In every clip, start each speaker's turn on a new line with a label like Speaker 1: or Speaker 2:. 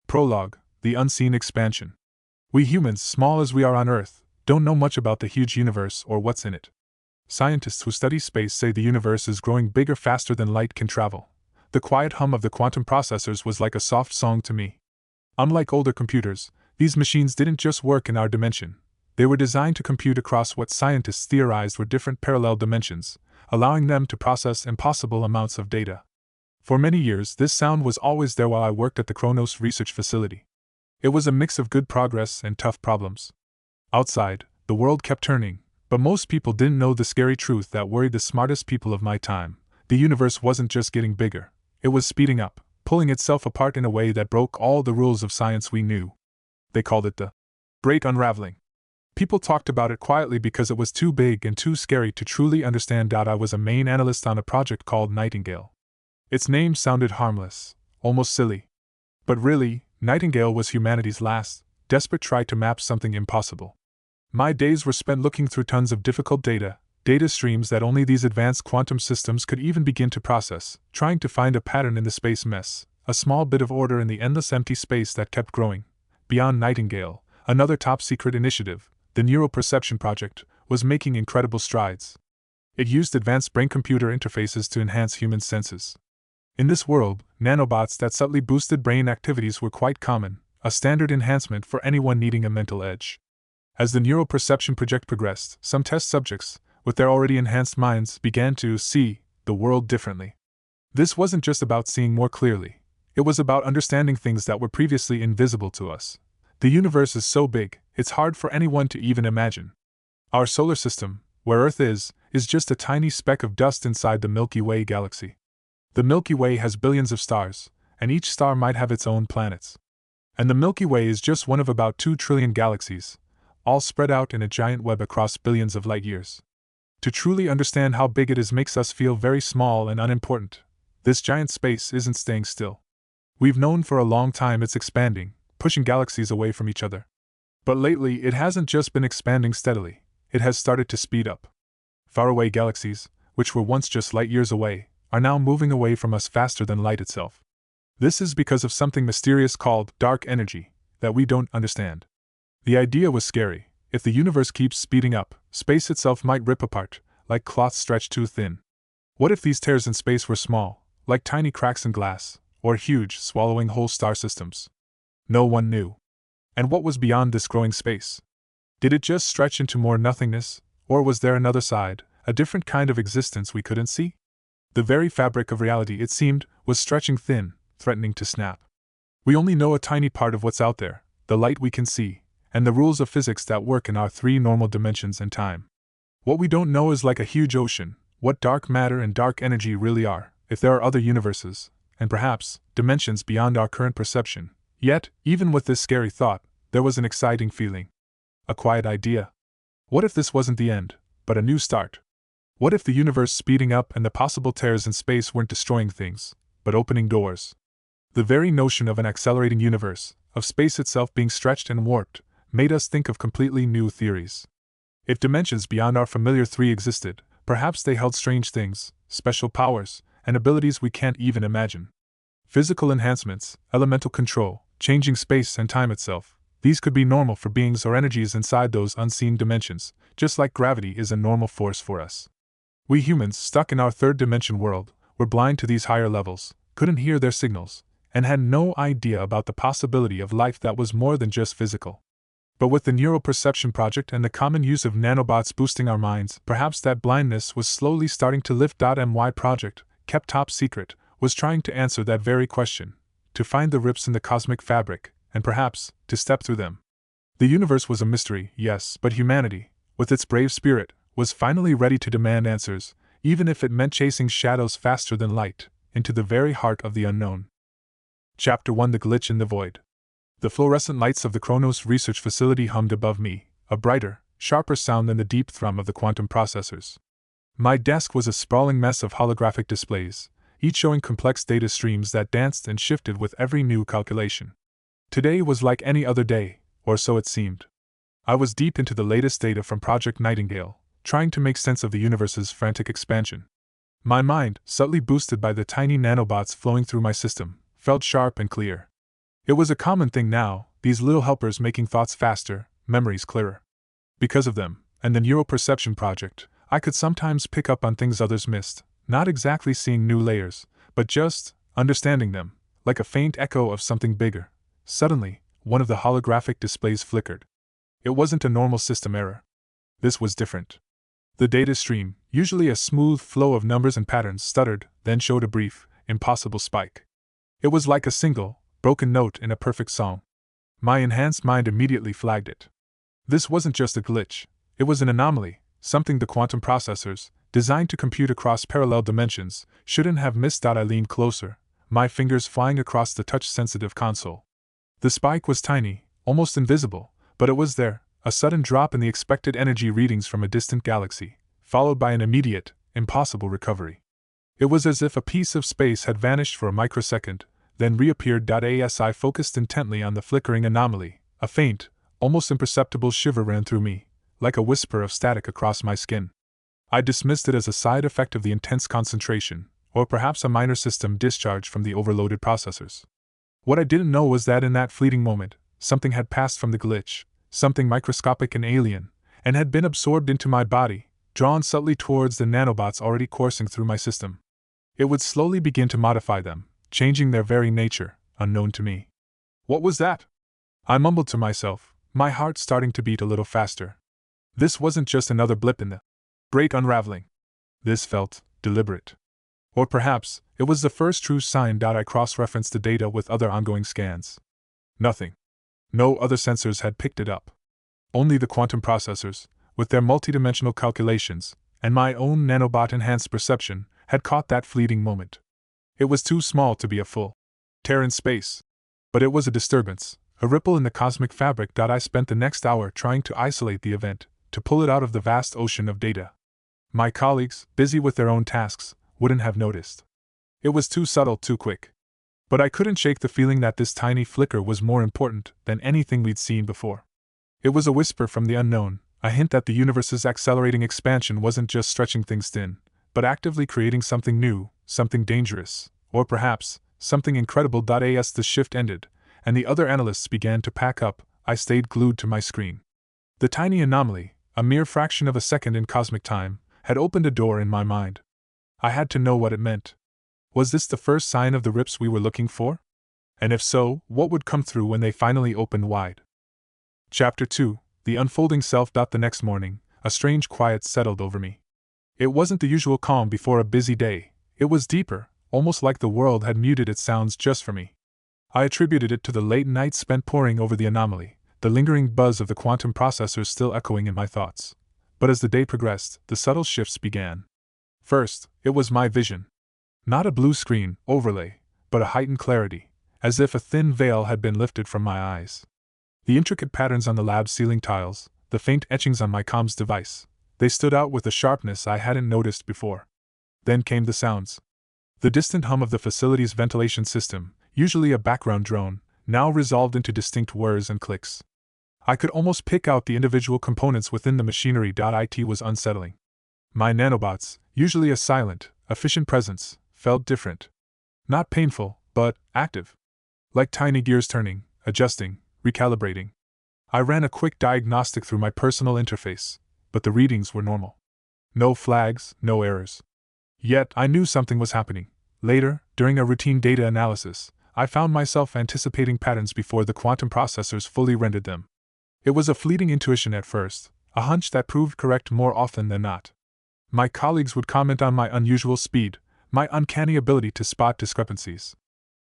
Speaker 1: Prologue: The Unseen Expansion. We humans, small as we are on Earth, don't know much about the huge universe or what's in it. Scientists who study space say the universe is growing bigger faster than light can travel. The quiet hum of the quantum processors was like a soft song to me. Unlike older computers, these machines didn't just work in our dimension. They were designed to compute across what scientists theorized were different parallel dimensions, allowing them to process impossible amounts of data. For many years, this sound was always there while I worked at the Kronos research facility. It was a mix of good progress and tough problems. Outside, the world kept turning, but most people didn't know the scary truth that worried the smartest people of my time. The universe wasn't just getting bigger, it was speeding up, pulling itself apart in a way that broke all the rules of science we knew. They called it the Great Unraveling. People talked about it quietly because it was too big and too scary to truly understand. I was a main analyst on a project called Nightingale. Its name sounded harmless, almost silly. But really, Nightingale was humanity's last, desperate try to map something impossible. My days were spent looking through tons of difficult data streams that only these advanced quantum systems could even begin to process, trying to find a pattern in the space mess, a small bit of order in the endless empty space that kept growing. Beyond Nightingale, another top-secret initiative, the Neural Perception Project, was making incredible strides. It used advanced brain-computer interfaces to enhance human senses. In this world, nanobots that subtly boosted brain activities were quite common, a standard enhancement for anyone needing a mental edge. As the Neural Perception Project progressed, some test subjects, with their already enhanced minds, began to see the world differently. This wasn't just about seeing more clearly, it was about understanding things that were previously invisible to us. The universe is so big, it's hard for anyone to even imagine. Our solar system, where Earth is just a tiny speck of dust inside the Milky Way galaxy. The Milky Way has billions of stars, and each star might have its own planets. And the Milky Way is just one of about 2 trillion galaxies, all spread out in a giant web across billions of light years. To truly understand how big it is makes us feel very small and unimportant. This giant space isn't staying still. We've known for a long time it's expanding, pushing galaxies away from each other. But lately it hasn't just been expanding steadily, it has started to speed up. Faraway galaxies, which were once just light years away, are now moving away from us faster than light itself. This is because of something mysterious called dark energy that we don't understand. The idea was scary. If the universe keeps speeding up, space itself might rip apart, like cloth stretched too thin. What if these tears in space were small, like tiny cracks in glass, or huge, swallowing whole star systems? No one knew. And what was beyond this growing space? Did it just stretch into more nothingness, or was there another side, a different kind of existence we couldn't see? The very fabric of reality, it seemed, was stretching thin, threatening to snap. We only know a tiny part of what's out there, the light we can see, and the rules of physics that work in our 3 normal dimensions and time. What we don't know is like a huge ocean, what dark matter and dark energy really are, if there are other universes, and perhaps, dimensions beyond our current perception. Yet, even with this scary thought, there was an exciting feeling. A quiet idea. What if this wasn't the end, but a new start? What if the universe speeding up and the possible tears in space weren't destroying things, but opening doors? The very notion of an accelerating universe, of space itself being stretched and warped, made us think of completely new theories. If dimensions beyond our familiar 3 existed, perhaps they held strange things, special powers, and abilities we can't even imagine. Physical enhancements, elemental control, changing space and time itself, these could be normal for beings or energies inside those unseen dimensions, just like gravity is a normal force for us. We humans, stuck in our 3rd dimension world, were blind to these higher levels, couldn't hear their signals, and had no idea about the possibility of life that was more than just physical. But with the Neural Perception Project and the common use of nanobots boosting our minds, perhaps that blindness was slowly starting to lift. My project, kept top secret, was trying to answer that very question, to find the rips in the cosmic fabric, and perhaps, to step through them. The universe was a mystery, yes, but humanity, with its brave spirit, was finally ready to demand answers, even if it meant chasing shadows faster than light, into the very heart of the unknown. Chapter 1: The Glitch in the Void. The fluorescent lights of the Kronos research facility hummed above me, a brighter, sharper sound than the deep thrum of the quantum processors. My desk was a sprawling mess of holographic displays, each showing complex data streams that danced and shifted with every new calculation. Today was like any other day, or so it seemed. I was deep into the latest data from Project Nightingale, trying to make sense of the universe's frantic expansion. My mind, subtly boosted by the tiny nanobots flowing through my system, felt sharp and clear. It was a common thing now, these little helpers making thoughts faster, memories clearer. Because of them, and the neuroperception project, I could sometimes pick up on things others missed, not exactly seeing new layers, but just understanding them, like a faint echo of something bigger. Suddenly, one of the holographic displays flickered. It wasn't a normal system error. This was different. The data stream, usually a smooth flow of numbers and patterns, stuttered, then showed a brief, impossible spike. It was like a single, broken note in a perfect song. My enhanced mind immediately flagged it. This wasn't just a glitch, it was an anomaly, something the quantum processors, designed to compute across parallel dimensions, shouldn't have missed. I leaned closer, my fingers flying across the touch-sensitive console. The spike was tiny, almost invisible, but it was there, a sudden drop in the expected energy readings from a distant galaxy, followed by an immediate, impossible recovery. It was as if a piece of space had vanished for a microsecond, then reappeared. As I focused intently on the flickering anomaly, a faint, almost imperceptible shiver ran through me, like a whisper of static across my skin. I dismissed it as a side effect of the intense concentration, or perhaps a minor system discharge from the overloaded processors. What I didn't know was that in that fleeting moment, something had passed from the glitch, something microscopic and alien, and had been absorbed into my body, drawn subtly towards the nanobots already coursing through my system. It would slowly begin to modify them, changing their very nature, unknown to me. What was that? I mumbled to myself, my heart starting to beat a little faster. This wasn't just another blip in the great unraveling. This felt deliberate. Or perhaps, it was the first true sign. I cross-referenced the data with other ongoing scans. Nothing. No other sensors had picked it up. Only the quantum processors, with their multidimensional calculations, and my own nanobot-enhanced perception, had caught that fleeting moment. It was too small to be a full tear in space. But it was a disturbance, a ripple in the cosmic fabric. I spent the next hour trying to isolate the event, to pull it out of the vast ocean of data. My colleagues, busy with their own tasks, wouldn't have noticed. It was too subtle, too quick. But I couldn't shake the feeling that this tiny flicker was more important than anything we'd seen before. It was a whisper from the unknown, a hint that the universe's accelerating expansion wasn't just stretching things thin, but actively creating something new, something dangerous, or perhaps, something incredible. As the shift ended, and the other analysts began to pack up, I stayed glued to my screen. The tiny anomaly, a mere fraction of a second in cosmic time, had opened a door in my mind. I had to know what it meant. Was this the first sign of the rips we were looking for? And if so, what would come through when they finally opened wide? Chapter 2: The Unfolding Self. The next morning, a strange quiet settled over me. It wasn't the usual calm before a busy day, it was deeper, almost like the world had muted its sounds just for me. I attributed it to the late nights spent poring over the anomaly, the lingering buzz of the quantum processors still echoing in my thoughts. But as the day progressed, the subtle shifts began. First, it was my vision. Not a blue screen overlay, but a heightened clarity, as if a thin veil had been lifted from my eyes. The intricate patterns on the lab ceiling tiles, the faint etchings on my comms device, they stood out with a sharpness I hadn't noticed before. Then came the sounds. The distant hum of the facility's ventilation system, usually a background drone, now resolved into distinct whirs and clicks. I could almost pick out the individual components within the machinery. It was unsettling. My nanobots, usually a silent, efficient presence, felt different. Not painful, but active. Like tiny gears turning, adjusting, recalibrating. I ran a quick diagnostic through my personal interface, but the readings were normal. No flags, no errors. Yet I knew something was happening. Later, during a routine data analysis, I found myself anticipating patterns before the quantum processors fully rendered them. It was a fleeting intuition at first, a hunch that proved correct more often than not. My colleagues would comment on my unusual speed, my uncanny ability to spot discrepancies.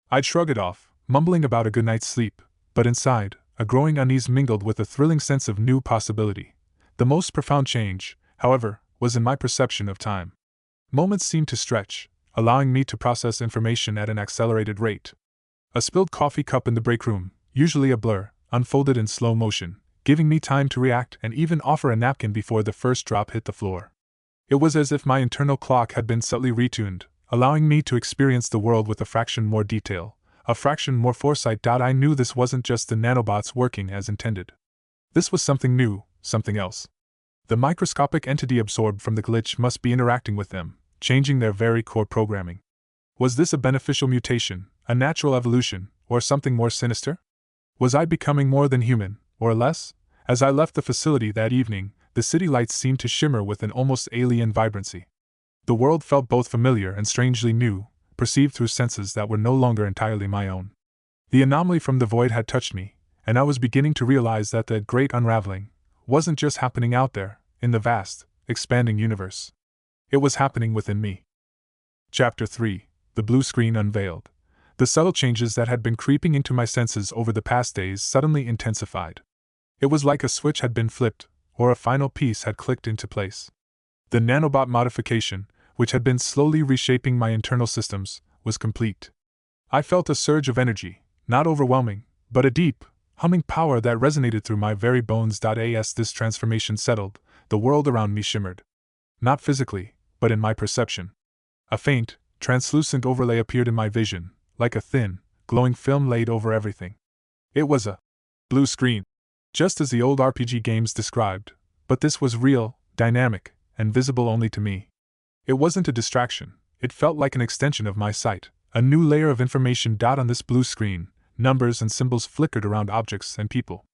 Speaker 1: I'd shrug it off, mumbling about a good night's sleep, but inside, a growing unease mingled with a thrilling sense of new possibility. The most profound change, however, was in my perception of time. Moments seemed to stretch, allowing me to process information at an accelerated rate. A spilled coffee cup in the break room, usually a blur, unfolded in slow motion, giving me time to react and even offer a napkin before the first drop hit the floor. It was as if my internal clock had been subtly retuned, allowing me to experience the world with a fraction more detail, a fraction more foresight. I knew this wasn't just the nanobots working as intended. This was something new, something else. The microscopic entity absorbed from the glitch must be interacting with them, changing their very core programming. Was this a beneficial mutation, A natural evolution, or something more sinister? Was I becoming more than human, or less? As I left the facility that evening, the city lights seemed to shimmer with an almost alien vibrancy. The world felt both familiar and strangely new, perceived through senses that were no longer entirely my own. The anomaly from the void had touched me, and I was beginning to realize that the great unraveling wasn't just happening out there, in the vast, expanding universe. It was happening within me. Chapter 3: The Blue Screen Unveiled. The subtle changes that had been creeping into my senses over the past days suddenly intensified. It was like a switch had been flipped, or a final piece had clicked into place. The nanobot modification, which had been slowly reshaping my internal systems, was complete. I felt a surge of energy, not overwhelming, but a deep, humming power that resonated through my very bones. As this transformation settled, the world around me shimmered. Not physically, but in my perception. A faint, translucent overlay appeared in my vision, like a thin, glowing film laid over everything. It was a blue screen, just as the old RPG games described, but this was real, dynamic, and visible only to me. It wasn't a distraction, it felt like an extension of my sight, a new layer of information. On this blue screen, numbers and symbols flickered around objects and people.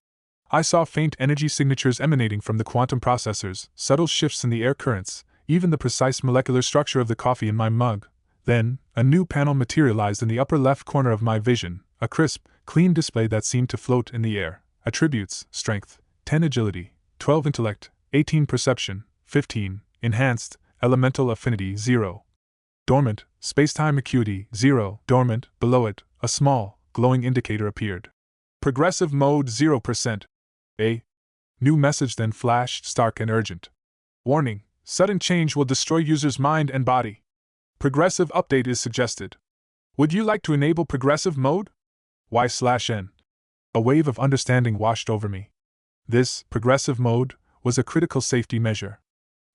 Speaker 1: I saw faint energy signatures emanating from the quantum processors, subtle shifts in the air currents, even the precise molecular structure of the coffee in my mug. Then, a new panel materialized in the upper left corner of my vision, a crisp, clean display that seemed to float in the air. Attributes: Strength, 10 Agility, 12 Intellect, 18 Perception, 15 Enhanced, Elemental Affinity 0. Dormant, Spacetime Acuity 0. Dormant. Below it, a small, glowing indicator appeared. Progressive Mode 0%. A new message then flashed, stark and urgent. Warning: sudden change will destroy user's mind and body. Progressive update is suggested. Would you like to enable progressive mode? Y/N. A wave of understanding washed over me. This, progressive mode, was a critical safety measure.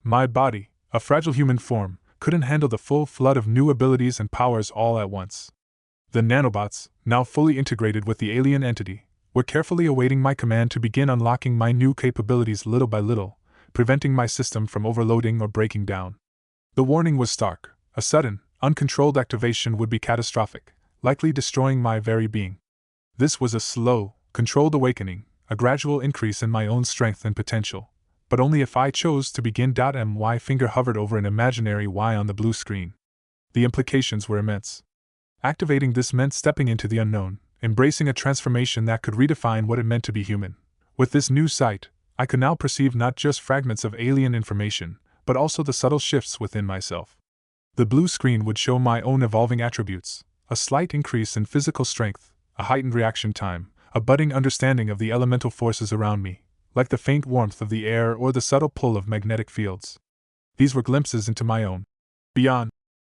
Speaker 1: My body, a fragile human form, couldn't handle the full flood of new abilities and powers all at once. The nanobots, now fully integrated with the alien entity, were carefully awaiting my command to begin unlocking my new capabilities little by little, preventing my system from overloading or breaking down. The warning was stark: a sudden, uncontrolled activation would be catastrophic, likely destroying my very being. This was a slow, controlled awakening, a gradual increase in my own strength and potential, but only if I chose to begin. My finger hovered over an imaginary Y on the blue screen. The implications were immense. Activating this meant stepping into the unknown, embracing a transformation that could redefine what it meant to be human. With this new sight, I could now perceive not just fragments of alien information, but also the subtle shifts within myself. The blue screen would show my own evolving attributes: a slight increase in physical strength, a heightened reaction time, a budding understanding of the elemental forces around me, like the faint warmth of the air or the subtle pull of magnetic fields. These were glimpses into my own beyond,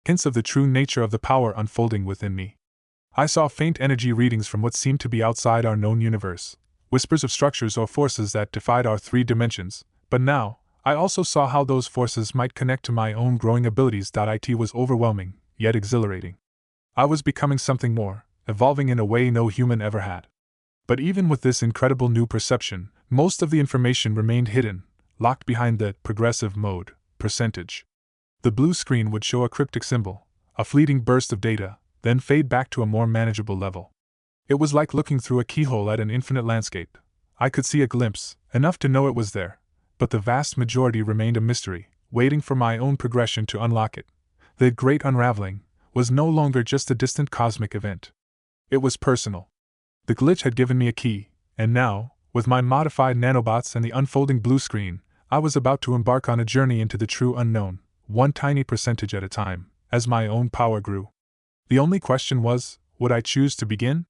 Speaker 1: hints of the true nature of the power unfolding within me. I saw faint energy readings from what seemed to be outside our known universe, whispers of structures or forces that defied our 3 dimensions, but now, I also saw how those forces might connect to my own growing abilities. It was overwhelming, yet exhilarating. I was becoming something more, evolving in a way no human ever had. But even with this incredible new perception, most of the information remained hidden, locked behind the progressive mode percentage. The blue screen would show a cryptic symbol, a fleeting burst of data, then fade back to a more manageable level. It was like looking through a keyhole at an infinite landscape. I could see a glimpse, enough to know it was there, but the vast majority remained a mystery, waiting for my own progression to unlock it. The great unraveling was no longer just a distant cosmic event. It was personal. The glitch had given me a key, and now, with my modified nanobots and the unfolding blue screen, I was about to embark on a journey into the true unknown, one tiny percentage at a time, as my own power grew. The only question was, would I choose to begin?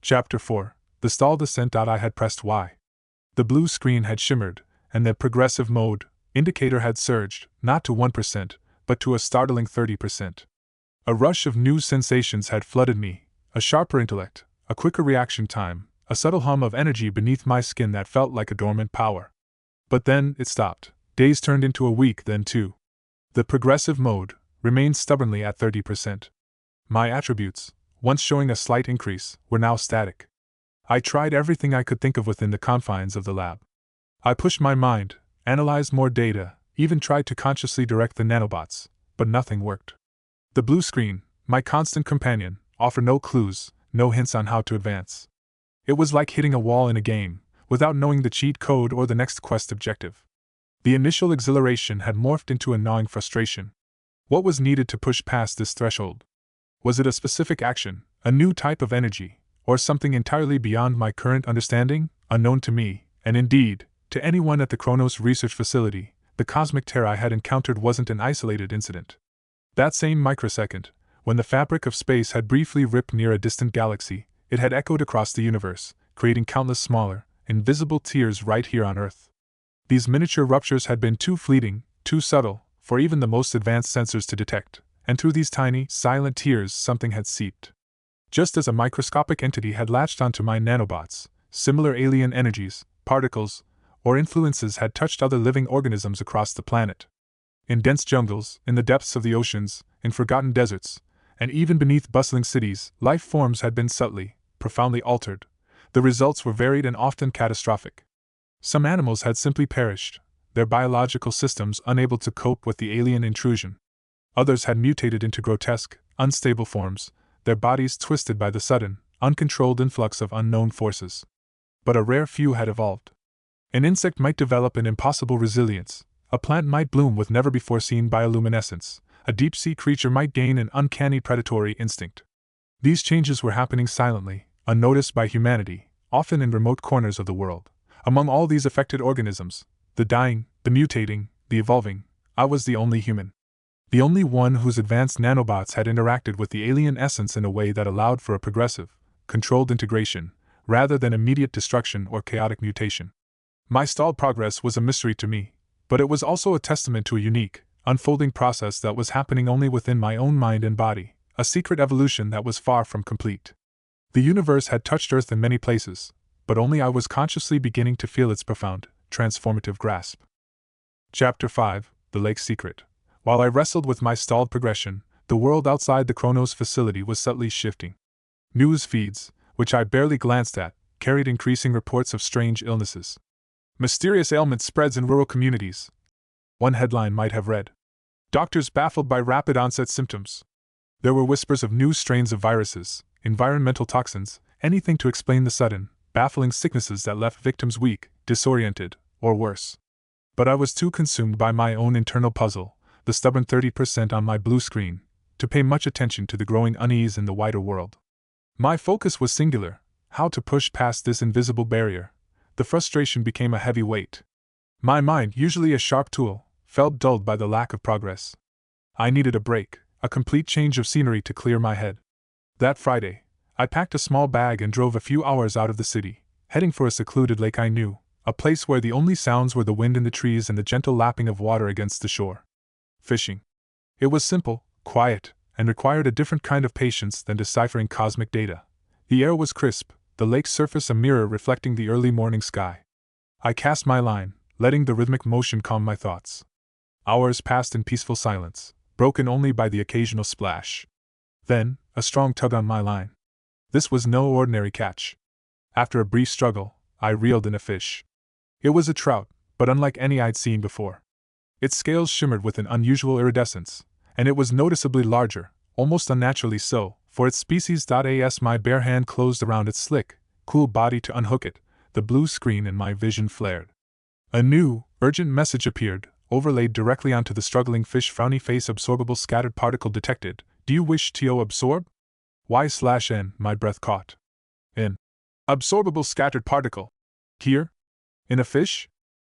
Speaker 1: Chapter 4: The Stall Descent. I had pressed Y. The blue screen had shimmered, and the progressive mode indicator had surged, not to 1%, but to a startling 30%. A rush of new sensations had flooded me: a sharper intellect, a quicker reaction time, a subtle hum of energy beneath my skin that felt like a dormant power. But then it stopped. Days turned into a week, then 2. The progressive mode remained stubbornly at 30%. My attributes, once showing a slight increase, were now static. I tried everything I could think of within the confines of the lab. I pushed my mind, analyzed more data, even tried to consciously direct the nanobots, but nothing worked. The blue screen, my constant companion, offer no clues, no hints on how to advance. It was like hitting a wall in a game, without knowing the cheat code or the next quest objective. The initial exhilaration had morphed into a gnawing frustration. What was needed to push past this threshold? Was it a specific action, a new type of energy, or something entirely beyond my current understanding, unknown to me, and indeed, to anyone at the Kronos research facility? The cosmic terror I had encountered wasn't an isolated incident. That same microsecond, when the fabric of space had briefly ripped near a distant galaxy, it had echoed across the universe, creating countless smaller, invisible tears right here on Earth. These miniature ruptures had been too fleeting, too subtle, for even the most advanced sensors to detect, and through these tiny, silent tears something had seeped. Just as a microscopic entity had latched onto my nanobots, similar alien energies, particles, or influences had touched other living organisms across the planet. In dense jungles, in the depths of the oceans, in forgotten deserts, and even beneath bustling cities, life forms had been subtly, profoundly altered. The results were varied and often catastrophic. Some animals had simply perished, their biological systems unable to cope with the alien intrusion. Others had mutated into grotesque, unstable forms, their bodies twisted by the sudden, uncontrolled influx of unknown forces. But a rare few had evolved. An insect might develop an impossible resilience, a plant might bloom with never-before-seen bioluminescence, a deep-sea creature might gain an uncanny predatory instinct. These changes were happening silently, unnoticed by humanity, often in remote corners of the world. Among all these affected organisms, the dying, the mutating, the evolving, I was the only human. The only one whose advanced nanobots had interacted with the alien essence in a way that allowed for a progressive, controlled integration, rather than immediate destruction or chaotic mutation. My stalled progress was a mystery to me, but it was also a testament to a unique, unfolding process that was happening only within my own mind and body, a secret evolution that was far from complete. The universe had touched Earth in many places, but only I was consciously beginning to feel its profound, transformative grasp. Chapter 5: The Lake's Secret. While I wrestled with my stalled progression, the world outside the Kronos facility was subtly shifting. News feeds, which I barely glanced at, carried increasing reports of strange illnesses. Mysterious ailment spreads in rural communities. One headline might have read, "Doctors baffled by rapid onset symptoms." There were whispers of new strains of viruses, environmental toxins, anything to explain the sudden, baffling sicknesses that left victims weak, disoriented, or worse. But I was too consumed by my own internal puzzle, the stubborn 30% on my blue screen, to pay much attention to the growing unease in the wider world. My focus was singular: how to push past this invisible barrier. The frustration became a heavy weight. My mind, usually a sharp tool, felt dulled by the lack of progress. I needed a break, a complete change of scenery to clear my head. That Friday, I packed a small bag and drove a few hours out of the city, heading for a secluded lake I knew, a place where the only sounds were the wind in the trees and the gentle lapping of water against the shore. Fishing. It was simple, quiet, and required a different kind of patience than deciphering cosmic data. The air was crisp, the lake's surface a mirror reflecting the early morning sky. I cast my line, letting the rhythmic motion calm my thoughts. Hours passed in peaceful silence, broken only by the occasional splash. Then, a strong tug on my line. This was no ordinary catch. After a brief struggle, I reeled in a fish. It was a trout, but unlike any I'd seen before. Its scales shimmered with an unusual iridescence, and it was noticeably larger, almost unnaturally so, for its species. As my bare hand closed around its slick, cool body to unhook it, the blue screen in my vision flared. A new, urgent message appeared, overlaid directly onto the struggling fish. Frowny face. Absorbable scattered particle detected. Do you wish to absorb? Y/N. My breath caught. In. Absorbable scattered particle. Here? In a fish?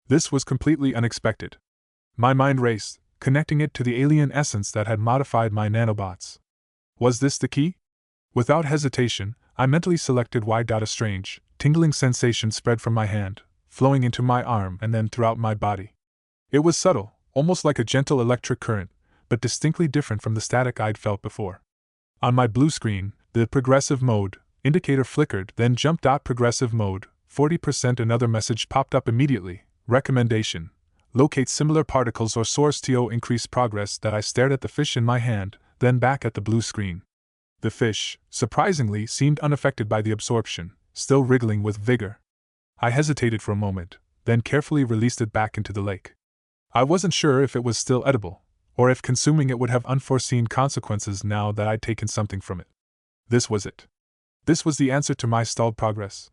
Speaker 1: This was completely unexpected. My mind raced, connecting it to the alien essence that had modified my nanobots. Was this the key? Without hesitation, I mentally selected Y. A strange, tingling sensation spread from my hand, flowing into my arm and then throughout my body. It was subtle, almost like a gentle electric current, but distinctly different from the static I'd felt before. On my blue screen, the progressive mode indicator flickered, then jumped. Progressive mode, 40%. Another message popped up immediately. Recommendation: locate similar particles or source to increase progress. That I stared at the fish in my hand, then back at the blue screen. The fish, surprisingly, seemed unaffected by the absorption, still wriggling with vigor. I hesitated for a moment, then carefully released it back into the lake. I wasn't sure if it was still edible, or if consuming it would have unforeseen consequences now that I'd taken something from it. This was it. This was the answer to my stalled progress.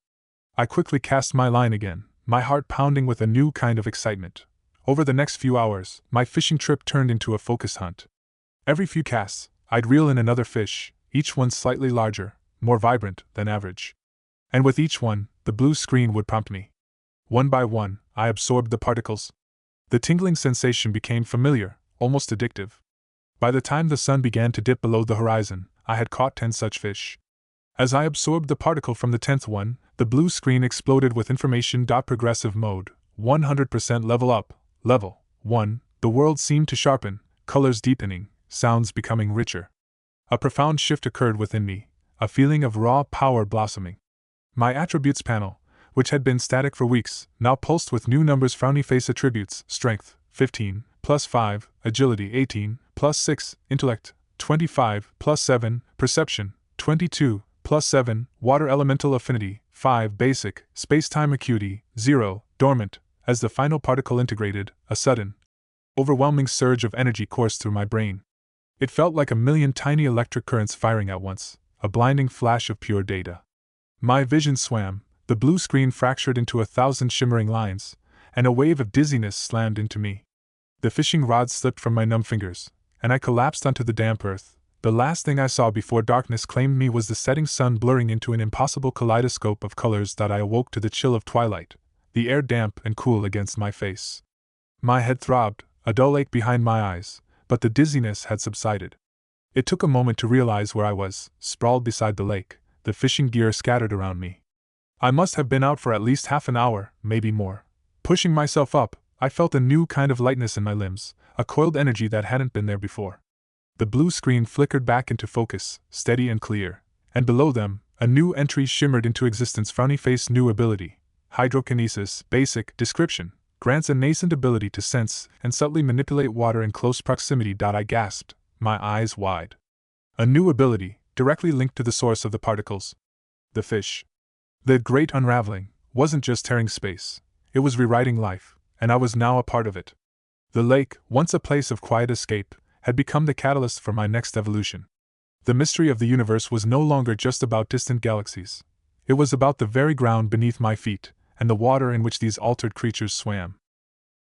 Speaker 1: I quickly cast my line again, my heart pounding with a new kind of excitement. Over the next few hours, my fishing trip turned into a focus hunt. Every few casts, I'd reel in another fish, each one slightly larger, more vibrant than average. And with each one, the blue screen would prompt me. One by one, I absorbed the particles. The tingling sensation became familiar, almost addictive. By the time the sun began to dip below the horizon, I had caught 10 such fish. As I absorbed the particle from the 10th one, the blue screen exploded with information. Progressive mode, 100% level up, level 1, the world seemed to sharpen, colors deepening, sounds becoming richer. A profound shift occurred within me, a feeling of raw power blossoming. My attributes panel, which had been static for weeks, now pulsed with new numbers. Frowny face attributes: strength, 15, plus 5, agility, 18, plus 6, intellect, 25, plus 7, perception, 22, plus 7, water elemental affinity, 5, basic, space-time acuity, 0, dormant. As the final particle integrated, a sudden, overwhelming surge of energy coursed through my brain. It felt like a million tiny electric currents firing at once, a blinding flash of pure data. My vision swam, the blue screen fractured into 1,000 shimmering lines, and a wave of dizziness slammed into me. The fishing rod slipped from my numb fingers, and I collapsed onto the damp earth. The last thing I saw before darkness claimed me was the setting sun blurring into an impossible kaleidoscope of colors. I awoke to the chill of twilight, the air damp and cool against my face. My head throbbed, a dull ache behind my eyes, but the dizziness had subsided. It took a moment to realize where I was, sprawled beside the lake, the fishing gear scattered around me. I must have been out for at least half an hour, maybe more. Pushing myself up, I felt a new kind of lightness in my limbs, a coiled energy that hadn't been there before. The blue screen flickered back into focus, steady and clear, and below them, a new entry shimmered into existence. Frowny face, new ability, hydrokinesis, basic, description, grants a nascent ability to sense and subtly manipulate water in close proximity. I gasped, my eyes wide. A new ability, directly linked to the source of the particles. The fish. The great unraveling wasn't just tearing space, it was rewriting life, and I was now a part of it. The lake, once a place of quiet escape, had become the catalyst for my next evolution. The mystery of the universe was no longer just about distant galaxies. It was about the very ground beneath my feet, and the water in which these altered creatures swam.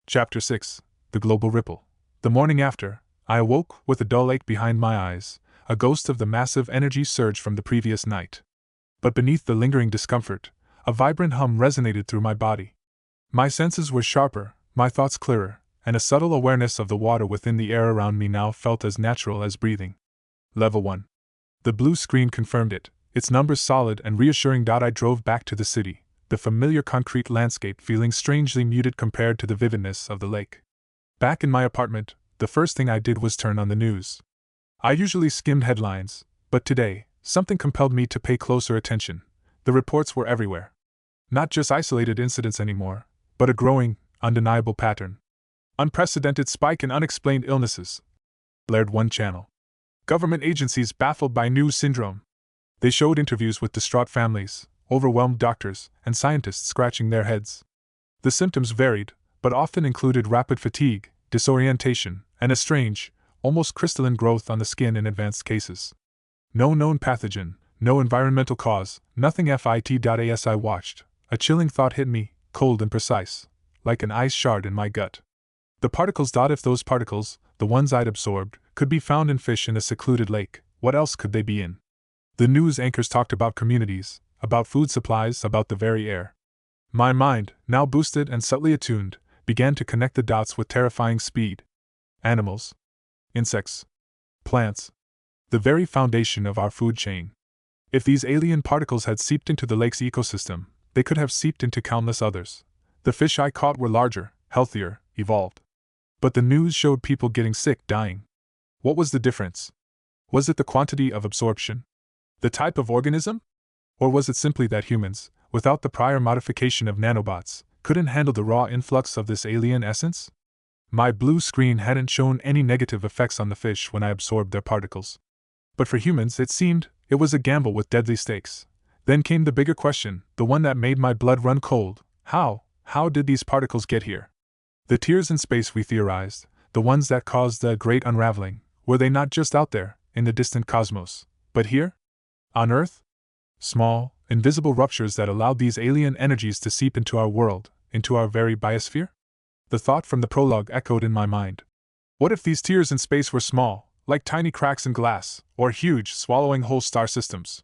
Speaker 1: Chapter 6: The Global Ripple. The morning after, I awoke with a dull ache behind my eyes, a ghost of the massive energy surge from the previous night. But beneath the lingering discomfort, a vibrant hum resonated through my body. My senses were sharper, my thoughts clearer, and a subtle awareness of the water within the air around me now felt as natural as breathing. Level 1. The blue screen confirmed it, its numbers solid and reassuring. I drove back to the city, the familiar concrete landscape feeling strangely muted compared to the vividness of the lake. Back in my apartment, the first thing I did was turn on the news. I usually skimmed headlines, but today, something compelled me to pay closer attention. The reports were everywhere. Not just isolated incidents anymore, but a growing, undeniable pattern. Unprecedented spike in unexplained illnesses, blared one channel. Government agencies baffled by new syndrome. They showed interviews with distraught families, overwhelmed doctors, and scientists scratching their heads. The symptoms varied, but often included rapid fatigue, disorientation, and a strange, almost crystalline growth on the skin in advanced cases. No known pathogen, no environmental cause, nothing. As I watched, a chilling thought hit me, cold and precise, like an ice shard in my gut. The particles. If those particles, the ones I'd absorbed, could be found in fish in a secluded lake, what else could they be in? The news anchors talked about communities, about food supplies, about the very air. My mind, now boosted and subtly attuned, began to connect the dots with terrifying speed. Animals, insects, plants, the very foundation of our food chain. If these alien particles had seeped into the lake's ecosystem, they could have seeped into countless others. The fish I caught were larger, healthier, evolved. But the news showed people getting sick, dying. What was the difference? Was it the quantity of absorption? The type of organism? Or was it simply that humans, without the prior modification of nanobots, couldn't handle the raw influx of this alien essence? My blue screen hadn't shown any negative effects on the fish when I absorbed their particles. But for humans, it seemed, it was a gamble with deadly stakes. Then came the bigger question, the one that made my blood run cold. How did these particles get here? The tears in space, we theorized, the ones that caused the great unraveling, were they not just out there, in the distant cosmos, but here? On Earth? Small, invisible ruptures that allowed these alien energies to seep into our world, into our very biosphere? The thought from the prologue echoed in my mind. What if these tears in space were small, like tiny cracks in glass, or huge, swallowing whole star systems?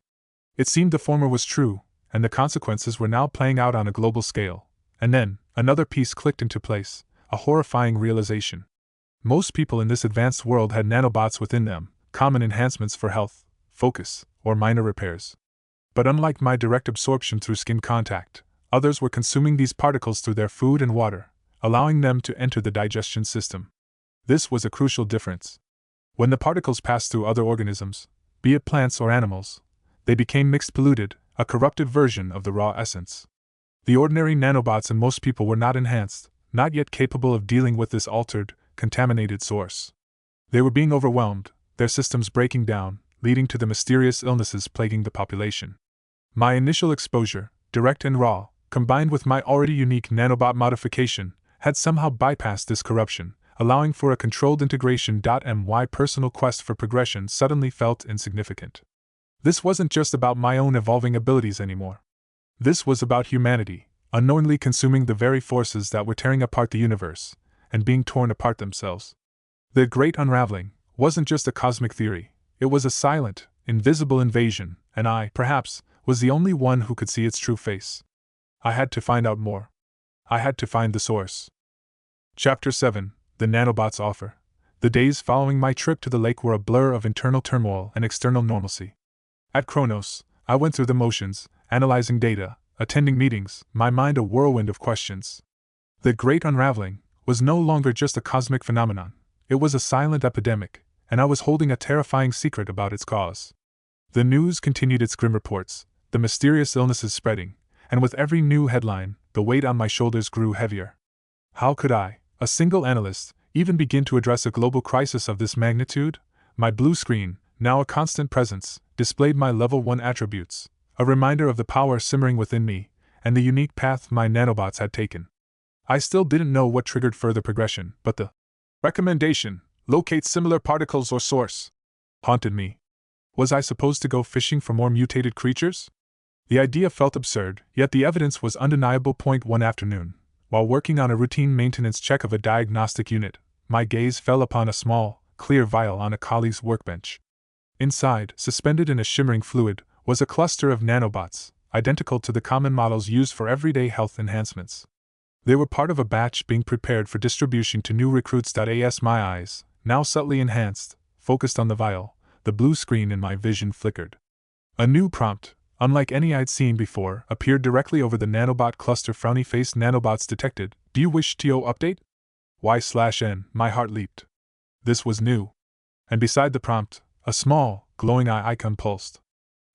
Speaker 1: It seemed the former was true, and the consequences were now playing out on a global scale. And then, another piece clicked into place, a horrifying realization. Most people in this advanced world had nanobots within them, common enhancements for health, focus, or minor repairs. But unlike my direct absorption through skin contact, others were consuming these particles through their food and water, allowing them to enter the digestion system. This was a crucial difference. When the particles passed through other organisms, be it plants or animals, they became mixed polluted, a corrupted version of the raw essence. The ordinary nanobots in most people were not enhanced, not yet capable of dealing with this altered, contaminated source. They were being overwhelmed, their systems breaking down, leading to the mysterious illnesses plaguing the population. My initial exposure, direct and raw, combined with my already unique nanobot modification, had somehow bypassed this corruption, allowing for a controlled integration. My personal quest for progression suddenly felt insignificant. This wasn't just about my own evolving abilities anymore. This was about humanity, unknowingly consuming the very forces that were tearing apart the universe, and being torn apart themselves. The Great Unraveling wasn't just a cosmic theory, it was a silent, invisible invasion, and I, perhaps, was the only one who could see its true face. I had to find out more. I had to find the source. Chapter 7: The Nanobots Offer. The days following my trip to the lake were a blur of internal turmoil and external normalcy. At Kronos, I went through the motions, analyzing data, attending meetings, my mind a whirlwind of questions. The Great Unraveling was no longer just a cosmic phenomenon, it was a silent epidemic, and I was holding a terrifying secret about its cause. The news continued its grim reports, the mysterious illnesses spreading, and with every new headline, the weight on my shoulders grew heavier. How could I, a single analyst, even begin to address a global crisis of this magnitude? My blue screen, now a constant presence, displayed my level 1 attributes, a reminder of the power simmering within me, and the unique path my nanobots had taken. I still didn't know what triggered further progression, but the recommendation, locate similar particles or source, haunted me. Was I supposed to go fishing for more mutated creatures? The idea felt absurd, yet the evidence was undeniable. One afternoon, while working on a routine maintenance check of a diagnostic unit, my gaze fell upon a small, clear vial on a colleague's workbench. Inside, suspended in a shimmering fluid, was a cluster of nanobots, identical to the common models used for everyday health enhancements. They were part of a batch being prepared for distribution to new recruits. As my eyes, now subtly enhanced, focused on the vial, the blue screen in my vision flickered. A new prompt, unlike any I'd seen before, appeared directly over the nanobot cluster. Frowny-faced nanobots detected. Do you wish to update? Y/N, my heart leaped. This was new. And beside the prompt, a small, glowing eye icon pulsed.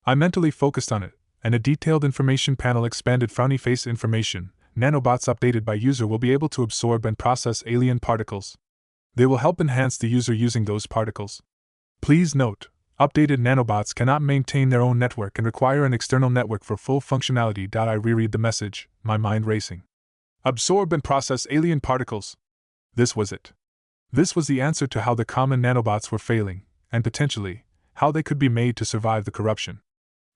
Speaker 1: I mentally focused on it, and a detailed information panel expanded. Frowny face information. Nanobots updated by user will be able to absorb and process alien particles. They will help enhance the user using those particles. Please note, updated nanobots cannot maintain their own network and require an external network for full functionality. I reread the message, my mind racing. Absorb and process alien particles. This was it. This was the answer to how the common nanobots were failing, and potentially, how they could be made to survive the corruption.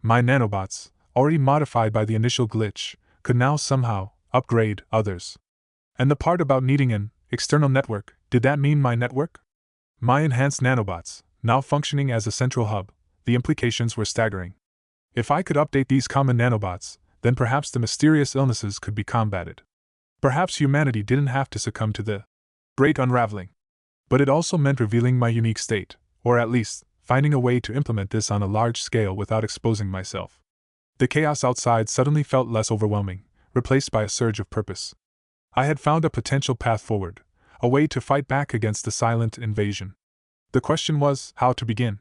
Speaker 1: My nanobots, already modified by the initial glitch, could now somehow upgrade others. And the part about needing an external network, did that mean my network? My enhanced nanobots, now functioning as a central hub, the implications were staggering. If I could update these common nanobots, then perhaps the mysterious illnesses could be combated. Perhaps humanity didn't have to succumb to the Great Unraveling. But it also meant revealing my unique state, or at least, finding a way to implement this on a large scale without exposing myself. The chaos outside suddenly felt less overwhelming, replaced by a surge of purpose. I had found a potential path forward, a way to fight back against the silent invasion. The question was, how to begin?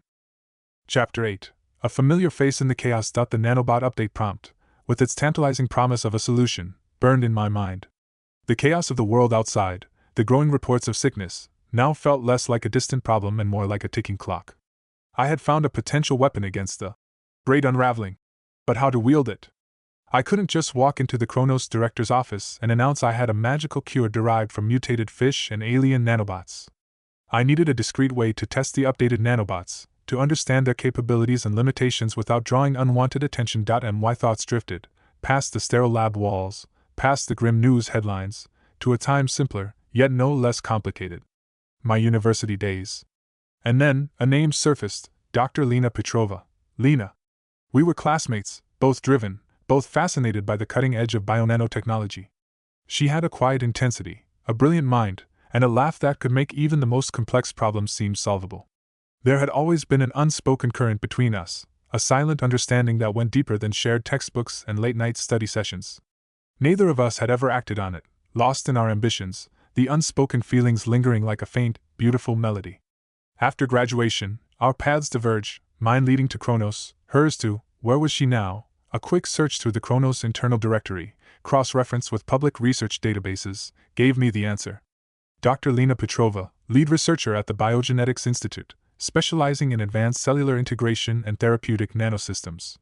Speaker 1: Chapter 8. A familiar face in the chaos. The nanobot update prompt, with its tantalizing promise of a solution, burned in my mind. The chaos of the world outside, the growing reports of sickness, now felt less like a distant problem and more like a ticking clock. I had found a potential weapon against the Great Unraveling. But how to wield it? I couldn't just walk into the Kronos director's office and announce I had a magical cure derived from mutated fish and alien nanobots. I needed a discreet way to test the updated nanobots, to understand their capabilities and limitations without drawing unwanted attention. My thoughts drifted, past the sterile lab walls, past the grim news headlines, to a time simpler, yet no less complicated. My university days. And then, a name surfaced, Dr. Lena Petrova. Lena. We were classmates, both driven, both fascinated by the cutting edge of bionanotechnology. She had a quiet intensity, a brilliant mind, and a laugh that could make even the most complex problems seem solvable. There had always been an unspoken current between us, a silent understanding that went deeper than shared textbooks and late-night study sessions. Neither of us had ever acted on it, lost in our ambitions, the unspoken feelings lingering like a faint, beautiful melody. After graduation, our paths diverged, mine leading to Kronos, hers to, where was she now? A quick search through the Kronos internal directory, cross-reference with public research databases, gave me the answer. Dr. Lena Petrova, lead researcher at the Biogenetics Institute, specializing in advanced cellular integration and therapeutic nanosystems.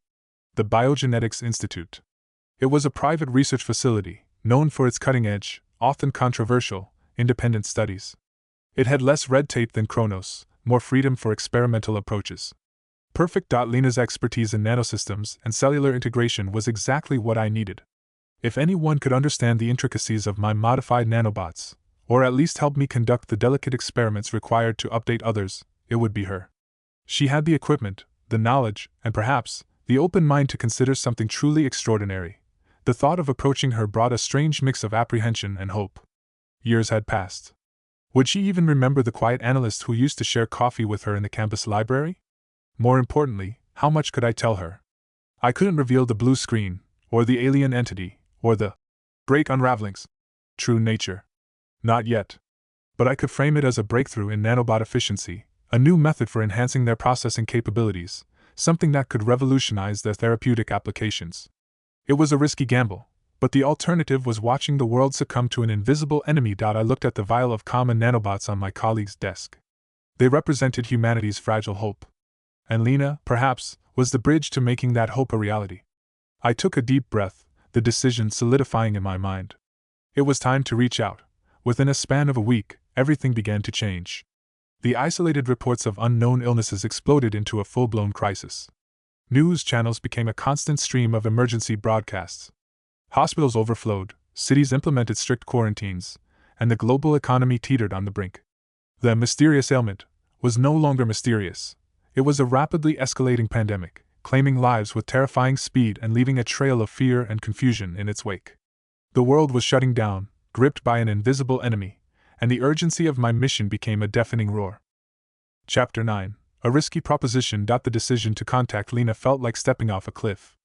Speaker 1: The Biogenetics Institute. It was a private research facility, known for its cutting-edge, often controversial, independent studies. It had less red tape than Kronos, more freedom for experimental approaches. Perfect. Lena's expertise in nanosystems and cellular integration was exactly what I needed. If anyone could understand the intricacies of my modified nanobots, or at least help me conduct the delicate experiments required to update others, it would be her. She had the equipment, the knowledge, and perhaps, the open mind to consider something truly extraordinary. The thought of approaching her brought a strange mix of apprehension and hope. Years had passed. Would she even remember the quiet analyst who used to share coffee with her in the campus library? More importantly, how much could I tell her? I couldn't reveal the blue screen, or the alien entity, or the break unraveling's true nature. Not yet. But I could frame it as a breakthrough in nanobot efficiency, a new method for enhancing their processing capabilities, something that could revolutionize their therapeutic applications. It was a risky gamble, but the alternative was watching the world succumb to an invisible enemy. I looked at the vial of common nanobots on my colleague's desk. They represented humanity's fragile hope. And Lena, perhaps, was the bridge to making that hope a reality. I took a deep breath, the decision solidifying in my mind. It was time to reach out. Within a span of a week, everything began to change. The isolated reports of unknown illnesses exploded into a full-blown crisis. News channels became a constant stream of emergency broadcasts. Hospitals overflowed, cities implemented strict quarantines, and the global economy teetered on the brink. The mysterious ailment was no longer mysterious. It was a rapidly escalating pandemic, claiming lives with terrifying speed and leaving a trail of fear and confusion in its wake. The world was shutting down, gripped by an invisible enemy, and the urgency of my mission became a deafening roar. Chapter 9. A risky proposition. The decision to contact Lena felt like stepping off a cliff.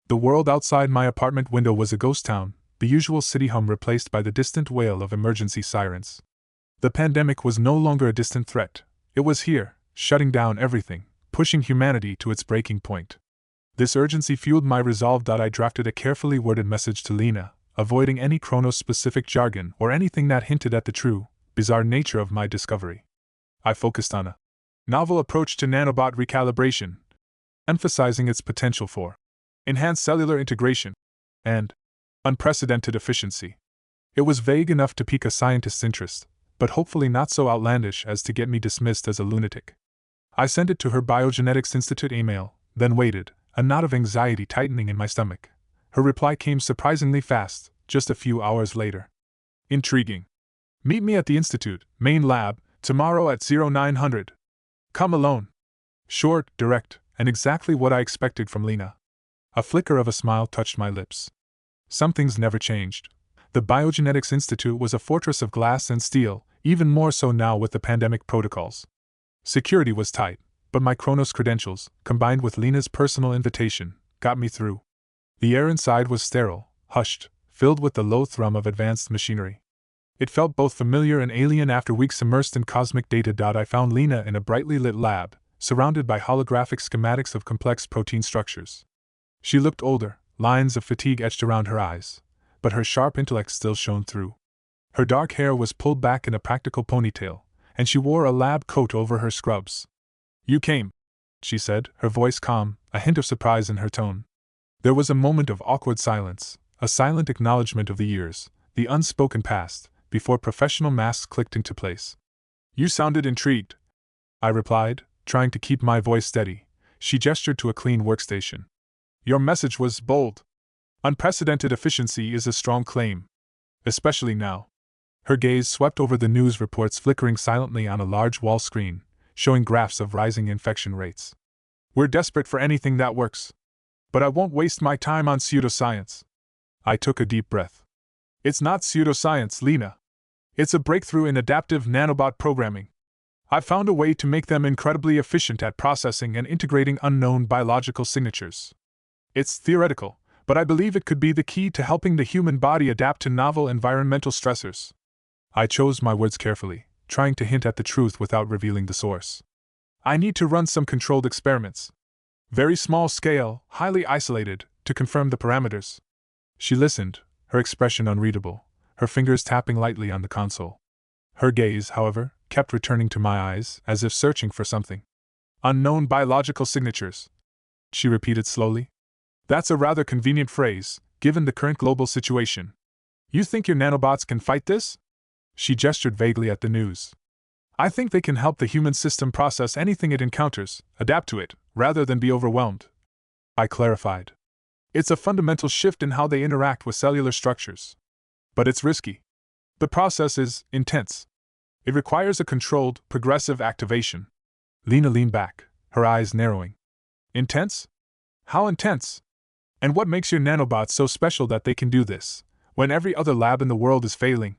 Speaker 1: The world outside my apartment window was a ghost town, the usual city hum replaced by the distant wail of emergency sirens. The pandemic was no longer a distant threat. It was here, shutting down everything, pushing humanity to its breaking point. This urgency fueled my resolve. I drafted a carefully worded message to Lena, avoiding any Kronos-specific jargon or anything that hinted at the true, bizarre nature of my discovery. I focused on a novel approach to nanobot recalibration, emphasizing its potential for enhanced cellular integration and unprecedented efficiency. It was vague enough to pique a scientist's interest, but hopefully not so outlandish as to get me dismissed as a lunatic. I sent it to her Biogenetics Institute email, then waited, a knot of anxiety tightening in my stomach. Her reply came surprisingly fast, just a few hours later. Intriguing. Meet me at the Institute, main lab, tomorrow at 0900. Come alone. Short, direct, and exactly what I expected from Lena. A flicker of a smile touched my lips. Some things never changed. The Biogenetics Institute was a fortress of glass and steel, even more so now with the pandemic protocols. Security was tight, but my Kronos credentials, combined with Lena's personal invitation, got me through. The air inside was sterile, hushed, filled with the low thrum of advanced machinery. It felt both familiar and alien after weeks immersed in cosmic data. I found Lena in a brightly lit lab, surrounded by holographic schematics of complex protein structures. She looked older, lines of fatigue etched around her eyes, but her sharp intellect still shone through. Her dark hair was pulled back in a practical ponytail, and she wore a lab coat over her scrubs. You came, she said, her voice calm, a hint of surprise in her tone. There was a moment of awkward silence, a silent acknowledgement of the years, the unspoken past, before professional masks clicked into place. You sounded intrigued, I replied, Trying to keep my voice steady, she gestured to a clean workstation. Your message was bold. Unprecedented efficiency is a strong claim. Especially now. Her gaze swept over the news reports flickering silently on a large wall screen, showing graphs of rising infection rates. We're desperate for anything that works. But I won't waste my time on pseudoscience. I took a deep breath. It's not pseudoscience, Lena. It's a breakthrough in adaptive nanobot programming. I've found a way to make them incredibly efficient at processing and integrating unknown biological signatures. It's theoretical, but I believe it could be the key to helping the human body adapt to novel environmental stressors. I chose my words carefully, trying to hint at the truth without revealing the source. I need to run some controlled experiments. Very small scale, highly isolated, to confirm the parameters. She listened, her expression unreadable, her fingers tapping lightly on the console. Her gaze, however, kept returning to my eyes, as if searching for something. Unknown biological signatures, she repeated slowly. That's a rather convenient phrase, given the current global situation. You think your nanobots can fight this? She gestured vaguely at the news. I think they can help the human system process anything it encounters, adapt to it, rather than be overwhelmed. I clarified. It's a fundamental shift in how they interact with cellular structures. But it's risky. The process is intense. It requires a controlled, progressive activation. Lena leaned back, her eyes narrowing. Intense? How intense? And what makes your nanobots so special that they can do this, when every other lab in the world is failing?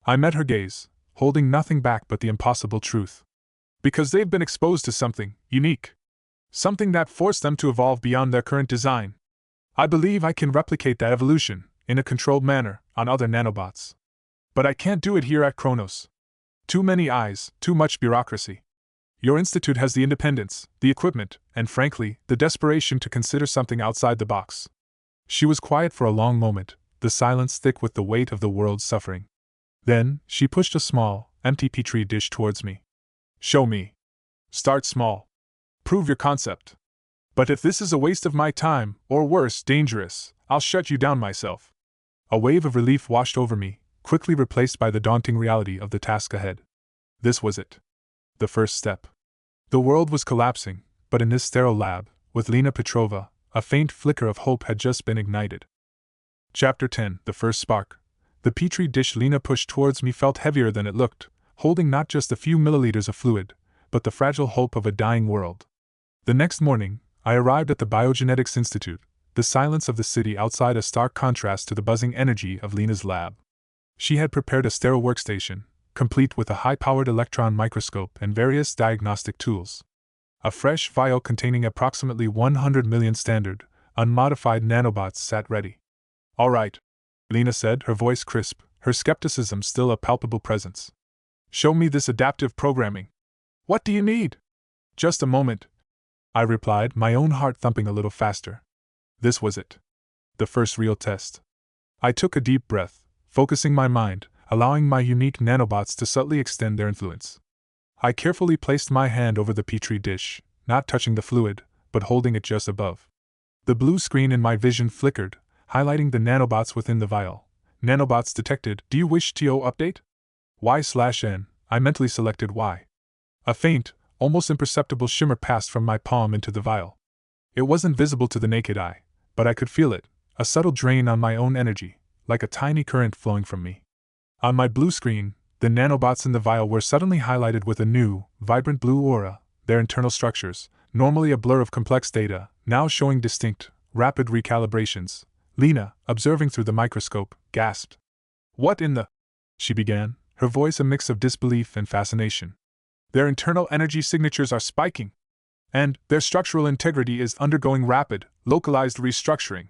Speaker 1: I met her gaze, holding nothing back but the impossible truth. Because they've been exposed to something unique. Something that forced them to evolve beyond their current design. I believe I can replicate that evolution, in a controlled manner, on other nanobots. But I can't do it here at Kronos. Too many eyes, too much bureaucracy. Your institute has the independence, the equipment, and frankly, the desperation to consider something outside the box. She was quiet for a long moment, the silence thick with the weight of the world's suffering. Then, she pushed a small, empty petri dish towards me. Show me. Start small. Prove your concept. But if this is a waste of my time, or worse, dangerous, I'll shut you down myself. A wave of relief washed over me, quickly replaced by the daunting reality of the task ahead. This was it. The first step. The world was collapsing, but in this sterile lab, with Lena Petrova, a faint flicker of hope had just been ignited. Chapter 10. The First Spark. The petri dish Lena pushed towards me felt heavier than it looked, holding not just a few milliliters of fluid, but the fragile hope of a dying world. The next morning, I arrived at the Biogenetics Institute, the silence of the city outside a stark contrast to the buzzing energy of Lena's lab. She had prepared a sterile workstation, complete with a high-powered electron microscope and various diagnostic tools. A fresh vial containing approximately 100 million standard, unmodified nanobots sat ready. All right, Lena said, her voice crisp, her skepticism still a palpable presence. Show me this adaptive programming. What do you need? Just a moment, I replied, my own heart thumping a little faster. This was it. The first real test. I took a deep breath, focusing my mind, allowing my unique nanobots to subtly extend their influence. I carefully placed my hand over the petri dish, not touching the fluid, but holding it just above. The blue screen in my vision flickered, highlighting the nanobots within the vial. Nanobots detected. Do you wish TO update? Y/N. I mentally selected Y. A faint, almost imperceptible shimmer passed from my palm into the vial. It wasn't visible to the naked eye, but I could feel it, a subtle drain on my own energy, like a tiny current flowing from me. On my blue screen, the nanobots in the vial were suddenly highlighted with a new, vibrant blue aura, their internal structures, normally a blur of complex data, now showing distinct, rapid recalibrations. Lena, observing through the microscope, gasped. What in the... she began, her voice a mix of disbelief and fascination. Their internal energy signatures are spiking. And their structural integrity is undergoing rapid, localized restructuring.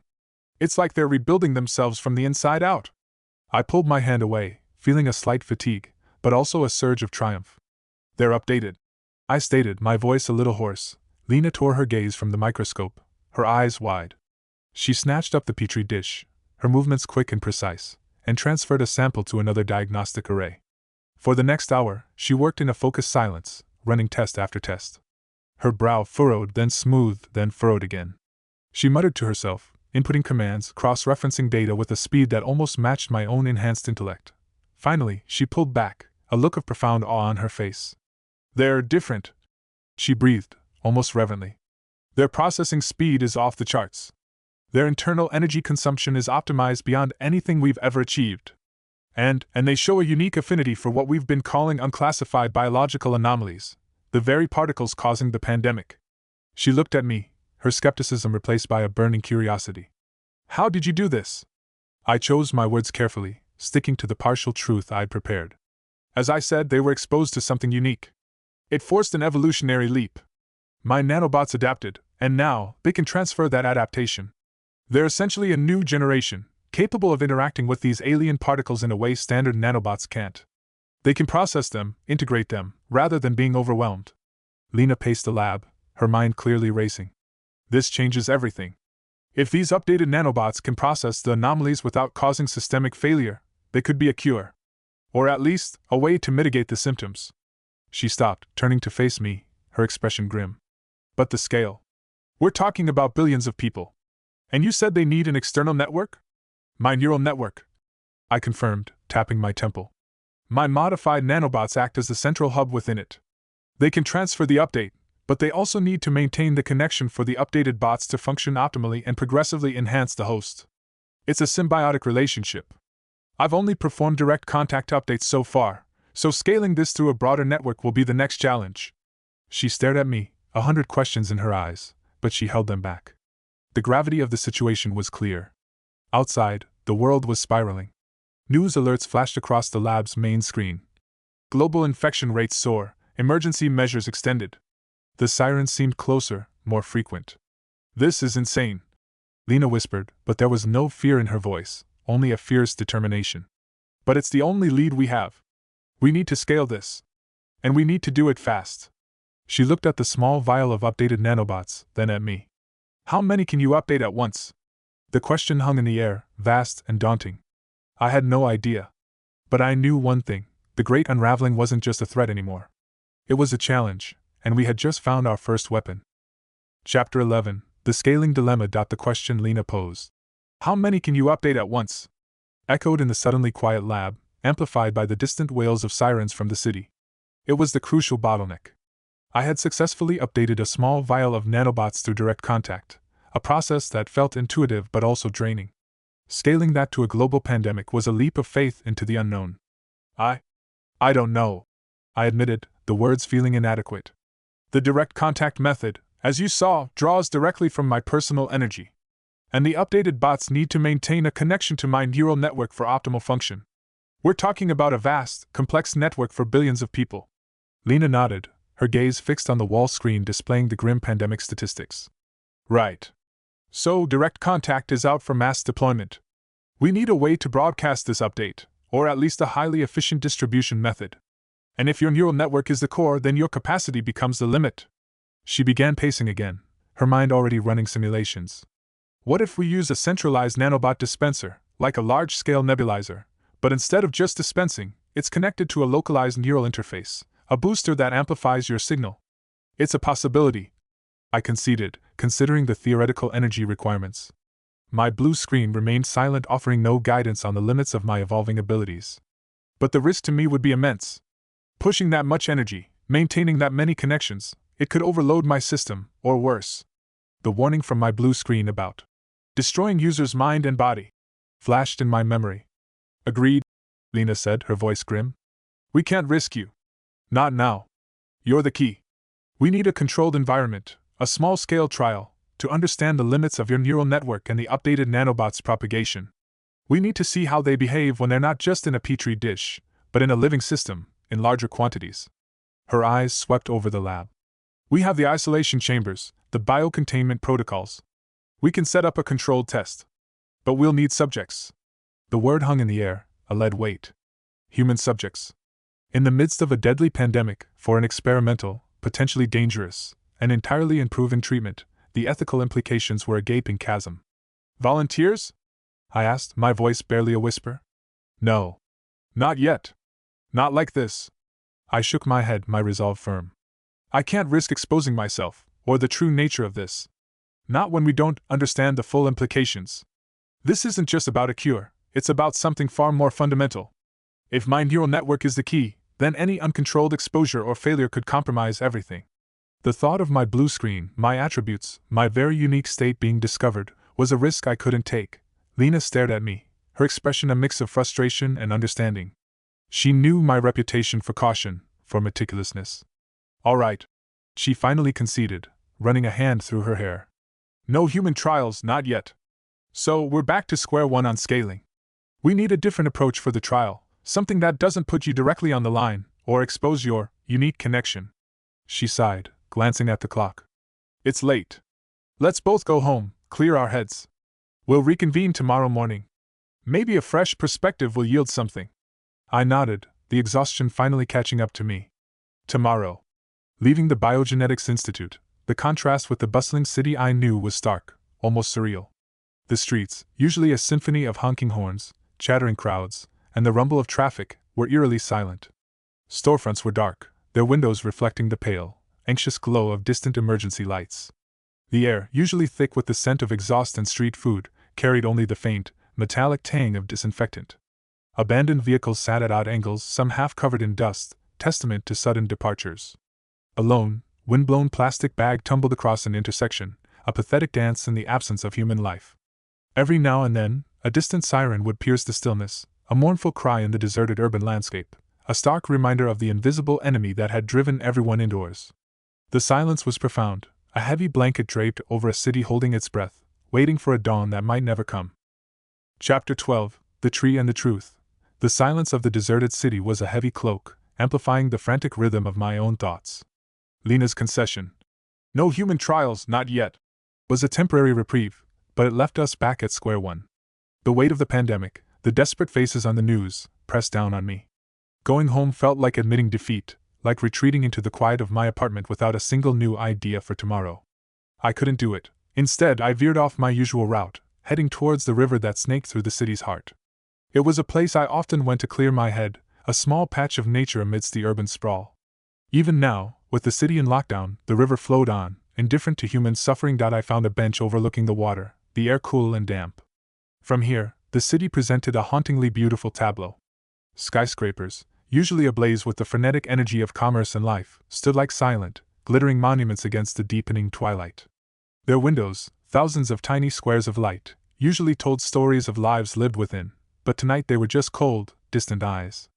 Speaker 1: It's like they're rebuilding themselves from the inside out. I pulled my hand away, feeling a slight fatigue, but also a surge of triumph. They're updated, I stated, my voice a little hoarse. Lena tore her gaze from the microscope, her eyes wide. She snatched up the petri dish, her movements quick and precise, and transferred a sample to another diagnostic array. For the next hour, she worked in a focused silence, running test after test. Her brow furrowed, then smoothed, then furrowed again. She muttered to herself, inputting commands, cross-referencing data with a speed that almost matched my own enhanced intellect. Finally, she pulled back, a look of profound awe on her face. They're different, She breathed, almost reverently. Their processing speed is off the charts. Their internal energy consumption is optimized beyond anything we've ever achieved. And they show a unique affinity for what we've been calling unclassified biological anomalies, the very particles causing the pandemic. She looked at me, her skepticism replaced by a burning curiosity. How did you do this? I chose my words carefully, sticking to the partial truth I'd prepared. As I said, they were exposed to something unique. It forced an evolutionary leap. My nanobots adapted, and now they can transfer that adaptation. They're essentially a new generation, capable of interacting with these alien particles in a way standard nanobots can't. They can process them, integrate them, rather than being overwhelmed. Lena paced the lab, her mind clearly racing. This changes everything. If these updated nanobots can process the anomalies without causing systemic failure, they could be a cure. Or at least, a way to mitigate the symptoms. She stopped, turning to face me, her expression grim. But the scale. We're talking about billions of people. And you said they need an external network? My neural network, I confirmed, tapping my temple. My modified nanobots act as the central hub within it. They can transfer the update, but they also need to maintain the connection for the updated bots to function optimally and progressively enhance the host. It's a symbiotic relationship. I've only performed direct contact updates so far, so scaling this through a broader network will be the next challenge. She stared at me, 100 questions in her eyes, but she held them back. The gravity of the situation was clear. Outside, the world was spiraling. News alerts flashed across the lab's main screen. Global infection rates soar, emergency measures extended. The sirens seemed closer, more frequent. This is insane, Lena whispered, but there was no fear in her voice, only a fierce determination. But it's the only lead we have. We need to scale this. And we need to do it fast. She looked at the small vial of updated nanobots, then at me. How many can you update at once? The question hung in the air, vast and daunting. I had no idea. But I knew one thing: the great unraveling wasn't just a threat anymore. It was a challenge, and we had just found our first weapon. Chapter 11, The Scaling Dilemma. The question Lena posed. How many can you update at once? Echoed in the suddenly quiet lab, amplified by the distant wails of sirens from the city. It was the crucial bottleneck. I had successfully updated a small vial of nanobots through direct contact, a process that felt intuitive but also draining. Scaling that to a global pandemic was a leap of faith into the unknown. I don't know, I admitted, the words feeling inadequate. The direct contact method, as you saw, draws directly from my personal energy. And the updated bots need to maintain a connection to my neural network for optimal function. We're talking about a vast, complex network for billions of people. Lena nodded, her gaze fixed on the wall screen displaying the grim pandemic statistics. Right. So, direct contact is out for mass deployment. We need a way to broadcast this update, or at least a highly efficient distribution method. And if your neural network is the core, then your capacity becomes the limit. She began pacing again, her mind already running simulations. What if we use a centralized nanobot dispenser, like a large-scale nebulizer, but instead of just dispensing, it's connected to a localized neural interface, a booster that amplifies your signal? It's a possibility, I conceded, considering the theoretical energy requirements. My blue screen remained silent, offering no guidance on the limits of my evolving abilities. But the risk to me would be immense. Pushing that much energy, maintaining that many connections, it could overload my system, or worse. The warning from my blue screen about destroying users' mind and body flashed in my memory. Agreed, Lena said, her voice grim. We can't risk you. Not now. You're the key. We need a controlled environment, a small-scale trial, to understand the limits of your neural network and the updated nanobots' propagation. We need to see how they behave when they're not just in a petri dish, but in a living system, in larger quantities. Her eyes swept over the lab. We have the isolation chambers, the biocontainment protocols. We can set up a controlled test. But we'll need subjects. The word hung in the air, a lead weight. Human subjects. In the midst of a deadly pandemic, for an experimental, potentially dangerous, and entirely unproven treatment, the ethical implications were a gaping chasm. Volunteers? I asked, my voice barely a whisper. No. Not yet. Not like this. I shook my head, my resolve firm. I can't risk exposing myself, or the true nature of this. Not when we don't understand the full implications. This isn't just about a cure, it's about something far more fundamental. If my neural network is the key, then any uncontrolled exposure or failure could compromise everything. The thought of my blue screen, my attributes, my very unique state being discovered, was a risk I couldn't take. Lena stared at me, her expression a mix of frustration and understanding. She knew my reputation for caution, for meticulousness. All right, she finally conceded, running a hand through her hair. No human trials, not yet. So, we're back to square one on scaling. We need a different approach for the trial, something that doesn't put you directly on the line, or expose your unique connection. She sighed, glancing at the clock. It's late. Let's both go home, clear our heads. We'll reconvene tomorrow morning. Maybe a fresh perspective will yield something. I nodded, the exhaustion finally catching up to me. Tomorrow. Leaving the Biogenetics Institute, the contrast with the bustling city I knew was stark, almost surreal. The streets, usually a symphony of honking horns, chattering crowds, and the rumble of traffic, were eerily silent. Storefronts were dark, their windows reflecting the pale, anxious glow of distant emergency lights. The air, usually thick with the scent of exhaust and street food, carried only the faint, metallic tang of disinfectant. Abandoned vehicles sat at odd angles, some half covered in dust, testament to sudden departures. A lone, wind-blown plastic bag tumbled across an intersection, a pathetic dance in the absence of human life. Every now and then, a distant siren would pierce the stillness, a mournful cry in the deserted urban landscape, a stark reminder of the invisible enemy that had driven everyone indoors. The silence was profound, a heavy blanket draped over a city holding its breath, waiting for a dawn that might never come. Chapter 12, The Tree and the Truth. The silence of the deserted city was a heavy cloak, amplifying the frantic rhythm of my own thoughts. Lena's concession, no human trials, not yet, was a temporary reprieve, but it left us back at square one. The weight of the pandemic, the desperate faces on the news, pressed down on me. Going home felt like admitting defeat, like retreating into the quiet of my apartment without a single new idea for tomorrow. I couldn't do it. Instead, I veered off my usual route, heading towards the river that snaked through the city's heart. It was a place I often went to clear my head, a small patch of nature amidst the urban sprawl. Even now, with the city in lockdown, the river flowed on, indifferent to human suffering. I found a bench overlooking the water, the air cool and damp. From here, the city presented a hauntingly beautiful tableau. Skyscrapers, usually ablaze with the frenetic energy of commerce and life, stood like silent, glittering monuments against the deepening twilight. Their windows, thousands of tiny squares of light, usually told stories of lives lived within, but tonight they were just cold, distant eyes.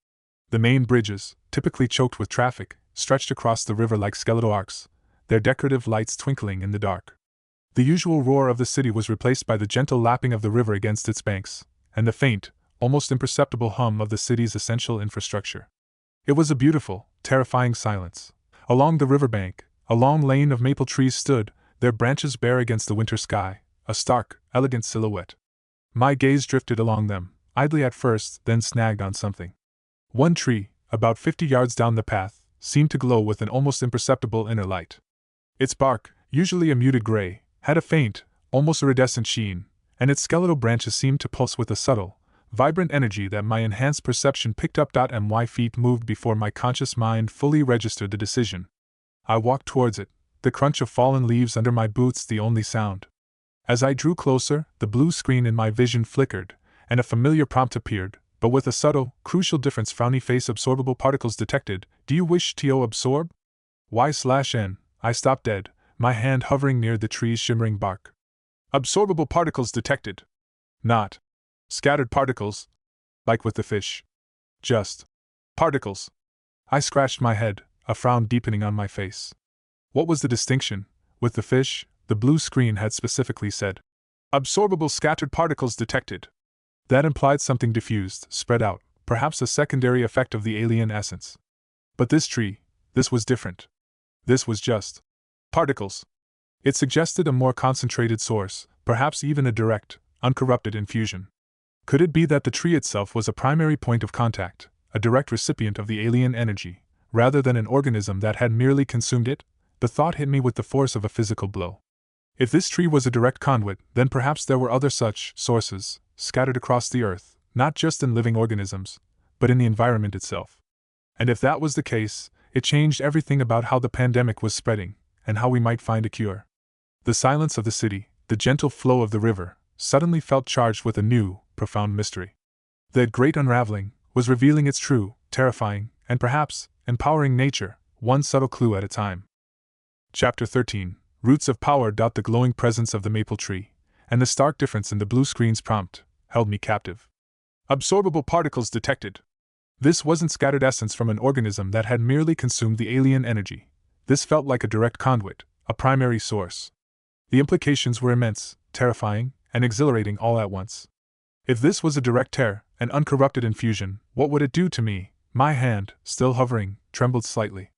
Speaker 1: The main bridges, typically choked with traffic, stretched across the river like skeletal arcs, their decorative lights twinkling in the dark. The usual roar of the city was replaced by the gentle lapping of the river against its banks, and the faint, almost imperceptible hum of the city's essential infrastructure. It was a beautiful, terrifying silence. Along the riverbank, a long lane of maple trees stood, their branches bare against the winter sky, a stark, elegant silhouette. My gaze drifted along them, idly at first, then snagged on something. One tree, about 50 yards down the path, seemed to glow with an almost imperceptible inner light. Its bark, usually a muted gray, had a faint, almost iridescent sheen, and its skeletal branches seemed to pulse with a subtle, vibrant energy that my enhanced perception picked up. My feet moved before my conscious mind fully registered the decision. I walked towards it, the crunch of fallen leaves under my boots the only sound. As I drew closer, the blue screen in my vision flickered, and a familiar prompt appeared, but with a subtle, crucial difference. Frowny face, absorbable particles detected. Do you wish to absorb? Y/N. I stopped dead, my hand hovering near the tree's shimmering bark. Absorbable particles detected. Not scattered particles, like with the fish. Just particles. I scratched my head, a frown deepening on my face. What was the distinction? With the fish, the blue screen had specifically said, absorbable scattered particles detected. That implied something diffused, spread out, perhaps a secondary effect of the alien essence. But this tree, this was different. This was just particles. It suggested a more concentrated source, perhaps even a direct, uncorrupted infusion. Could it be that the tree itself was a primary point of contact, a direct recipient of the alien energy, rather than an organism that had merely consumed it? The thought hit me with the force of a physical blow. If this tree was a direct conduit, then perhaps there were other such sources, scattered across the earth, not just in living organisms, but in the environment itself. And if that was the case, it changed everything about how the pandemic was spreading, and how we might find a cure. The silence of the city, the gentle flow of the river, suddenly felt charged with a new, profound mystery. The great unraveling was revealing its true, terrifying, and perhaps empowering nature, one subtle clue at a time. Chapter 13. Roots of Power. The glowing presence of the maple tree, and the stark difference in the blue screen's prompt, held me captive. Absorbable particles detected. This wasn't scattered essence from an organism that had merely consumed the alien energy. This felt like a direct conduit, a primary source. The implications were immense, terrifying, and exhilarating all at once. If this was a direct tear, an uncorrupted infusion, what would it do to me? My hand, still hovering, trembled slightly.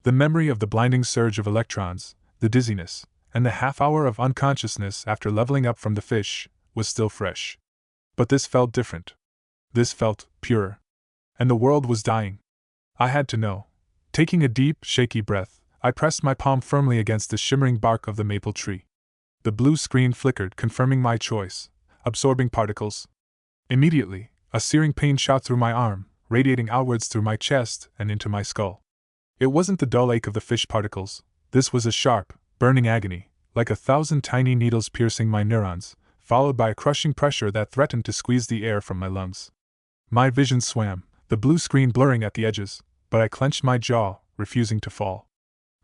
Speaker 1: The memory of the blinding surge of electrons, the dizziness, and the half-hour of unconsciousness after leveling up from the fish, was still fresh. But this felt different. This felt purer. And the world was dying. I had to know. Taking a deep, shaky breath, I pressed my palm firmly against the shimmering bark of the maple tree. The blue screen flickered, confirming my choice. Absorbing particles. Immediately, a searing pain shot through my arm, radiating outwards through my chest and into my skull. It wasn't the dull ache of the fish particles. This was a sharp, burning agony, like 1,000 tiny needles piercing my neurons, followed by a crushing pressure that threatened to squeeze the air from my lungs. My vision swam, the blue screen blurring at the edges, but I clenched my jaw, refusing to fall.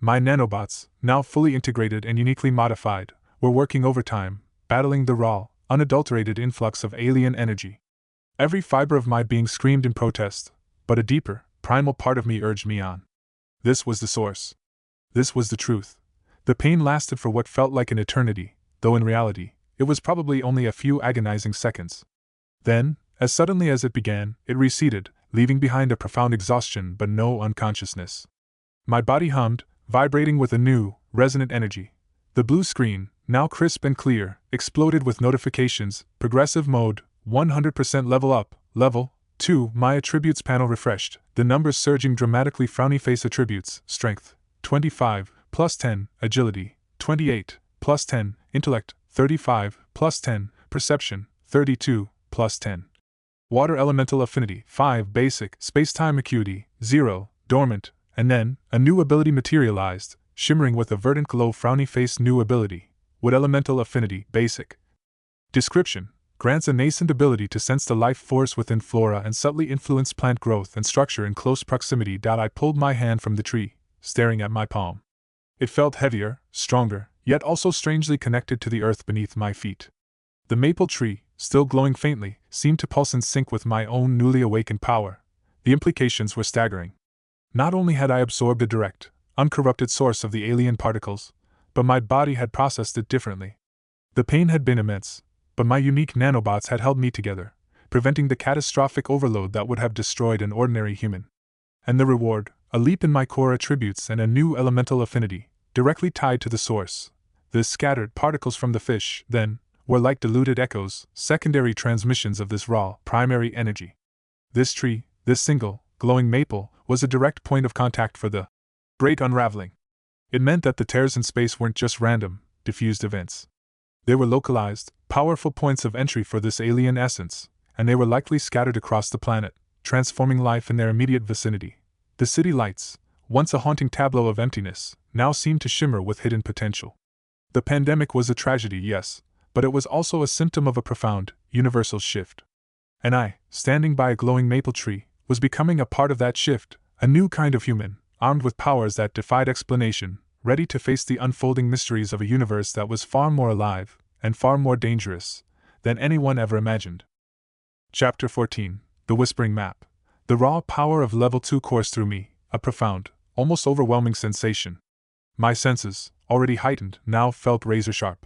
Speaker 1: My nanobots, now fully integrated and uniquely modified, were working overtime, battling the raw, unadulterated influx of alien energy. Every fiber of my being screamed in protest, but a deeper, primal part of me urged me on. This was the source. This was the truth. The pain lasted for what felt like an eternity, though in reality, it was probably only a few agonizing seconds. Then, as suddenly as it began, it receded, leaving behind a profound exhaustion but no unconsciousness. My body hummed, vibrating with a new, resonant energy. The blue screen, now crisp and clear, exploded with notifications: progressive mode, 100% level up, level 2, my attributes panel refreshed, the numbers surging dramatically. Frowny face attributes: strength, 25, plus 10, agility, 28, plus 10, intellect, 35, plus 10, perception, 32, plus 10. Water elemental affinity, 5, basic, space-time acuity, 0, dormant, and then, a new ability materialized, shimmering with a verdant glow. Frowny face new ability, wood elemental affinity, basic. Description: grants a nascent ability to sense the life force within flora and subtly influence plant growth and structure in close proximity. I pulled my hand from the tree, staring at my palm. It felt heavier, stronger, yet also strangely connected to the earth beneath my feet. The maple tree, still glowing faintly, seemed to pulse in sync with my own newly awakened power. The implications were staggering. Not only had I absorbed a direct, uncorrupted source of the alien particles, but my body had processed it differently. The pain had been immense, but my unique nanobots had held me together, preventing the catastrophic overload that would have destroyed an ordinary human. And the reward, a leap in my core attributes and a new elemental affinity, directly tied to the source. The scattered particles from the fish, then, were like diluted echoes, secondary transmissions of this raw, primary energy. This tree, this single, glowing maple, was a direct point of contact for the great unraveling. It meant that the tears in space weren't just random, diffused events. They were localized, powerful points of entry for this alien essence, and they were likely scattered across the planet, transforming life in their immediate vicinity. The city lights, once a haunting tableau of emptiness, now seemed to shimmer with hidden potential. The pandemic was a tragedy, yes, but it was also a symptom of a profound, universal shift. And I, standing by a glowing maple tree, was becoming a part of that shift, a new kind of human, armed with powers that defied explanation, ready to face the unfolding mysteries of a universe that was far more alive, and far more dangerous, than anyone ever imagined. Chapter 14. The Whispering Map. The raw power of Level 2 coursed through me, a profound, almost overwhelming sensation. My senses, already heightened, now felt razor-sharp.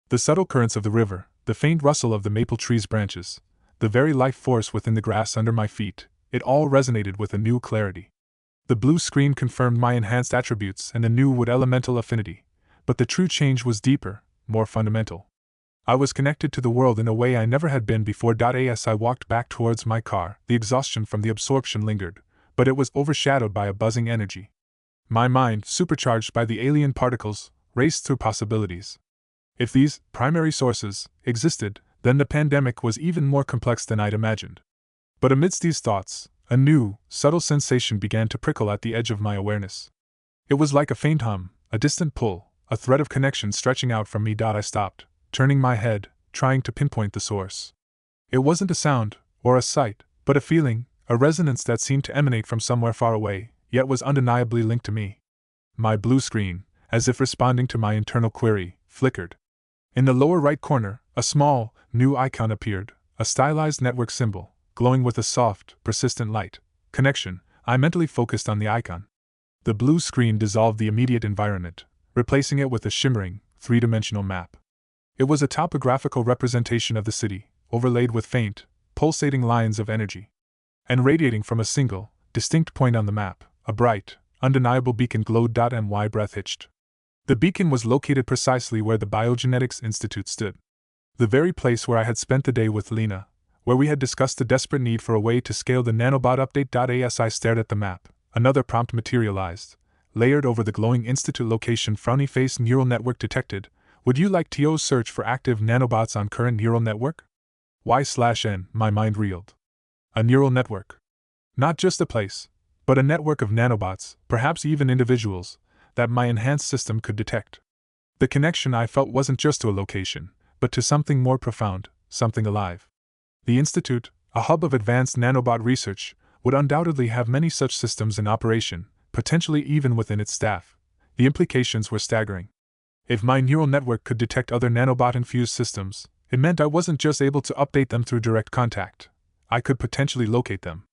Speaker 1: The subtle currents of the river, the faint rustle of the maple tree's branches, the very life force within the grass under my feet, it all resonated with a new clarity. The blue screen confirmed my enhanced attributes and a new wood elemental affinity, but the true change was deeper, more fundamental. I was connected to the world in a way I never had been before. As I walked back towards my car, the exhaustion from the absorption lingered, but it was overshadowed by a buzzing energy. My mind, supercharged by the alien particles, raced through possibilities. If these primary sources existed, then the pandemic was even more complex than I'd imagined. But amidst these thoughts, a new, subtle sensation began to prickle at the edge of my awareness. It was like a faint hum, a distant pull, a thread of connection stretching out from me. I stopped, turning my head, trying to pinpoint the source. It wasn't a sound, or a sight, but a feeling, a resonance that seemed to emanate from somewhere far away, yet was undeniably linked to me. My blue screen, as if responding to my internal query, flickered. In the lower right corner, a small, new icon appeared, a stylized network symbol, glowing with a soft, persistent light. Connection. I mentally focused on the icon. The blue screen dissolved the immediate environment, replacing it with a shimmering, three-dimensional map. It was a topographical representation of the city, overlaid with faint, pulsating lines of energy. And radiating from a single, distinct point on the map, a bright, undeniable beacon glowed. My breath hitched. The beacon was located precisely where the Biogenetics Institute stood. The very place where I had spent the day with Lena, where we had discussed the desperate need for a way to scale the nanobot update. As I stared at the map, another prompt materialized, layered over the glowing institute location. Frowny face neural network detected. Would you like to search for active nanobots on current neural network? Y/N, my mind reeled. A neural network. Not just a place, but a network of nanobots, perhaps even individuals, that my enhanced system could detect. The connection I felt wasn't just to a location, but to something more profound, something alive. The Institute, a hub of advanced nanobot research, would undoubtedly have many such systems in operation, potentially even within its staff. The implications were staggering. If my neural network could detect other nanobot-infused systems, it meant I wasn't just able to update them through direct contact. I could potentially locate them.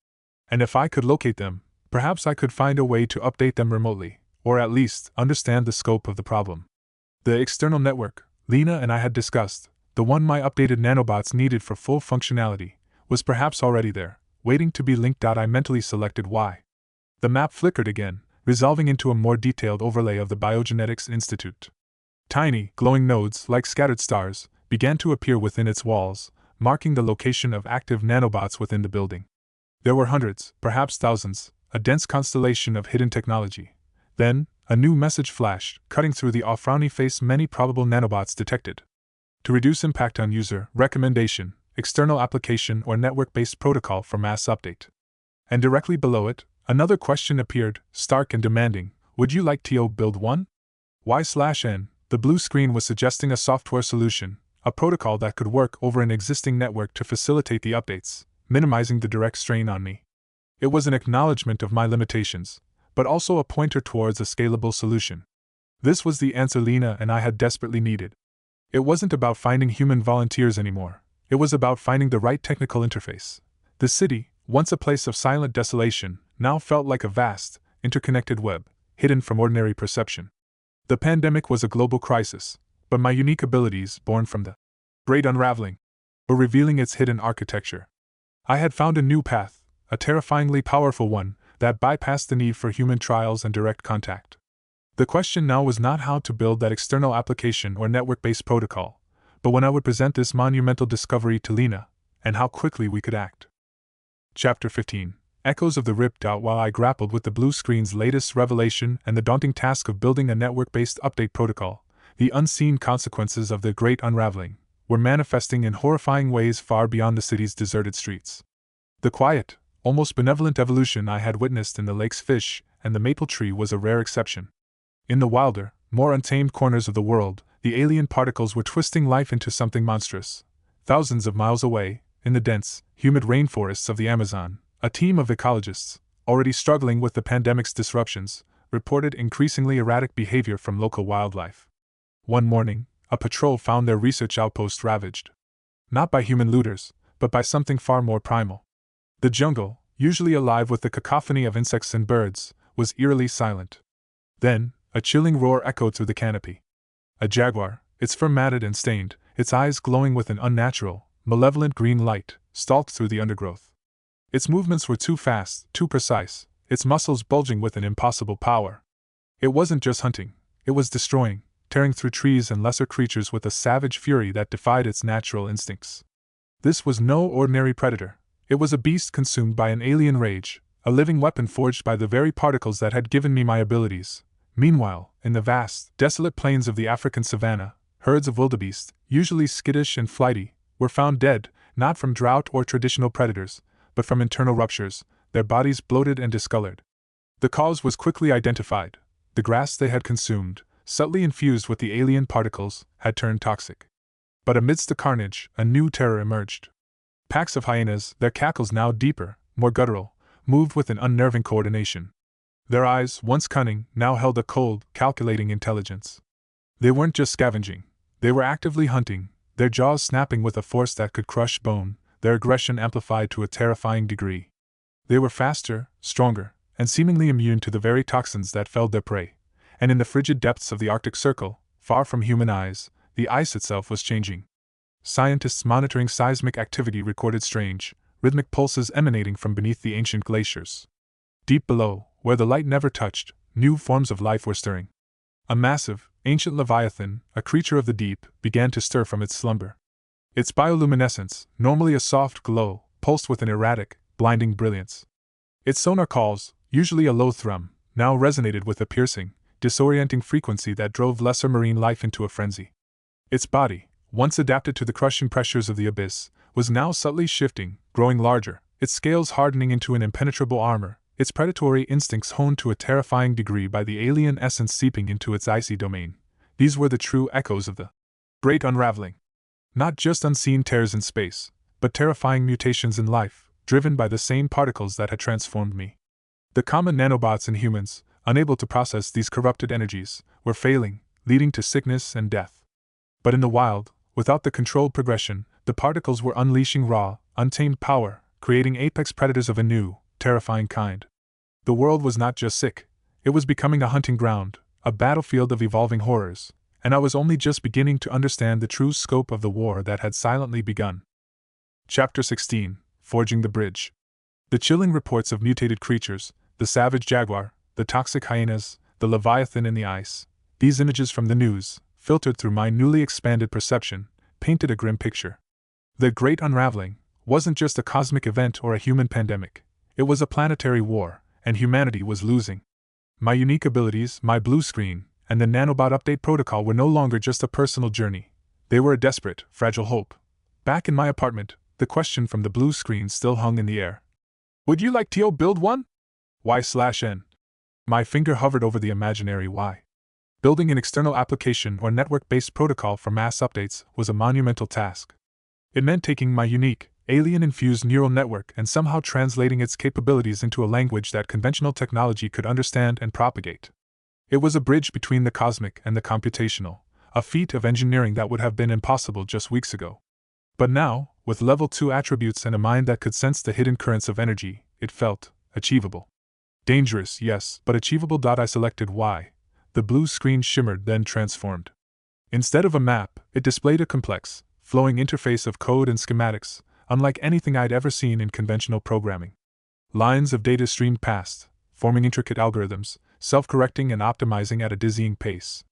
Speaker 1: And if I could locate them, perhaps I could find a way to update them remotely, or at least understand the scope of the problem. The external network, Lena and I had discussed, the one my updated nanobots needed for full functionality, was perhaps already there, waiting to be linked. I mentally selected Y. The map flickered again, resolving into a more detailed overlay of the Biogenetics Institute. Tiny, glowing nodes, like scattered stars, began to appear within its walls, marking the location of active nanobots within the building. There were hundreds, perhaps thousands, a dense constellation of hidden technology. Then, a new message flashed, cutting through the frowny face. Many probable nanobots detected. To reduce impact on user, recommendation, external application or network-based protocol for mass update. And directly below it, another question appeared, stark and demanding. Would you like to build one? Y/N, the blue screen was suggesting a software solution, a protocol that could work over an existing network to facilitate the updates, minimizing the direct strain on me. It was an acknowledgement of my limitations, but also a pointer towards a scalable solution. This was the answer Lena and I had desperately needed. It wasn't about finding human volunteers anymore. It was about finding the right technical interface. The city, once a place of silent desolation, now felt like a vast, interconnected web, hidden from ordinary perception. The pandemic was a global crisis, but my unique abilities, born from the Great Unraveling, were revealing its hidden architecture. I had found a new path, a terrifyingly powerful one, that bypassed the need for human trials and direct contact. The question now was not how to build that external application or network-based protocol, but when I would present this monumental discovery to Lena, and how quickly we could act. Chapter 15. Echoes of the Rip. While I grappled with the blue screen's latest revelation and the daunting task of building a network-based update protocol, the unseen consequences of the Great Unraveling were manifesting in horrifying ways far beyond the city's deserted streets. The quiet, almost benevolent evolution I had witnessed in the lake's fish and the maple tree was a rare exception. In the wilder, more untamed corners of the world, the alien particles were twisting life into something monstrous. Thousands of miles away, in the dense, humid rainforests of the Amazon, a team of ecologists, already struggling with the pandemic's disruptions, reported increasingly erratic behavior from local wildlife. One morning, a patrol found their research outpost ravaged. Not by human looters, but by something far more primal. The jungle, usually alive with the cacophony of insects and birds, was eerily silent. Then, a chilling roar echoed through the canopy. A jaguar, its fur matted and stained, its eyes glowing with an unnatural, malevolent green light, stalked through the undergrowth. Its movements were too fast, too precise, its muscles bulging with an impossible power. It wasn't just hunting, it was destroying, tearing through trees and lesser creatures with a savage fury that defied its natural instincts. This was no ordinary predator. It was a beast consumed by an alien rage, a living weapon forged by the very particles that had given me my abilities. Meanwhile, in the vast, desolate plains of the African savanna, herds of wildebeest, usually skittish and flighty, were found dead, not from drought or traditional predators, but from internal ruptures, their bodies bloated and discolored. The cause was quickly identified. The grass they had consumed, subtly infused with the alien particles, had turned toxic. But amidst the carnage, a new terror emerged. Packs of hyenas, their cackles now deeper, more guttural, moved with an unnerving coordination. Their eyes, once cunning, now held a cold, calculating intelligence. They weren't just scavenging, they were actively hunting, their jaws snapping with a force that could crush bone, their aggression amplified to a terrifying degree. They were faster, stronger, and seemingly immune to the very toxins that felled their prey. And in the frigid depths of the Arctic Circle, far from human eyes, the ice itself was changing. Scientists monitoring seismic activity recorded strange, rhythmic pulses emanating from beneath the ancient glaciers. Deep below, where the light never touched, new forms of life were stirring. A massive, ancient leviathan, a creature of the deep, began to stir from its slumber. Its bioluminescence, normally a soft glow, pulsed with an erratic, blinding brilliance. Its sonar calls, usually a low thrum, now resonated with a piercing, disorienting frequency that drove lesser marine life into a frenzy. Its body, once adapted to the crushing pressures of the abyss, was now subtly shifting, growing larger, its scales hardening into an impenetrable armor, its predatory instincts honed to a terrifying degree by the alien essence seeping into its icy domain. These were the true echoes of the Great Unraveling. Not just unseen tears in space, but terrifying mutations in life, driven by the same particles that had transformed me. The common nanobots in humans, unable to process these corrupted energies, were failing, leading to sickness and death. But in the wild, without the controlled progression, the particles were unleashing raw, untamed power, creating apex predators of a new, terrifying kind. The world was not just sick, it was becoming a hunting ground, a battlefield of evolving horrors, and I was only just beginning to understand the true scope of the war that had silently begun. Chapter 16: Forging the Bridge. The chilling reports of mutated creatures, the savage jaguar, the toxic hyenas, the leviathan in the ice, these images from the news, filtered through my newly expanded perception, painted a grim picture. The Great Unraveling wasn't just a cosmic event or a human pandemic. It was a planetary war, and humanity was losing. My unique abilities, my blue screen, and the nanobot update protocol were no longer just a personal journey. They were a desperate, fragile hope. Back in my apartment, the question from the blue screen still hung in the air. Would you like to build one? Y/N. My finger hovered over the imaginary Y. Building an external application or network-based protocol for mass updates was a monumental task. It meant taking my unique, alien-infused neural network and somehow translating its capabilities into a language that conventional technology could understand and propagate. It was a bridge between the cosmic and the computational, a feat of engineering that would have been impossible just weeks ago. But now, with level 2 attributes and a mind that could sense the hidden currents of energy, it felt achievable. Dangerous, yes, but achievable. I selected Y. The blue screen shimmered, then transformed. Instead of a map, it displayed a complex, flowing interface of code and schematics, unlike anything I'd ever seen in conventional programming. Lines of data streamed past, forming intricate algorithms, self-correcting and optimizing at a dizzying pace.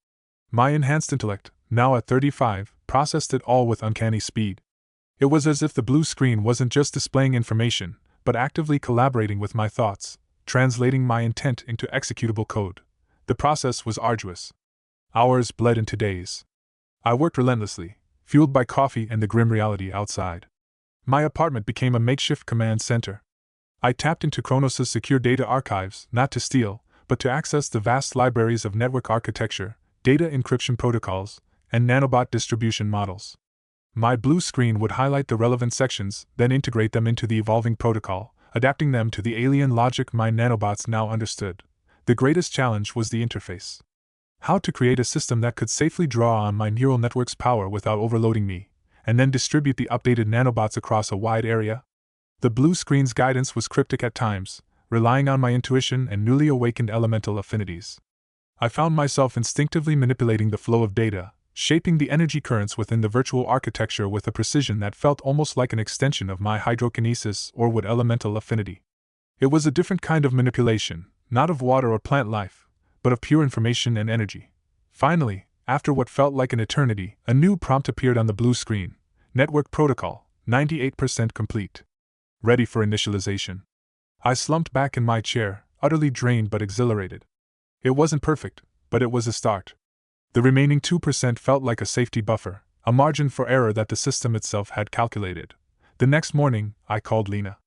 Speaker 1: My enhanced intellect, now at 35, processed it all with uncanny speed. It was as if the blue screen wasn't just displaying information, but actively collaborating with my thoughts, translating my intent into executable code. The process was arduous. Hours bled into days. I worked relentlessly, fueled by coffee and the grim reality outside. My apartment became a makeshift command center. I tapped into Kronos' secure data archives, not to steal, but to access the vast libraries of network architecture, data encryption protocols, and nanobot distribution models. My blue screen would highlight the relevant sections, then integrate them into the evolving protocol, adapting them to the alien logic my nanobots now understood. The greatest challenge was the interface. How to create a system that could safely draw on my neural network's power without overloading me, and then distribute the updated nanobots across a wide area? The blue screen's guidance was cryptic at times, relying on my intuition and newly awakened elemental affinities. I found myself instinctively manipulating the flow of data, shaping the energy currents within the virtual architecture with a precision that felt almost like an extension of my hydrokinesis or wood elemental affinity. It was a different kind of manipulation, not of water or plant life, but of pure information and energy. Finally, after what felt like an eternity, a new prompt appeared on the blue screen. Network protocol, 98% complete. Ready for initialization. I slumped back in my chair, utterly drained but exhilarated. It wasn't perfect, but it was a start. The remaining 2% felt like a safety buffer, a margin for error that the system itself had calculated. The next morning, I called Lena.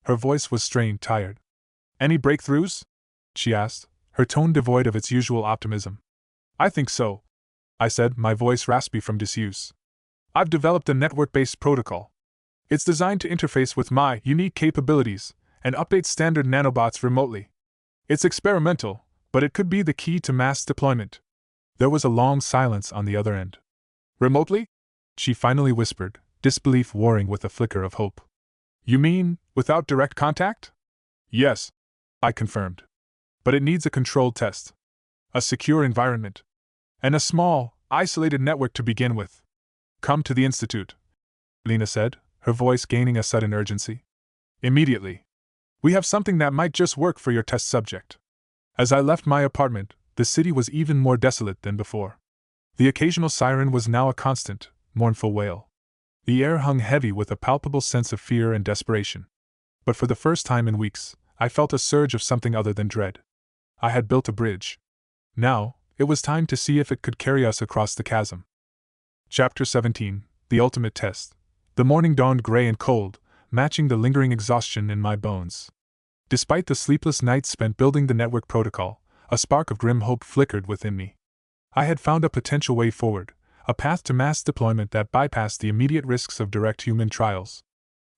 Speaker 1: Her voice was strained, tired. Any breakthroughs? She asked, her tone devoid of its usual optimism. I think so, I said, my voice raspy from disuse. I've developed a network-based protocol. It's designed to interface with my unique capabilities and update standard nanobots remotely. It's experimental, but it could be the key to mass deployment. There was a long silence on the other end. Remotely? She finally whispered, disbelief warring with a flicker of hope. You mean, without direct contact? Yes, I confirmed. But it needs a controlled test. A secure environment. And a small, isolated network to begin with. Come to the Institute, Lena said, her voice gaining a sudden urgency. Immediately. We have something that might just work for your test subject. As I left my apartment, the city was even more desolate than before. The occasional siren was now a constant, mournful wail. The air hung heavy with a palpable sense of fear and desperation. But for the first time in weeks, I felt a surge of something other than dread. I had built a bridge. Now, it was time to see if it could carry us across the chasm. Chapter 17, The Ultimate Test. The morning dawned gray and cold, matching the lingering exhaustion in my bones. Despite the sleepless nights spent building the network protocol, a spark of grim hope flickered within me. I had found a potential way forward, a path to mass deployment that bypassed the immediate risks of direct human trials.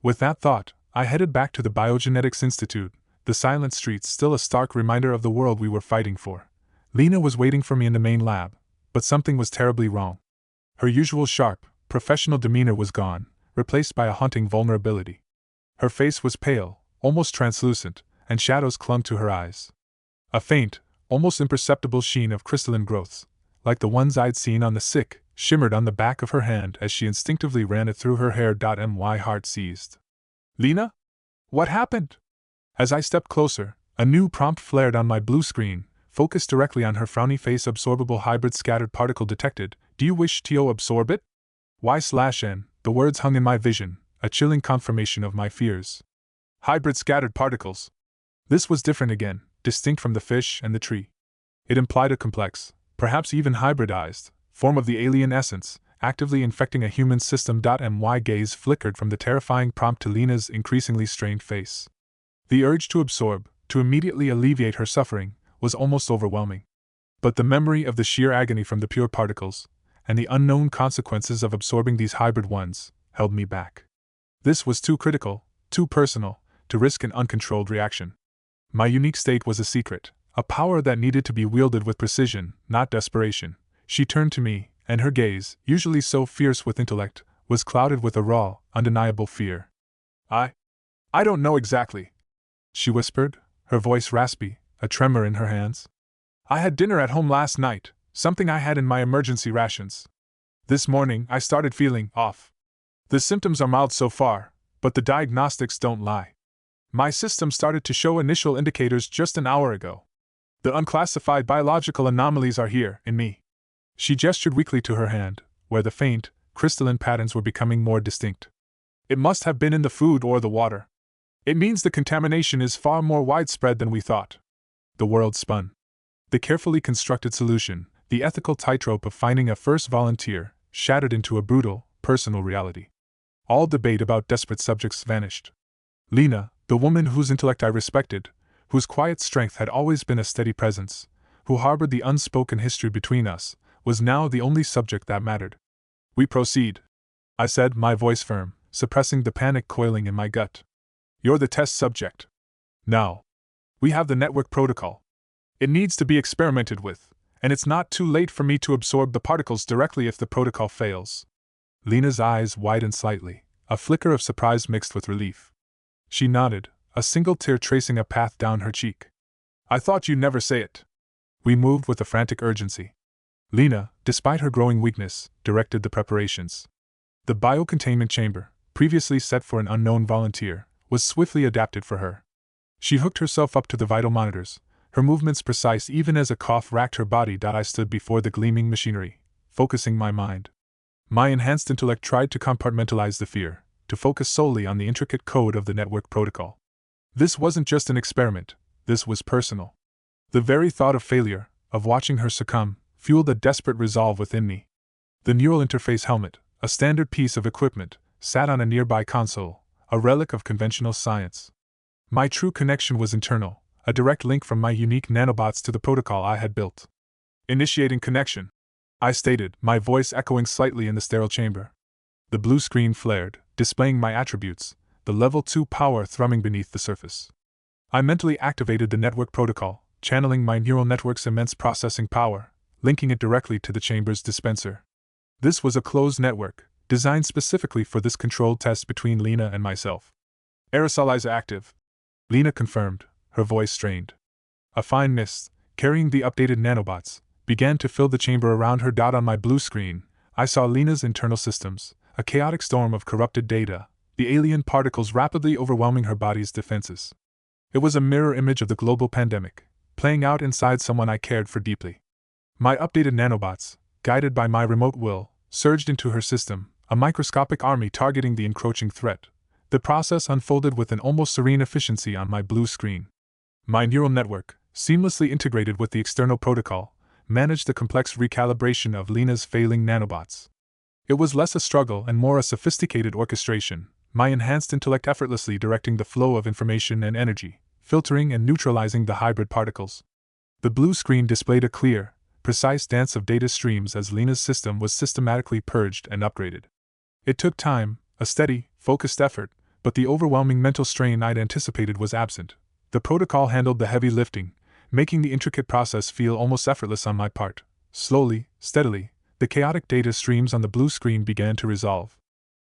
Speaker 1: With that thought, I headed back to the Biogenetics Institute, the silent streets still a stark reminder of the world we were fighting for. Lena was waiting for me in the main lab, but something was terribly wrong. Her usual sharp, professional demeanor was gone, replaced by a haunting vulnerability. Her face was pale, almost translucent, and shadows clung to her eyes. A faint, almost imperceptible sheen of crystalline growths, like the ones I'd seen on the sick, shimmered on the back of her hand as she instinctively ran it through her hair. My heart seized. Lena? What happened? As I stepped closer, a new prompt flared on my blue screen, focused directly on her frowny face. Absorbable hybrid scattered particle detected. Do you wish to absorb it? Y/N, the words hung in my vision, a chilling confirmation of my fears. Hybrid scattered particles. This was different again, distinct from the fish and the tree. It implied a complex, perhaps even hybridized, form of the alien essence, actively infecting a human system. My gaze flickered from the terrifying prompt to Lena's increasingly strained face. The urge to absorb, to immediately alleviate her suffering, was almost overwhelming. But the memory of the sheer agony from the pure particles, and the unknown consequences of absorbing these hybrid ones, held me back. This was too critical, too personal, to risk an uncontrolled reaction. My unique state was a secret, a power that needed to be wielded with precision, not desperation. She turned to me, and her gaze, usually so fierce with intellect, was clouded with a raw, undeniable fear. I don't know exactly, she whispered, her voice raspy, a tremor in her hands. I had dinner at home last night, something I had in my emergency rations. This morning I started feeling off. The symptoms are mild so far, but the diagnostics don't lie. My system started to show initial indicators just an hour ago. The unclassified biological anomalies are here, in me. She gestured weakly to her hand, where the faint, crystalline patterns were becoming more distinct. It must have been in the food or the water. It means the contamination is far more widespread than we thought. The world spun. The carefully constructed solution, the ethical tightrope of finding a first volunteer, shattered into a brutal, personal reality. All debate about desperate subjects vanished. Lena, the woman whose intellect I respected, whose quiet strength had always been a steady presence, who harbored the unspoken history between us, was now the only subject that mattered. We proceed, I said, my voice firm, suppressing the panic coiling in my gut. You're the test subject. Now. We have the network protocol. It needs to be experimented with, and it's not too late for me to absorb the particles directly if the protocol fails. Lena's eyes widened slightly, a flicker of surprise mixed with relief. She nodded, a single tear tracing a path down her cheek. I thought you'd never say it. We moved with a frantic urgency. Lena, despite her growing weakness, directed the preparations. The biocontainment chamber, previously set for an unknown volunteer, was swiftly adapted for her. She hooked herself up to the vital monitors, her movements precise even as a cough racked her body. I stood before the gleaming machinery, focusing my mind. My enhanced intellect tried to compartmentalize the fear, to focus solely on the intricate code of the network protocol. This wasn't just an experiment, this was personal. The very thought of failure, of watching her succumb, fueled a desperate resolve within me. The neural interface helmet, a standard piece of equipment, sat on a nearby console, a relic of conventional science. My true connection was internal, a direct link from my unique nanobots to the protocol I had built. Initiating connection, I stated, my voice echoing slightly in the sterile chamber. The blue screen flared, displaying my attributes, the level 2 power thrumming beneath the surface. I mentally activated the network protocol, channeling my neural network's immense processing power, linking it directly to the chamber's dispenser. This was a closed network, designed specifically for this controlled test between Lena and myself. Aerosolizer active, Lena confirmed, her voice strained. A fine mist, carrying the updated nanobots, began to fill the chamber around her. On my blue screen, I saw Lena's internal systems, a chaotic storm of corrupted data, the alien particles rapidly overwhelming her body's defenses. It was a mirror image of the global pandemic, playing out inside someone I cared for deeply. My updated nanobots, guided by my remote will, surged into her system, a microscopic army targeting the encroaching threat. The process unfolded with an almost serene efficiency on my blue screen. My neural network, seamlessly integrated with the external protocol, managed the complex recalibration of Lena's failing nanobots. It was less a struggle and more a sophisticated orchestration, my enhanced intellect effortlessly directing the flow of information and energy, filtering and neutralizing the hybrid particles. The blue screen displayed a clear, precise dance of data streams as Lena's system was systematically purged and upgraded. It took time, a steady, focused effort, but the overwhelming mental strain I'd anticipated was absent. The protocol handled the heavy lifting, making the intricate process feel almost effortless on my part. Slowly, steadily, the chaotic data streams on the blue screen began to resolve.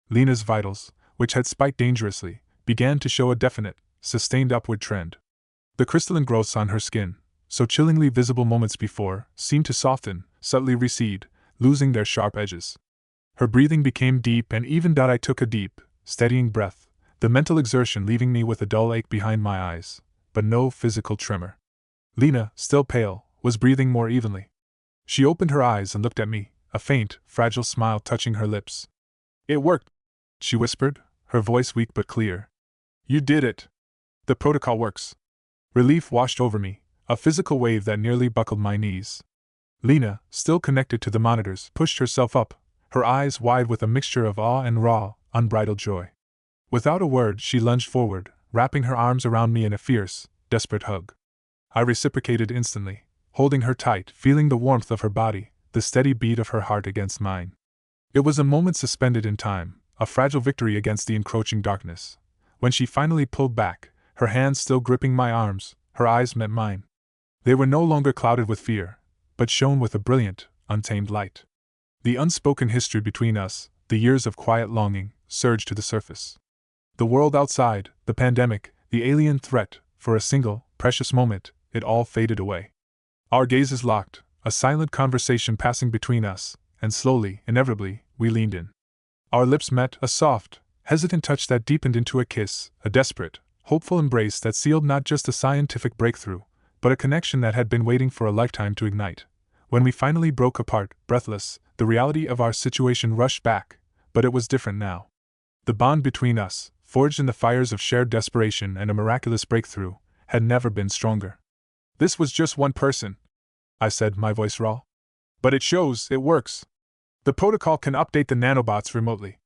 Speaker 1: Lena's vitals, which had spiked dangerously, began to show a definite, sustained upward trend. The crystalline growths on her skin, so chillingly visible moments before, seemed to soften, subtly recede, losing their sharp edges. Her breathing became deep and even. I took a deep, steadying breath, the mental exertion leaving me with a dull ache behind my eyes, but no physical tremor. Lena, still pale, was breathing more evenly. She opened her eyes and looked at me, a faint, fragile smile touching her lips. "It worked," she whispered, her voice weak but clear. "You did it. The protocol works." Relief washed over me, a physical wave that nearly buckled my knees. Lena, still connected to the monitors, pushed herself up, her eyes wide with a mixture of awe and raw, unbridled joy. Without a word, she lunged forward, wrapping her arms around me in a fierce, desperate hug. I reciprocated instantly, holding her tight, feeling the warmth of her body, the steady beat of her heart against mine. It was a moment suspended in time, a fragile victory against the encroaching darkness. When she finally pulled back, her hands still gripping my arms, her eyes met mine. They were no longer clouded with fear, but shone with a brilliant, untamed light. The unspoken history between us, the years of quiet longing, surged to the surface. The world outside, the pandemic, the alien threat, for a single, precious moment, it all faded away. Our gazes locked, a silent conversation passing between us, and slowly, inevitably, we leaned in. Our lips met, a soft, hesitant touch that deepened into a kiss, a desperate, hopeful embrace that sealed not just a scientific breakthrough, but a connection that had been waiting for a lifetime to ignite. When we finally broke apart, breathless, the reality of our situation rushed back, but it was different now. The bond between us, forged in the fires of shared desperation and a miraculous breakthrough, had never been stronger. "This was just one person," I said, my voice raw. "But it shows it works. The protocol can update the nanobots remotely.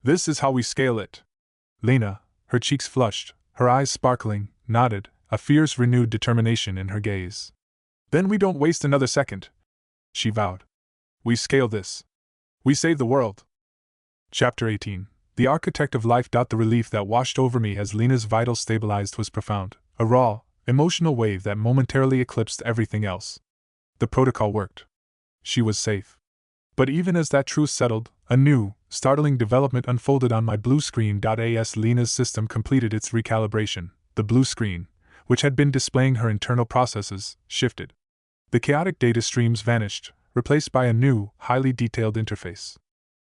Speaker 1: This is how we scale it." Lena, her cheeks flushed, her eyes sparkling, nodded, a fierce renewed determination in her gaze. "Then we don't waste another second," she vowed. "We scale this. We save the world." Chapter 18. The Architect of Life. The relief that washed over me as Lena's vitals stabilized was profound, a raw, emotional wave that momentarily eclipsed everything else. The protocol worked. She was safe. But even as that truth settled, a new, startling development unfolded on my blue screen. As Lena's system completed its recalibration, the blue screen, which had been displaying her internal processes, shifted. The chaotic data streams vanished, replaced by a new, highly detailed interface.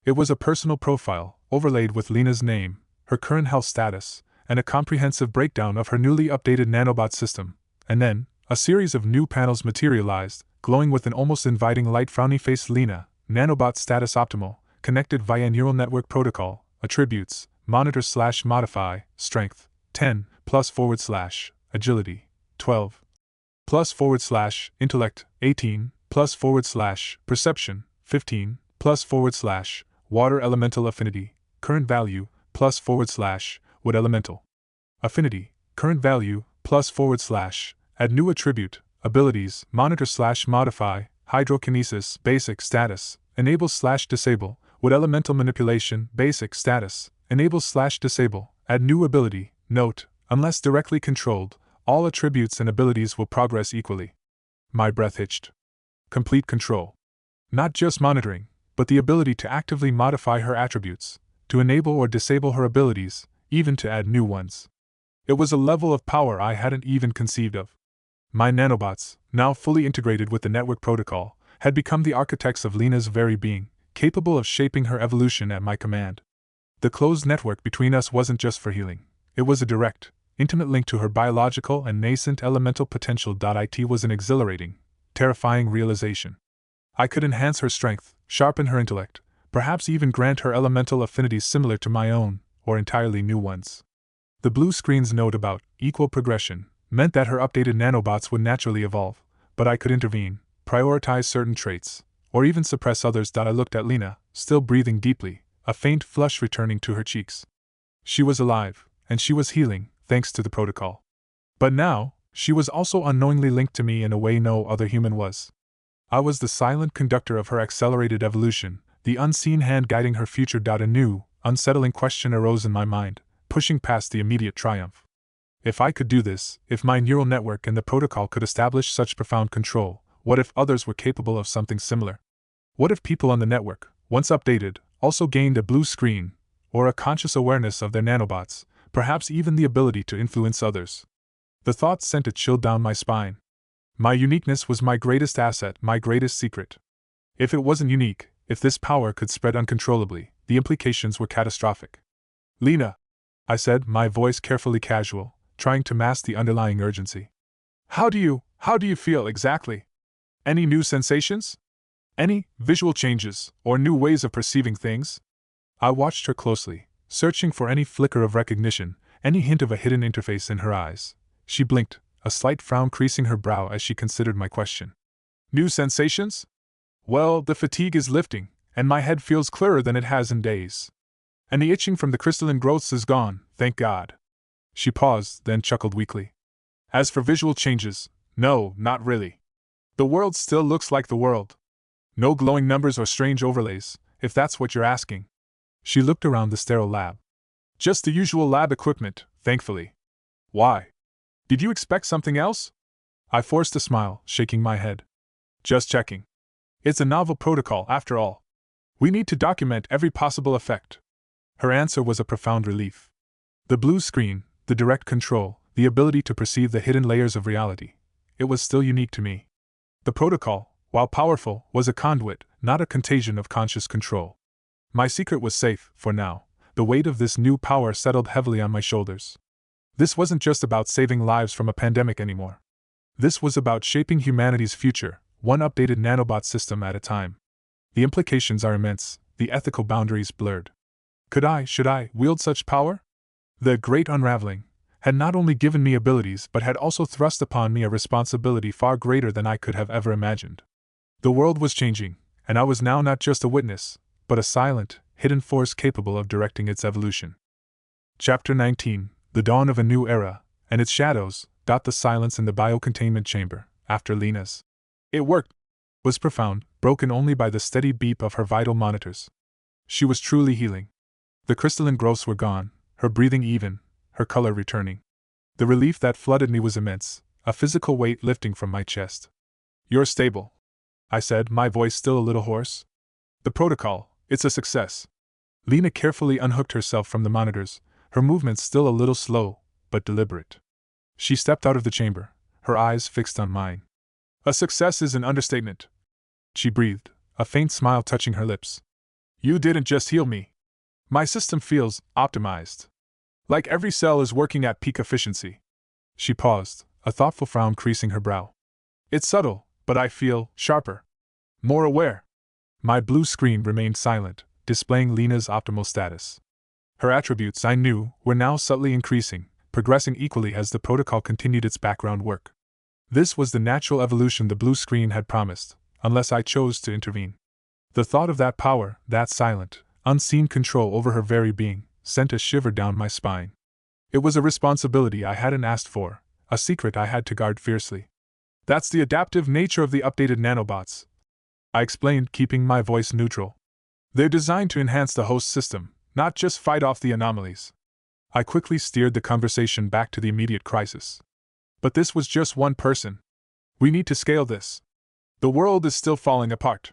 Speaker 1: It was a personal profile, overlaid with Lena's name, her current health status, and a comprehensive breakdown of her newly updated nanobot system. And then, a series of new panels materialized, glowing with an almost inviting light. Frowny face Lena, nanobot status optimal, connected via neural network protocol, attributes, monitor/modify, strength, 10, +/ agility, 12, +/ intellect, 18, +/ perception, 15, +/ water elemental affinity, current value, +/ wood elemental affinity, current value, +/ add new attribute, abilities, monitor/modify, hydrokinesis, basic status, enable/disable, wood elemental manipulation, basic status, enable/disable, add new ability, note, unless directly controlled, All attributes and abilities will progress equally. My breath hitched. Complete control. Not just monitoring, but the ability to actively modify her attributes, to enable or disable her abilities, even to add new ones. It was a level of power I hadn't even conceived of. My nanobots, now fully integrated with the network protocol, had become the architects of Lena's very being, capable of shaping her evolution at my command. The closed network between us wasn't just for healing. It was a direct, intimate link to her biological and nascent elemental potential. It was an exhilarating, terrifying realization. I could enhance her strength, sharpen her intellect, perhaps even grant her elemental affinities similar to my own, or entirely new ones. The blue screen's note about equal progression meant that her updated nanobots would naturally evolve, but I could intervene, prioritize certain traits, or even suppress others. I looked at Lena, still breathing deeply, a faint flush returning to her cheeks. She was alive, and she was healing, thanks to the protocol. But now, she was also unknowingly linked to me in a way no other human was. I was the silent conductor of her accelerated evolution, the unseen hand guiding her future. A new, unsettling question arose in my mind, pushing past the immediate triumph. If I could do this, if my neural network and the protocol could establish such profound control, what if others were capable of something similar? What if people on the network, once updated, also gained a blue screen, or a conscious awareness of their nanobots, perhaps even the ability to influence others? The thought sent a chill down my spine. My uniqueness was my greatest asset, my greatest secret. If it wasn't unique, if this power could spread uncontrollably, the implications were catastrophic. Lena, I said, my voice carefully casual, trying to mask the underlying urgency. How do you feel exactly? Any new sensations? Any visual changes, or new ways of perceiving things? I watched her closely, searching for any flicker of recognition, any hint of a hidden interface in her eyes. She blinked, a slight frown creasing her brow as she considered my question. New sensations? Well, the fatigue is lifting, and my head feels clearer than it has in days. And the itching from the crystalline growths is gone, thank God. She paused, then chuckled weakly. As for visual changes, no, not really. The world still looks like the world. No glowing numbers or strange overlays, if that's what you're asking. She looked around the sterile lab. Just the usual lab equipment, thankfully. Why? Did you expect something else? I forced a smile, shaking my head. Just checking. It's a novel protocol, after all. We need to document every possible effect. Her answer was a profound relief. The blue screen, the direct control, the ability to perceive the hidden layers of reality. It was still unique to me. The protocol, while powerful, was a conduit, not a contagion of conscious control. My secret was safe, for now. The weight of this new power settled heavily on my shoulders. This wasn't just about saving lives from a pandemic anymore. This was about shaping humanity's future, one updated nanobot system at a time. The implications are immense, the ethical boundaries blurred. Should I, wield such power? The Great Unraveling had not only given me abilities but had also thrust upon me a responsibility far greater than I could have ever imagined. The world was changing, and I was now not just a witness, but a silent, hidden force capable of directing its evolution. Chapter 19, The Dawn of a New Era, and its shadows, the silence in the biocontainment chamber, after Lena's. It worked. Was profound, broken only by the steady beep of her vital monitors. She was truly healing. The crystalline growths were gone, her breathing even, her color returning. The relief that flooded me was immense, a physical weight lifting from my chest. You're stable, I said, my voice still a little hoarse. The protocol, it's a success. Lena carefully unhooked herself from the monitors, her movements still a little slow, but deliberate. She stepped out of the chamber, her eyes fixed on mine. A success is an understatement. She breathed, a faint smile touching her lips. You didn't just heal me. My system feels optimized. Like every cell is working at peak efficiency. She paused, a thoughtful frown creasing her brow. It's subtle, but I feel sharper. More aware. My blue screen remained silent, displaying Lena's optimal status. Her attributes, I knew, were now subtly increasing, progressing equally as the protocol continued its background work. This was the natural evolution the blue screen had promised, unless I chose to intervene. The thought of that power, that silent, unseen control over her very being, sent a shiver down my spine. It was a responsibility I hadn't asked for, a secret I had to guard fiercely. That's the adaptive nature of the updated nanobots, I explained, keeping my voice neutral. They're designed to enhance the host system, not just fight off the anomalies. I quickly steered the conversation back to the immediate crisis. But this was just one person. We need to scale this. The world is still falling apart.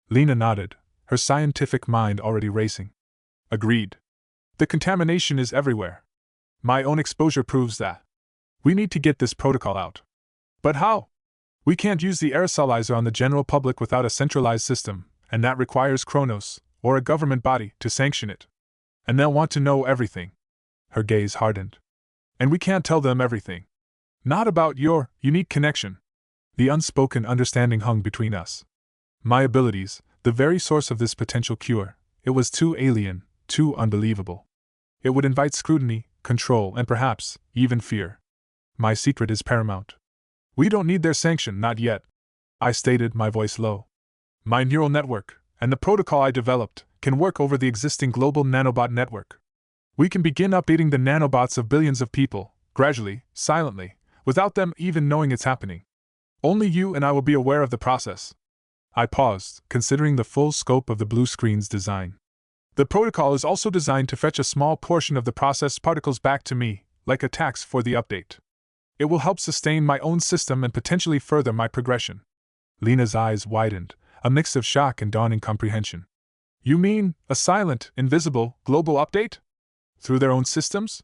Speaker 1: Lena nodded, her scientific mind already racing. Agreed. The contamination is everywhere. My own exposure proves that. We need to get this protocol out. But how? We can't use the aerosolizer on the general public without a centralized system, and that requires Kronos, or a government body, to sanction it. And they'll want to know everything. Her gaze hardened. And we can't tell them everything. Not about your unique connection. The unspoken understanding hung between us. My abilities, the very source of this potential cure, it was too alien, too unbelievable. It would invite scrutiny, control, and perhaps, even fear. My secret is paramount. We don't need their sanction, not yet. I stated, my voice low. My neural network, and the protocol I developed, can work over the existing global nanobot network. We can begin updating the nanobots of billions of people, gradually, silently, without them even knowing it's happening. Only you and I will be aware of the process. I paused, considering the full scope of the BlueScreen's design. The protocol is also designed to fetch a small portion of the processed particles back to me, like a tax for the update. It will help sustain my own system and potentially further my progression. Lena's eyes widened, a mix of shock and dawning comprehension. You mean, a silent, invisible, global update? Through their own systems?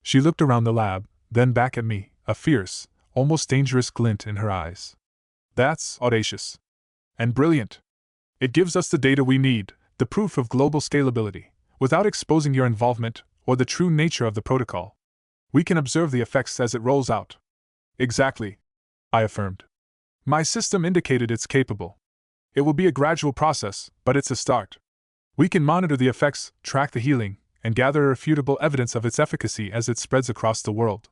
Speaker 1: She looked around the lab, then back at me, a fierce, almost dangerous glint in her eyes. That's audacious. And brilliant. It gives us the data we need, the proof of global scalability, without exposing your involvement or the true nature of the protocol. We can observe the effects as it rolls out. Exactly, I affirmed. My system indicated it's capable. It will be a gradual process, but it's a start. We can monitor the effects, track the healing, and gather irrefutable evidence of its efficacy as it spreads across the world.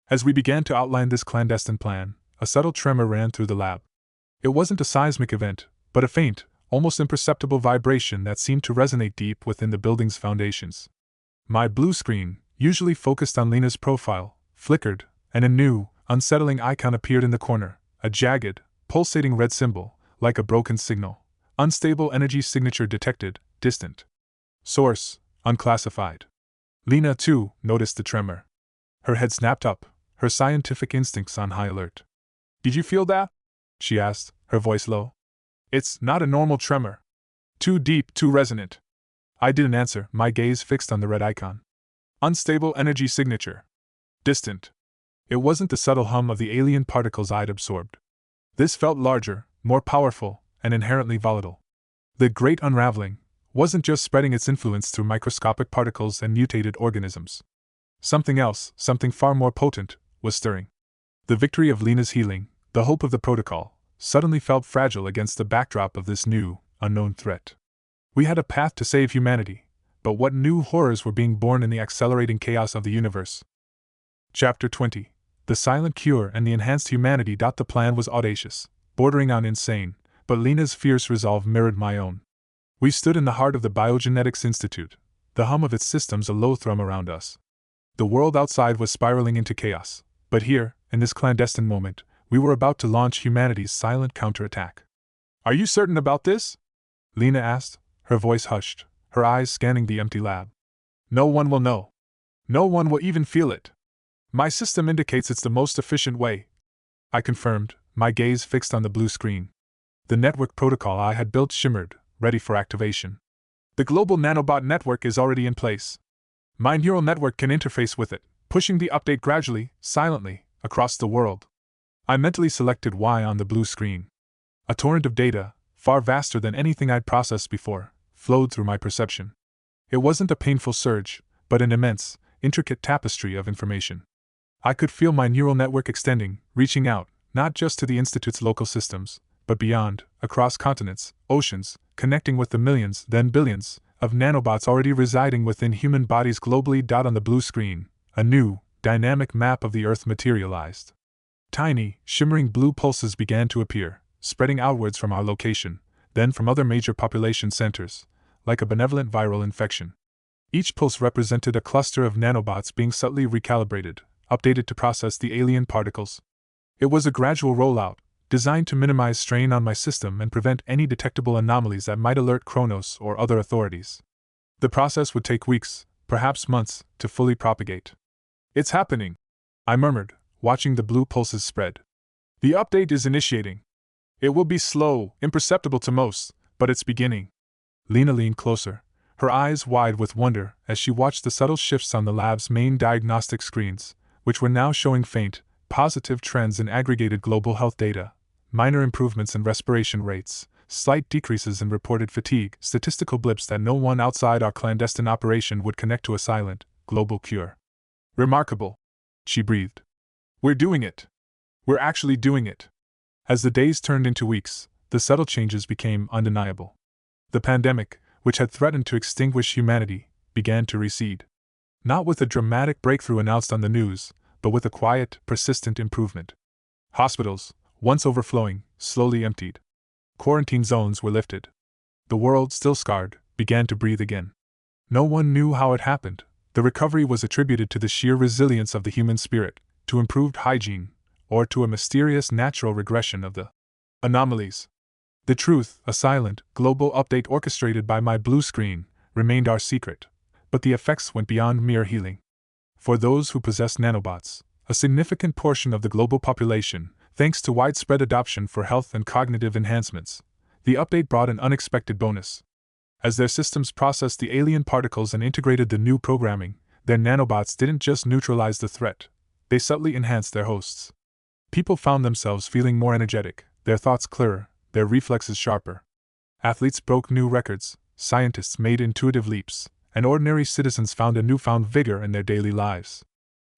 Speaker 1: As we began to outline this clandestine plan, a subtle tremor ran through the lab. It wasn't a seismic event, but a faint, almost imperceptible vibration that seemed to resonate deep within the building's foundations. My blue screen, usually focused on Lena's profile, flickered, and a new, unsettling icon appeared in the corner, a jagged, pulsating red symbol, like a broken signal. Unstable energy signature detected, distant. Source, unclassified. Lena, too, noticed the tremor. Her head snapped up, her scientific instincts on high alert. Did you feel that? She asked, her voice low. It's not a normal tremor. Too deep, too resonant. I didn't answer, my gaze fixed on the red icon. Unstable energy signature. Distant. It wasn't the subtle hum of the alien particles I'd absorbed. This felt larger, more powerful, and inherently volatile. The great unraveling wasn't just spreading its influence through microscopic particles and mutated organisms. Something else, something far more potent, was stirring. The victory of Lena's healing, the hope of the protocol, suddenly felt fragile against the backdrop of this new, unknown threat. We had a path to save humanity, but what new horrors were being born in the accelerating chaos of the universe? Chapter 20. The Silent Cure and the Enhanced Humanity. The plan was audacious, bordering on insane, but Lena's fierce resolve mirrored my own. We stood in the heart of the Biogenetics Institute, the hum of its systems a low thrum around us. The world outside was spiraling into chaos, but here, in this clandestine moment, we were about to launch humanity's silent counterattack. Are you certain about this? Lena asked, her voice hushed, her eyes scanning the empty lab. No one will know. No one will even feel it. My system indicates it's the most efficient way, I confirmed, my gaze fixed on the blue screen. The network protocol I had built shimmered, ready for activation. The global nanobot network is already in place. My neural network can interface with it, pushing the update gradually, silently, across the world. I mentally selected Y on the blue screen. A torrent of data, far vaster than anything I'd processed before, flowed through my perception. It wasn't a painful surge, but an immense, intricate tapestry of information. I could feel my neural network extending, reaching out, not just to the Institute's local systems, but beyond, across continents, oceans, connecting with the millions, then billions, of nanobots already residing within human bodies globally. On the blue screen, a new, dynamic map of the Earth materialized. Tiny, shimmering blue pulses began to appear, spreading outwards from our location, then from other major population centers, like a benevolent viral infection. Each pulse represented a cluster of nanobots being subtly recalibrated, updated to process the alien particles. It was a gradual rollout, designed to minimize strain on my system and prevent any detectable anomalies that might alert Kronos or other authorities. The process would take weeks, perhaps months, to fully propagate. It's happening, I murmured, watching the blue pulses spread. The update is initiating. It will be slow, imperceptible to most, but it's beginning. Lena leaned closer, her eyes wide with wonder as she watched the subtle shifts on the lab's main diagnostic screens, which were now showing faint, positive trends in aggregated global health data, minor improvements in respiration rates, slight decreases in reported fatigue, statistical blips that no one outside our clandestine operation would connect to a silent, global cure. Remarkable, she breathed. We're doing it. We're actually doing it. As the days turned into weeks, the subtle changes became undeniable. The pandemic, which had threatened to extinguish humanity, began to recede. Not with a dramatic breakthrough announced on the news, but with a quiet, persistent improvement. Hospitals, once overflowing, slowly emptied. Quarantine zones were lifted. The world, still scarred, began to breathe again. No one knew how it happened. The recovery was attributed to the sheer resilience of the human spirit, to improved hygiene, or to a mysterious natural regression of the anomalies. The truth, a silent, global update orchestrated by my BlueScreen, remained our secret, but the effects went beyond mere healing. For those who possessed nanobots, a significant portion of the global population, thanks to widespread adoption for health and cognitive enhancements, the update brought an unexpected bonus. As their systems processed the alien particles and integrated the new programming, their nanobots didn't just neutralize the threat, they subtly enhanced their hosts. People found themselves feeling more energetic, their thoughts clearer, their reflexes sharper. Athletes broke new records, scientists made intuitive leaps, and ordinary citizens found a newfound vigor in their daily lives.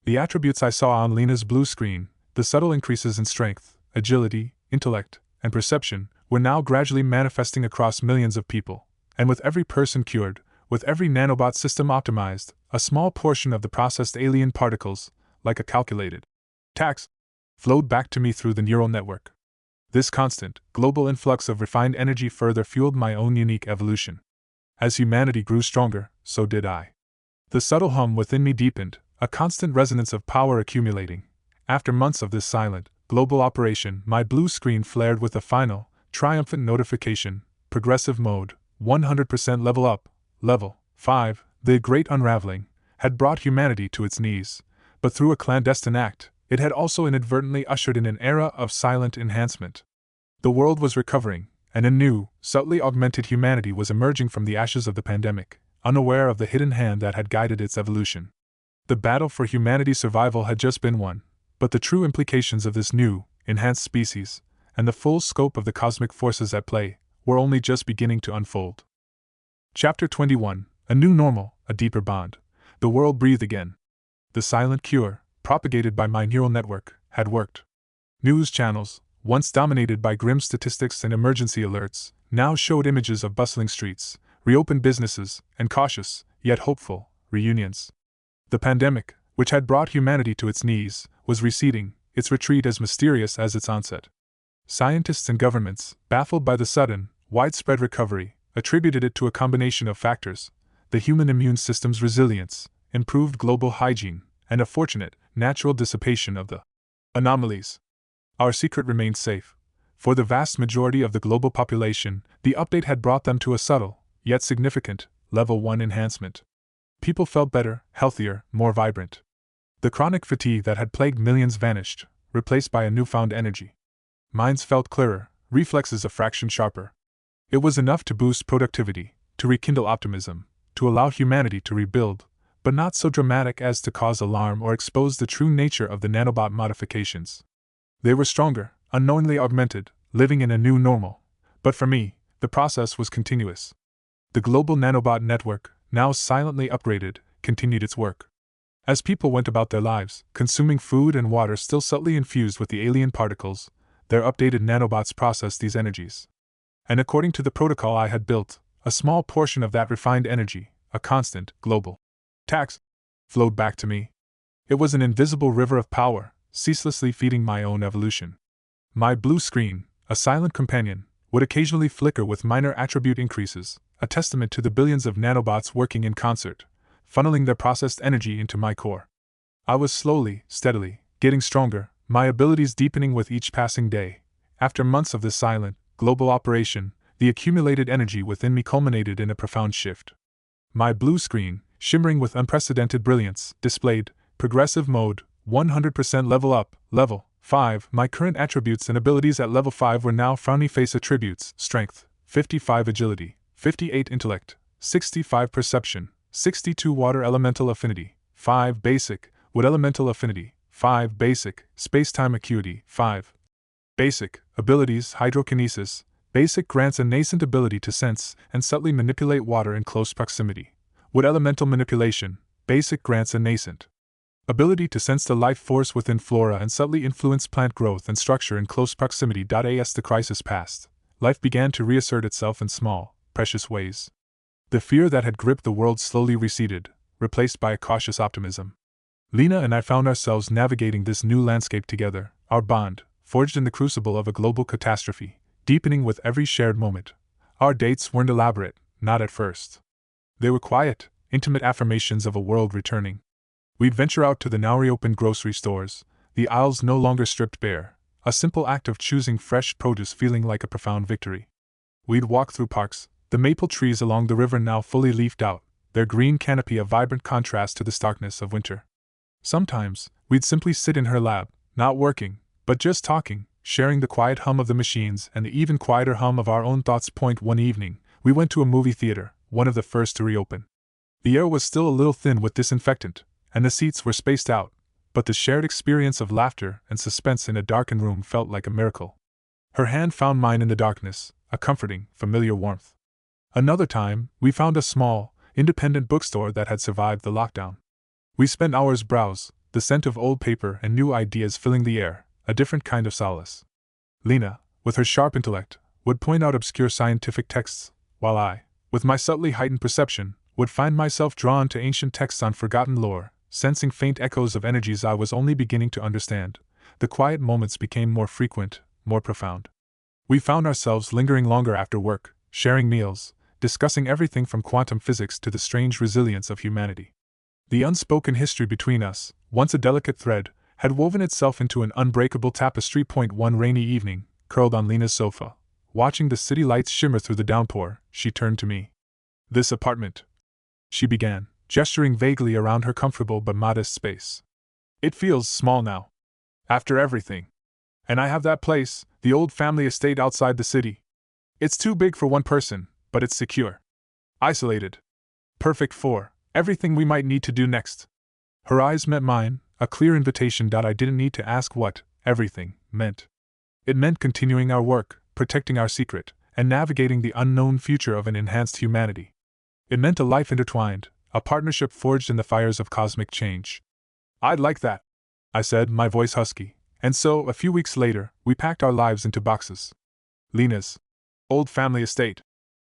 Speaker 1: The attributes I saw on Lena's BlueScreen, the subtle increases in strength, agility, intellect, and perception, were now gradually manifesting across millions of people, and with every person cured, with every nanobot system optimized, a small portion of the processed alien particles, like a calculated tax, flowed back to me through the neural network. This constant, global influx of refined energy further fueled my own unique evolution. As humanity grew stronger, so did I. The subtle hum within me deepened, a constant resonance of power accumulating. After months of this silent, global operation, my BlueScreen flared with a final, triumphant notification: progressive mode, 100% level up, level 5. The great unraveling had brought humanity to its knees, but through a clandestine act, it had also inadvertently ushered in an era of silent enhancement. The world was recovering, and a new, subtly augmented humanity was emerging from the ashes of the pandemic, unaware of the hidden hand that had guided its evolution. The battle for humanity's survival had just been won, but the true implications of this new, enhanced species, and the full scope of the cosmic forces at play, were only just beginning to unfold. Chapter 21: A New Normal, a Deeper Bond. The world breathed again. The silent cure, propagated by my neural network, had worked. News channels, once dominated by grim statistics and emergency alerts, now showed images of bustling streets, reopened businesses, and cautious, yet hopeful, reunions. The pandemic, which had brought humanity to its knees, was receding, its retreat as mysterious as its onset. Scientists and governments, baffled by the sudden, widespread recovery, attributed it to a combination of factors: the human immune system's resilience, improved global hygiene, and a fortunate, natural dissipation of the anomalies. Our secret remained safe. For the vast majority of the global population, the update had brought them to a subtle, yet significant, level 1 enhancement. People felt better, healthier, more vibrant. The chronic fatigue that had plagued millions vanished, replaced by a newfound energy. Minds felt clearer, reflexes a fraction sharper. It was enough to boost productivity, to rekindle optimism, to allow humanity to rebuild, but not so dramatic as to cause alarm or expose the true nature of the nanobot modifications. They were stronger, unknowingly augmented, living in a new normal. But for me, the process was continuous. The global nanobot network, now silently upgraded, continued its work. As people went about their lives, consuming food and water still subtly infused with the alien particles, their updated nanobots processed these energies. And according to the protocol I had built, a small portion of that refined energy, a constant, global tax, flowed back to me. It was an invisible river of power, ceaselessly feeding my own evolution. My BlueScreen, a silent companion, would occasionally flicker with minor attribute increases, a testament to the billions of nanobots working in concert, funneling their processed energy into my core. I was slowly, steadily, getting stronger, my abilities deepening with each passing day. After months of this silent, global operation, the accumulated energy within me culminated in a profound shift. My BlueScreen, shimmering with unprecedented brilliance, displayed progressive mode, 100% level up, level 5. My current attributes and abilities at level 5 were now frowny face attributes: strength, 55 agility, 58 intellect, 65 perception, 62 water elemental affinity, 5 basic, wood elemental affinity, 5 basic, space-time acuity, 5 basic, abilities hydrokinesis, basic grants a nascent ability to sense and subtly manipulate water in close proximity. Wood elemental manipulation, basic grants a nascent ability to sense the life force within flora and subtly influence plant growth and structure in close proximity. As the crisis passed, life began to reassert itself in small, precious ways. The fear that had gripped the world slowly receded, replaced by a cautious optimism. Lena and I found ourselves navigating this new landscape together, our bond, forged in the crucible of a global catastrophe, deepening with every shared moment. Our dates weren't elaborate, not at first. They were quiet, intimate affirmations of a world returning. We'd venture out to the now reopened grocery stores, the aisles no longer stripped bare, a simple act of choosing fresh produce feeling like a profound victory. We'd walk through parks, the maple trees along the river now fully leafed out, their green canopy a vibrant contrast to the starkness of winter. Sometimes, we'd simply sit in her lab, not working, but just talking, sharing the quiet hum of the machines and the even quieter hum of our own thoughts. One evening, we went to a movie theater, one of the first to reopen. The air was still a little thin with disinfectant, and the seats were spaced out, but the shared experience of laughter and suspense in a darkened room felt like a miracle. Her hand found mine in the darkness, a comforting, familiar warmth. Another time, we found a small, independent bookstore that had survived the lockdown. We spent hours browse, the scent of old paper and new ideas filling the air, a different kind of solace. Lena, with her sharp intellect, would point out obscure scientific texts, while I, with my subtly heightened perception, would find myself drawn to ancient texts on forgotten lore, sensing faint echoes of energies I was only beginning to understand. The quiet moments became more frequent, more profound. We found ourselves lingering longer after work, sharing meals, discussing everything from quantum physics to the strange resilience of humanity. The unspoken history between us, once a delicate thread, had woven itself into an unbreakable tapestry. One rainy evening, curled on Lena's sofa, watching the city lights shimmer through the downpour, she turned to me. "This apartment," she began, gesturing vaguely around her comfortable but modest space. "It feels small now. After everything. And I have that place, the old family estate outside the city. It's too big for one person, but it's secure. Isolated. Perfect for everything we might need to do next." Her eyes met mine, a clear invitation. I didn't need to ask what everything meant. It meant continuing our work, protecting our secret, and navigating the unknown future of an enhanced humanity. It meant a life intertwined, a partnership forged in the fires of cosmic change. "I'd like that," I said, my voice husky, and so, a few weeks later, we packed our lives into boxes. Lena's old family estate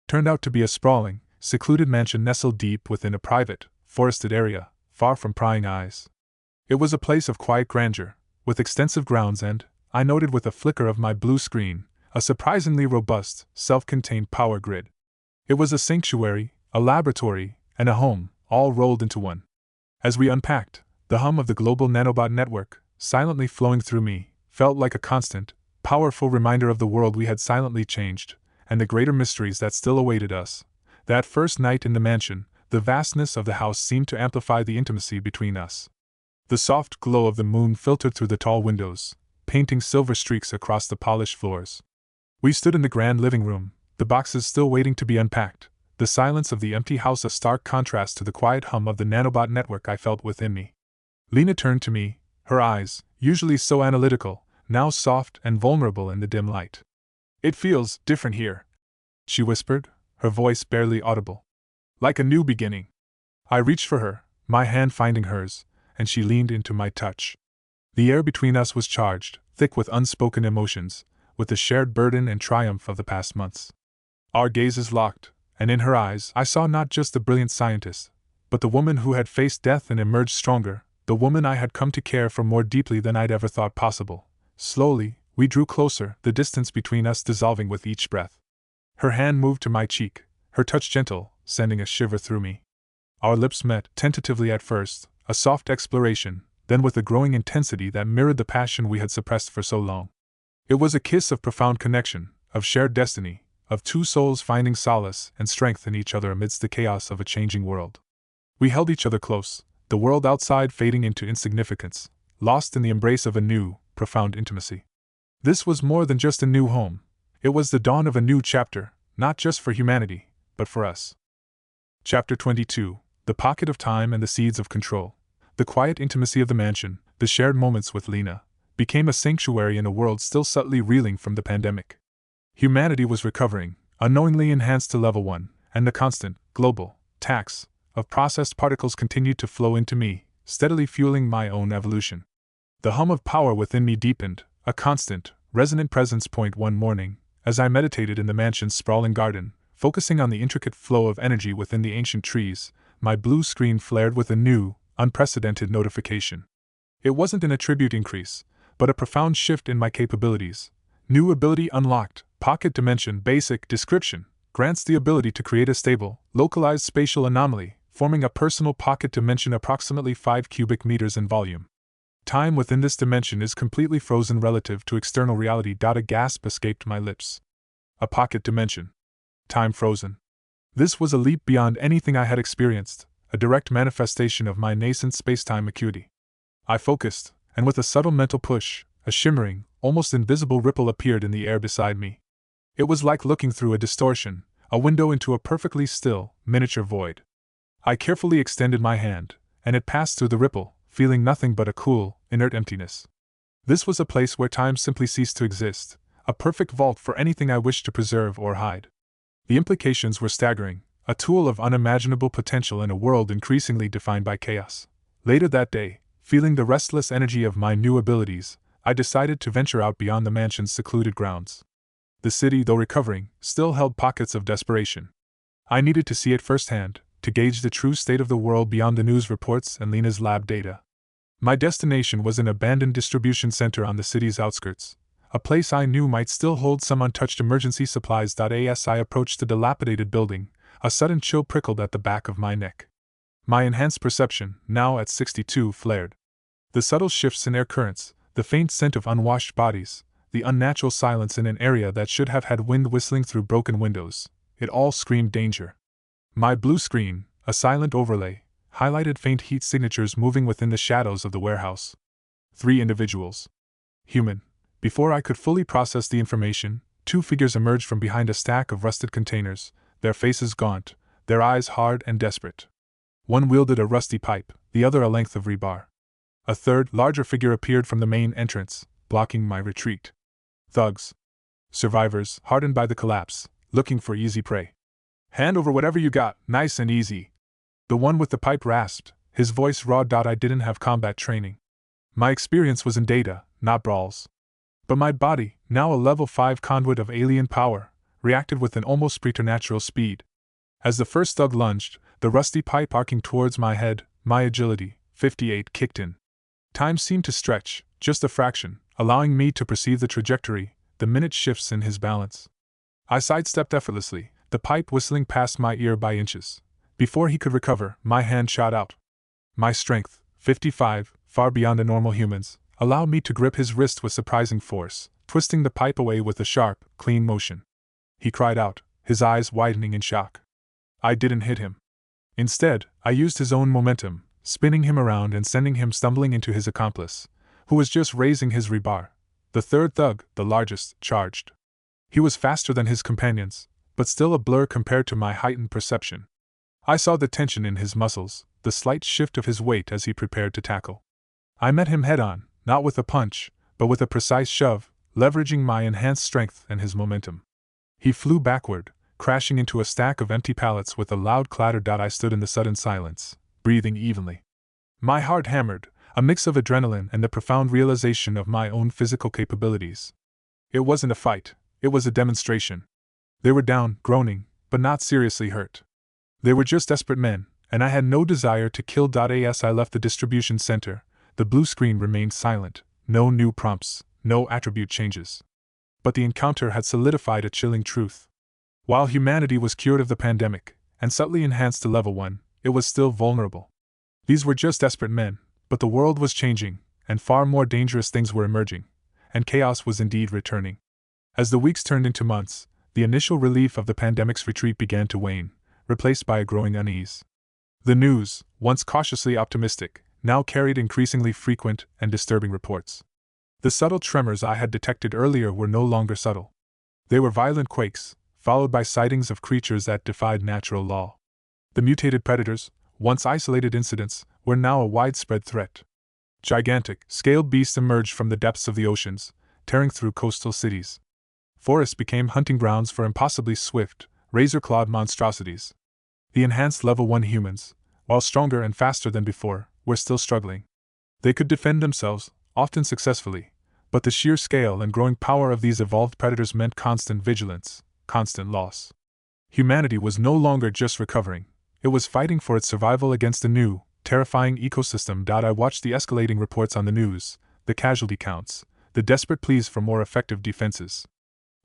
Speaker 1: turned out to be a sprawling, secluded mansion nestled deep within a private, forested area, far from prying eyes. It was a place of quiet grandeur, with extensive grounds and, I noted with a flicker of my blue screen, a surprisingly robust, self-contained power grid. It was a sanctuary, a laboratory, and a home, all rolled into one. As we unpacked, the hum of the global nanobot network, silently flowing through me, felt like a constant, powerful reminder of the world we had silently changed, and the greater mysteries that still awaited us. That first night in the mansion, the vastness of the house seemed to amplify the intimacy between us. The soft glow of the moon filtered through the tall windows, painting silver streaks across the polished floors. We stood in the grand living room, the boxes still waiting to be unpacked, the silence of the empty house a stark contrast to the quiet hum of the nanobot network I felt within me. Lena turned to me, her eyes, usually so analytical, now soft and vulnerable in the dim light. "It feels different here," she whispered, her voice barely audible. "Like a new beginning." I reached for her, my hand finding hers, and she leaned into my touch. The air between us was charged, thick with unspoken emotions, with the shared burden and triumph of the past months. Our gazes locked, and in her eyes I saw not just the brilliant scientist, but the woman who had faced death and emerged stronger, the woman I had come to care for more deeply than I'd ever thought possible. Slowly, we drew closer, the distance between us dissolving with each breath. Her hand moved to my cheek, her touch gentle, sending a shiver through me. Our lips met, tentatively at first, a soft exploration, then with a growing intensity that mirrored the passion we had suppressed for so long. It was a kiss of profound connection, of shared destiny, of two souls finding solace and strength in each other amidst the chaos of a changing world. We held each other close, the world outside fading into insignificance, lost in the embrace of a new, profound intimacy. This was more than just a new home. It was the dawn of a new chapter, not just for humanity, but for us. Chapter 22: The Pocket of Time and the Seeds of Control. The quiet intimacy of the mansion, the shared moments with Lena, became a sanctuary in a world still subtly reeling from the pandemic. Humanity was recovering, unknowingly enhanced to level 1, and the constant, global, tax of processed particles continued to flow into me, steadily fueling my own evolution. The hum of power within me deepened, a constant, resonant presence. One morning, as I meditated in the mansion's sprawling garden, focusing on the intricate flow of energy within the ancient trees, my blue screen flared with a new, unprecedented notification. It wasn't an attribute increase, but a profound shift in my capabilities. New ability unlocked, Pocket Dimension. Basic description: grants the ability to create a stable, localized spatial anomaly, forming a personal pocket dimension approximately 5 cubic meters in volume. Time within this dimension is completely frozen relative to external reality. A gasp escaped my lips. A pocket dimension. Time frozen. This was a leap beyond anything I had experienced, a direct manifestation of my nascent spacetime acuity. I focused, and with a subtle mental push, a shimmering, almost invisible ripple appeared in the air beside me. It was like looking through a distortion, a window into a perfectly still, miniature void. I carefully extended my hand, and it passed through the ripple, feeling nothing but a cool, inert emptiness. This was a place where time simply ceased to exist, a perfect vault for anything I wished to preserve or hide. The implications were staggering, a tool of unimaginable potential in a world increasingly defined by chaos. Later that day, feeling the restless energy of my new abilities, I decided to venture out beyond the mansion's secluded grounds. The city, though recovering, still held pockets of desperation. I needed to see it firsthand, to gauge the true state of the world beyond the news reports and Lena's lab data. My destination was an abandoned distribution center on the city's outskirts, a place I knew might still hold some untouched emergency supplies. As I approached the dilapidated building, a sudden chill prickled at the back of my neck. My enhanced perception, now at 62, flared. The subtle shifts in air currents, the faint scent of unwashed bodies, the unnatural silence in an area that should have had wind whistling through broken windows, it all screamed danger. My blue screen, a silent overlay, highlighted faint heat signatures moving within the shadows of the warehouse. 3 individuals. Human. Before I could fully process the information, 2 figures emerged from behind a stack of rusted containers, their faces gaunt, their eyes hard and desperate. One wielded a rusty pipe, the other a length of rebar. A third, larger figure appeared from the main entrance, blocking my retreat. Thugs. Survivors, hardened by the collapse, looking for easy prey. "Hand over whatever you got, nice and easy." The one with the pipe rasped, his voice raw. I didn't have combat training. My experience was in data, not brawls. But my body, now a level 5 conduit of alien power, reacted with an almost preternatural speed. As the first thug lunged, the rusty pipe arcing towards my head, my agility, 58, kicked in. Time seemed to stretch, just a fraction, allowing me to perceive the trajectory, the minute shifts in his balance. I sidestepped effortlessly, the pipe whistling past my ear by inches. Before he could recover, my hand shot out. My strength, 55, far beyond a normal human's, allowed me to grip his wrist with surprising force, twisting the pipe away with a sharp, clean motion. He cried out, his eyes widening in shock. I didn't hit him. Instead, I used his own momentum, spinning him around and sending him stumbling into his accomplice, who was just raising his rebar. The third thug, the largest, charged. He was faster than his companions, but still a blur compared to my heightened perception. I saw the tension in his muscles, the slight shift of his weight as he prepared to tackle. I met him head-on, not with a punch, but with a precise shove, leveraging my enhanced strength and his momentum. He flew backward, crashing into a stack of empty pallets with a loud clatter. I stood in the sudden silence, breathing evenly. My heart hammered, a mix of adrenaline and the profound realization of my own physical capabilities. It wasn't a fight, it was a demonstration. They were down, groaning, but not seriously hurt. They were just desperate men, and I had no desire to kill. As I left the distribution center, the blue screen remained silent, no new prompts, no attribute changes. But the encounter had solidified a chilling truth. While humanity was cured of the pandemic, and subtly enhanced to level 1, it was still vulnerable. These were just desperate men, but the world was changing, and far more dangerous things were emerging, and chaos was indeed returning. As the weeks turned into months, the initial relief of the pandemic's retreat began to wane, replaced by a growing unease. The news, once cautiously optimistic, now carried increasingly frequent and disturbing reports. The subtle tremors I had detected earlier were no longer subtle. They were violent quakes, followed by sightings of creatures that defied natural law. The mutated predators, once isolated incidents, were now a widespread threat. Gigantic, scaled beasts emerged from the depths of the oceans, tearing through coastal cities. Forests became hunting grounds for impossibly swift, razor-clawed monstrosities. The enhanced Level 1 humans, while stronger and faster than before, were still struggling. They could defend themselves, often successfully, but the sheer scale and growing power of these evolved predators meant constant vigilance, constant loss. Humanity was no longer just recovering, it was fighting for its survival against a new, terrifying ecosystem. I watched the escalating reports on the news, the casualty counts, the desperate pleas for more effective defenses.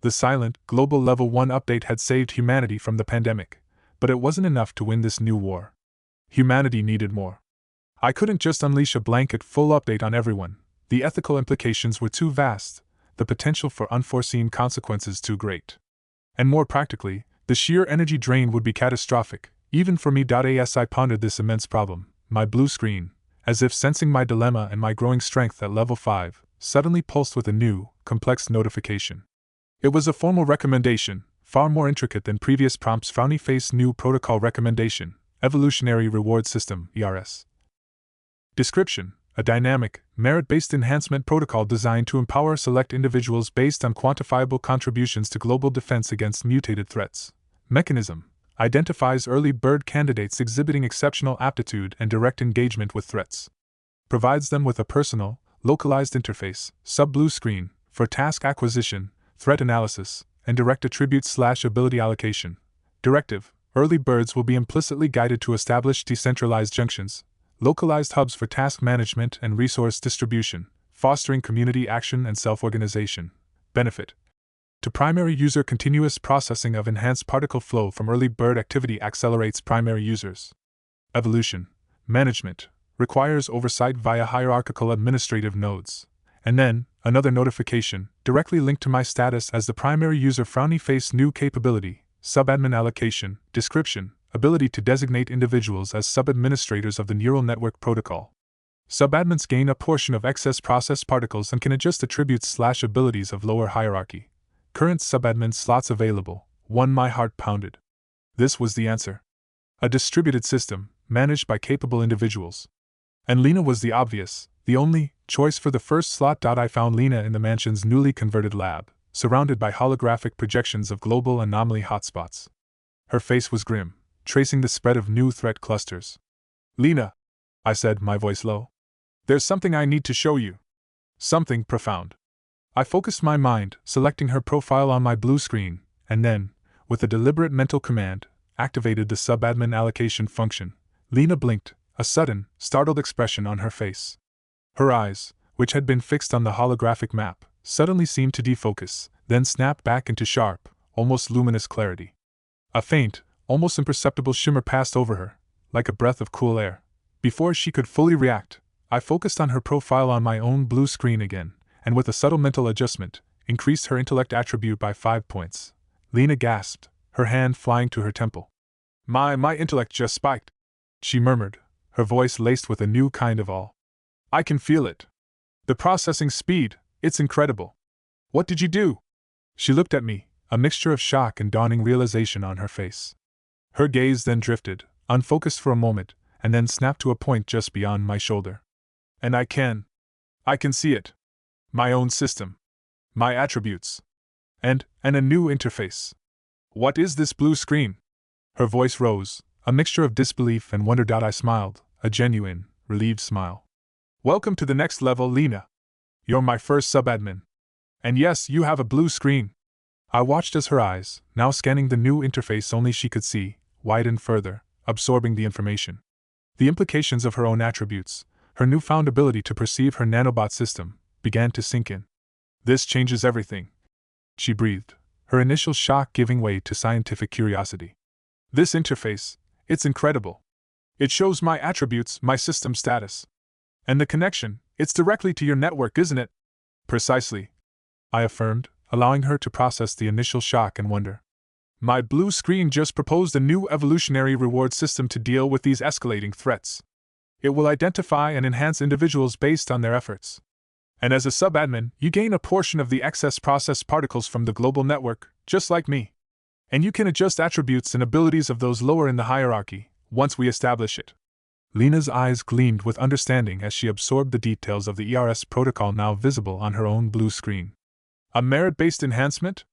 Speaker 1: The silent, global Level 1 update had saved humanity from the pandemic, but it wasn't enough to win this new war. Humanity needed more. I couldn't just unleash a blanket full update on everyone. The ethical implications were too vast, the potential for unforeseen consequences too great. And more practically, the sheer energy drain would be catastrophic, even for me. As I pondered this immense problem, my blue screen, as if sensing my dilemma and my growing strength at Level 5, suddenly pulsed with a new, complex notification. It was a formal recommendation, far more intricate than previous prompts. Frowny face. New protocol recommendation, Evolutionary Reward System, ERS. Description: a dynamic, merit-based enhancement protocol designed to empower select individuals based on quantifiable contributions to global defense against mutated threats. Mechanism: identifies early bird candidates exhibiting exceptional aptitude and direct engagement with threats. Provides them with a personal, localized interface, sub-blue screen, for task acquisition, threat analysis, and direct attribute/ability allocation. Directive: early birds will be implicitly guided to establish decentralized junctions, localized hubs for task management and resource distribution, fostering community action and self-organization. Benefit: to primary user, continuous processing of enhanced particle flow from early bird activity accelerates primary users. Evolution: management, requires oversight via hierarchical administrative nodes. And then, another notification, directly linked to my status as the primary user. Frowny face. New capability, subadmin allocation. Description: ability to designate individuals as sub-administrators of the neural network protocol. Subadmins gain a portion of excess processed particles and can adjust attributes/abilities of lower hierarchy. Current subadmin slots available. 1. My heart pounded. This was the answer. A distributed system, managed by capable individuals. And Lena was the obvious, the only, choice for the first slot. I found Lena in the mansion's newly converted lab, surrounded by holographic projections of global anomaly hotspots. Her face was grim, tracing the spread of new threat clusters. "Lena," I said, my voice low. "There's something I need to show you. Something profound." I focused my mind, selecting her profile on my blue screen, and then, with a deliberate mental command, activated the subadmin allocation function. Lena blinked, a sudden, startled expression on her face. Her eyes, which had been fixed on the holographic map, suddenly seemed to defocus, then snapped back into sharp, almost luminous clarity. A faint, almost imperceptible shimmer passed over her, like a breath of cool air. Before she could fully react, I focused on her profile on my own blue screen again, and with a subtle mental adjustment, increased her intellect attribute by 5 points. Lena gasped, her hand flying to her temple. My intellect just spiked," she murmured, her voice laced with a new kind of awe. "I can feel it. The processing speed, it's incredible. What did you do?" She looked at me, a mixture of shock and dawning realization on her face. Her gaze then drifted, unfocused for a moment, and then snapped to a point just beyond my shoulder. "And I can see it. My own system. My attributes. And a new interface. What is this blue screen?" Her voice rose, a mixture of disbelief and wonder. I smiled, a genuine, relieved smile. "Welcome to the next level, Lena. You're my first subadmin. And yes, you have a blue screen." I watched as her eyes, now scanning the new interface only she could see, widened further, absorbing the information. The implications of her own attributes, her newfound ability to perceive her nanobot system, began to sink in. "This changes everything," she breathed, her initial shock giving way to scientific curiosity. "This interface, it's incredible. It shows my attributes, my system status. And the connection, it's directly to your network, isn't it?" "Precisely," I affirmed, allowing her to process the initial shock and wonder. "My blue screen just proposed a new evolutionary reward system to deal with these escalating threats. It will identify and enhance individuals based on their efforts. And as a subadmin, you gain a portion of the excess processed particles from the global network, just like me. And you can adjust attributes and abilities of those lower in the hierarchy, once we establish it. Lena's eyes gleamed with understanding as she absorbed the details of the ERS protocol now visible on her own blue screen. A merit-based enhancement?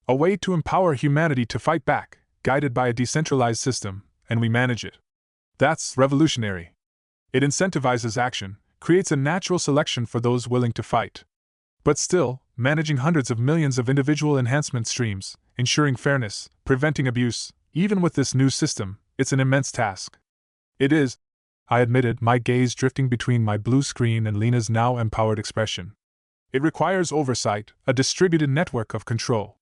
Speaker 1: A way to empower humanity to fight back, guided by a decentralized system, and we manage it. That's revolutionary. It incentivizes action, creates a natural selection for those willing to fight. But still, managing hundreds of millions of individual enhancement streams, ensuring fairness, preventing abuse, even with this new system, it's an immense task. It is, I admitted, my gaze drifting between my blue screen and Lena's now empowered expression. It requires oversight, a distributed network of control.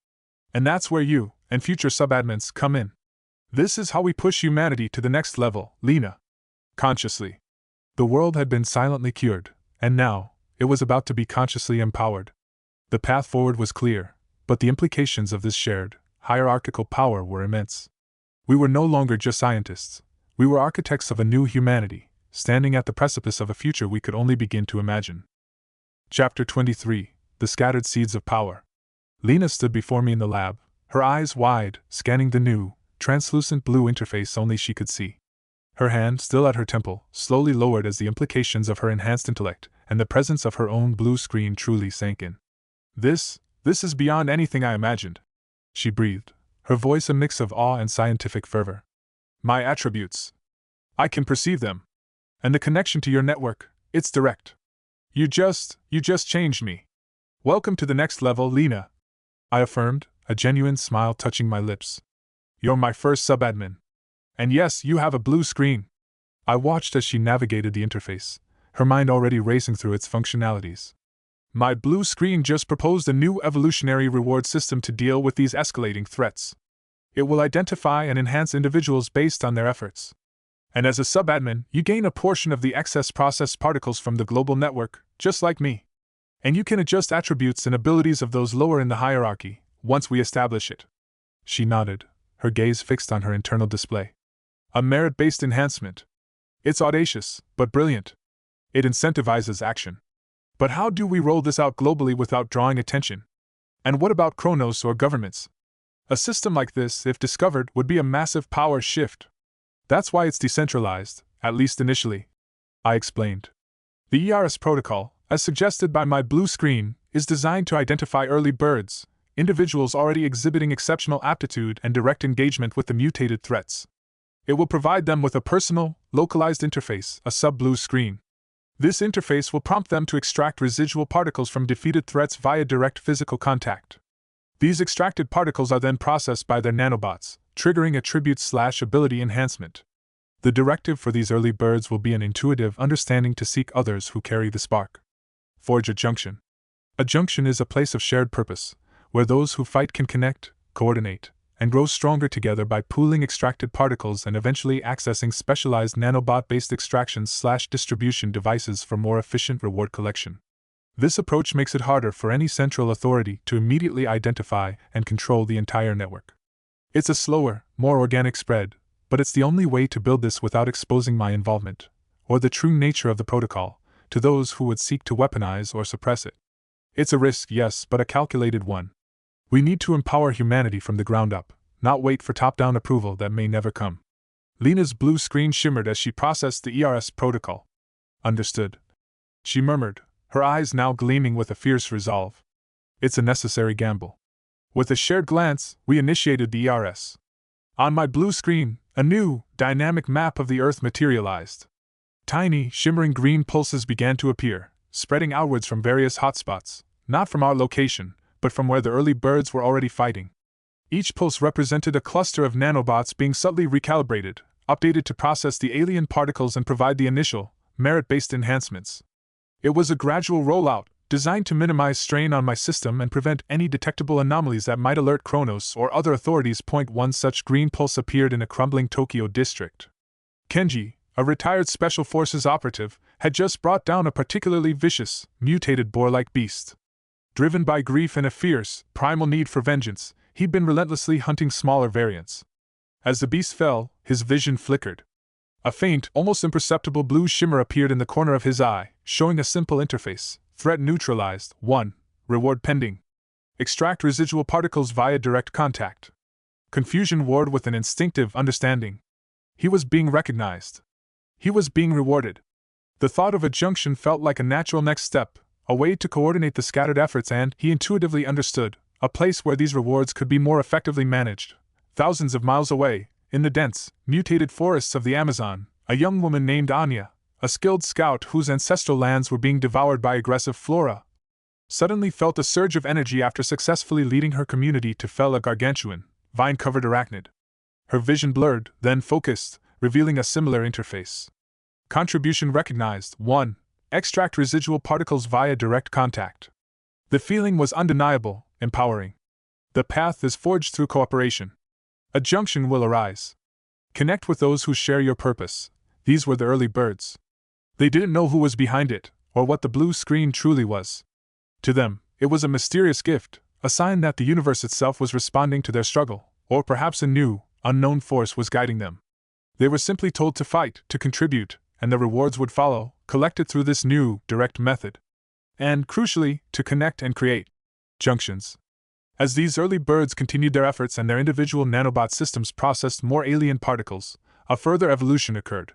Speaker 1: And that's where you, and future subadmins, come in. This is how we push humanity to the next level, Lena. Consciously. The world had been silently cured, and now, it was about to be consciously empowered. The path forward was clear, but the implications of this shared, hierarchical power were immense. We were no longer just scientists. We were architects of a new humanity, standing at the precipice of a future we could only begin to imagine. Chapter 23: The Scattered Seeds of Power. Lena stood before me in the lab, her eyes wide, scanning the new, translucent blue interface only she could see. Her hand, still at her temple, slowly lowered as the implications of her enhanced intellect and the presence of her own blue screen truly sank in. This is beyond anything I imagined, she breathed, her voice a mix of awe and scientific fervor. My attributes. I can perceive them. And the connection to your network, it's direct. You just changed me. Welcome to the next level, Lena, I affirmed, a genuine smile touching my lips. You're my first subadmin. And yes, you have a blue screen. I watched as she navigated the interface, her mind already racing through its functionalities. My blue screen just proposed a new evolutionary reward system to deal with these escalating threats. It will identify and enhance individuals based on their efforts. And as a subadmin, you gain a portion of the excess processed particles from the global network, just like me. And you can adjust attributes and abilities of those lower in the hierarchy, once we establish it. She nodded, her gaze fixed on her internal display. A merit-based enhancement. It's audacious, but brilliant. It incentivizes action. But how do we roll this out globally without drawing attention? And what about Kronos or governments? A system like this, if discovered, would be a massive power shift. That's why it's decentralized, at least initially, I explained. The ERS protocol, as suggested by my blue screen, is designed to identify early birds, individuals already exhibiting exceptional aptitude and direct engagement with the mutated threats. It will provide them with a personal, localized interface, a sub-blue screen. This interface will prompt them to extract residual particles from defeated threats via direct physical contact. These extracted particles are then processed by their nanobots, triggering attribute/ability enhancement. The directive for these early birds will be an intuitive understanding to seek others who carry the spark. Forge a junction. A junction is a place of shared purpose, where those who fight can connect, coordinate, and grow stronger together by pooling extracted particles and eventually accessing specialized nanobot-based extractions/distribution devices for more efficient reward collection. This approach makes it harder for any central authority to immediately identify and control the entire network. It's a slower, more organic spread, but it's the only way to build this without exposing my involvement, or the true nature of the protocol, to those who would seek to weaponize or suppress it. It's a risk, yes, but a calculated one. We need to empower humanity from the ground up, not wait for top-down approval that may never come. Lena's blue screen shimmered as she processed the ERS protocol. Understood, she murmured, her eyes now gleaming with a fierce resolve. It's a necessary gamble. With a shared glance, we initiated the ERS. On my blue screen, a new, dynamic map of the Earth materialized. Tiny, shimmering green pulses began to appear, spreading outwards from various hotspots, not from our location, but from where the early birds were already fighting. Each pulse represented a cluster of nanobots being subtly recalibrated, updated to process the alien particles and provide the initial, merit-based enhancements. It was a gradual rollout, designed to minimize strain on my system and prevent any detectable anomalies that might alert Kronos or other authorities. One such green pulse appeared in a crumbling Tokyo district. Kenji, a retired Special Forces operative, had just brought down a particularly vicious, mutated boar-like beast. Driven by grief and a fierce, primal need for vengeance, he'd been relentlessly hunting smaller variants. As the beast fell, his vision flickered. A faint, almost imperceptible blue shimmer appeared in the corner of his eye, showing a simple interface. Threat neutralized. 1. Reward pending. Extract residual particles via direct contact. Confusion warred with an instinctive understanding. He was being recognized. He was being rewarded. The thought of a junction felt like a natural next step, a way to coordinate the scattered efforts, and he intuitively understood, a place where these rewards could be more effectively managed. Thousands of miles away, in the dense, mutated forests of the Amazon, a young woman named Anya, a skilled scout whose ancestral lands were being devoured by aggressive flora, suddenly felt a surge of energy after successfully leading her community to fell a gargantuan, vine-covered arachnid. Her vision blurred, then focused, revealing a similar interface. Contribution recognized. 1. Extract residual particles via direct contact. The feeling was undeniable, empowering. The path is forged through cooperation. A junction will arise. Connect with those who share your purpose. These were the early birds. They didn't know who was behind it, or what the blue screen truly was. To them, it was a mysterious gift, a sign that the universe itself was responding to their struggle, or perhaps a new, unknown force was guiding them. They were simply told to fight, to contribute, and the rewards would follow, collected through this new, direct method. And, crucially, to connect and create junctions. As these early birds continued their efforts and their individual nanobot systems processed more alien particles, a further evolution occurred.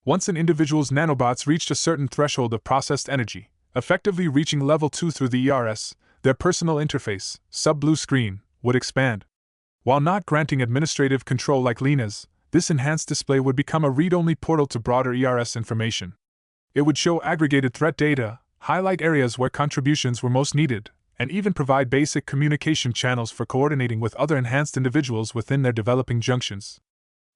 Speaker 1: Once an individual's nanobots reached a certain threshold of processed energy, effectively reaching level 2 through the ERS, their personal interface, sub-blue screen, would expand. While not granting administrative control like Lena's, this enhanced display would become a read-only portal to broader ERS information. It would show aggregated threat data, highlight areas where contributions were most needed, and even provide basic communication channels for coordinating with other enhanced individuals within their developing junctions.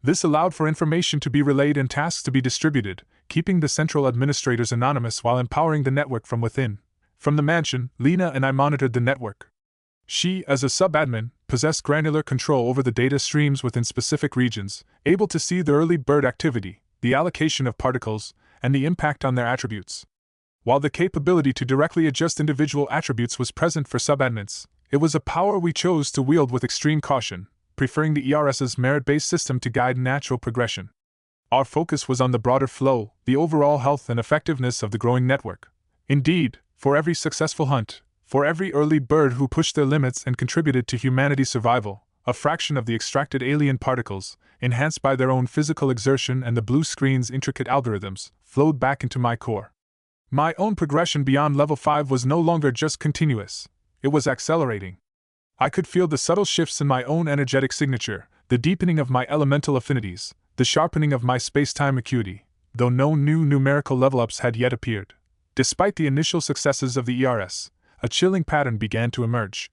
Speaker 1: This allowed for information to be relayed and tasks to be distributed, keeping the central administrators anonymous while empowering the network from within. From the mansion, Lena and I monitored the network. She, as a sub-admin, possessed granular control over the data streams within specific regions, able to see the early bird activity, the allocation of particles, and the impact on their attributes. While the capability to directly adjust individual attributes was present for sub-admins, it was a power we chose to wield with extreme caution, preferring the ERS's merit-based system to guide natural progression. Our focus was on the broader flow, the overall health and effectiveness of the growing network. Indeed, for every successful hunt, for every early bird who pushed their limits and contributed to humanity's survival, a fraction of the extracted alien particles, enhanced by their own physical exertion and the blue screen's intricate algorithms, flowed back into my core. My own progression beyond level 5 was no longer just continuous, it was accelerating. I could feel the subtle shifts in my own energetic signature, the deepening of my elemental affinities, the sharpening of my space-time acuity, though no new numerical level-ups had yet appeared. Despite the initial successes of the ERS, a chilling pattern began to emerge.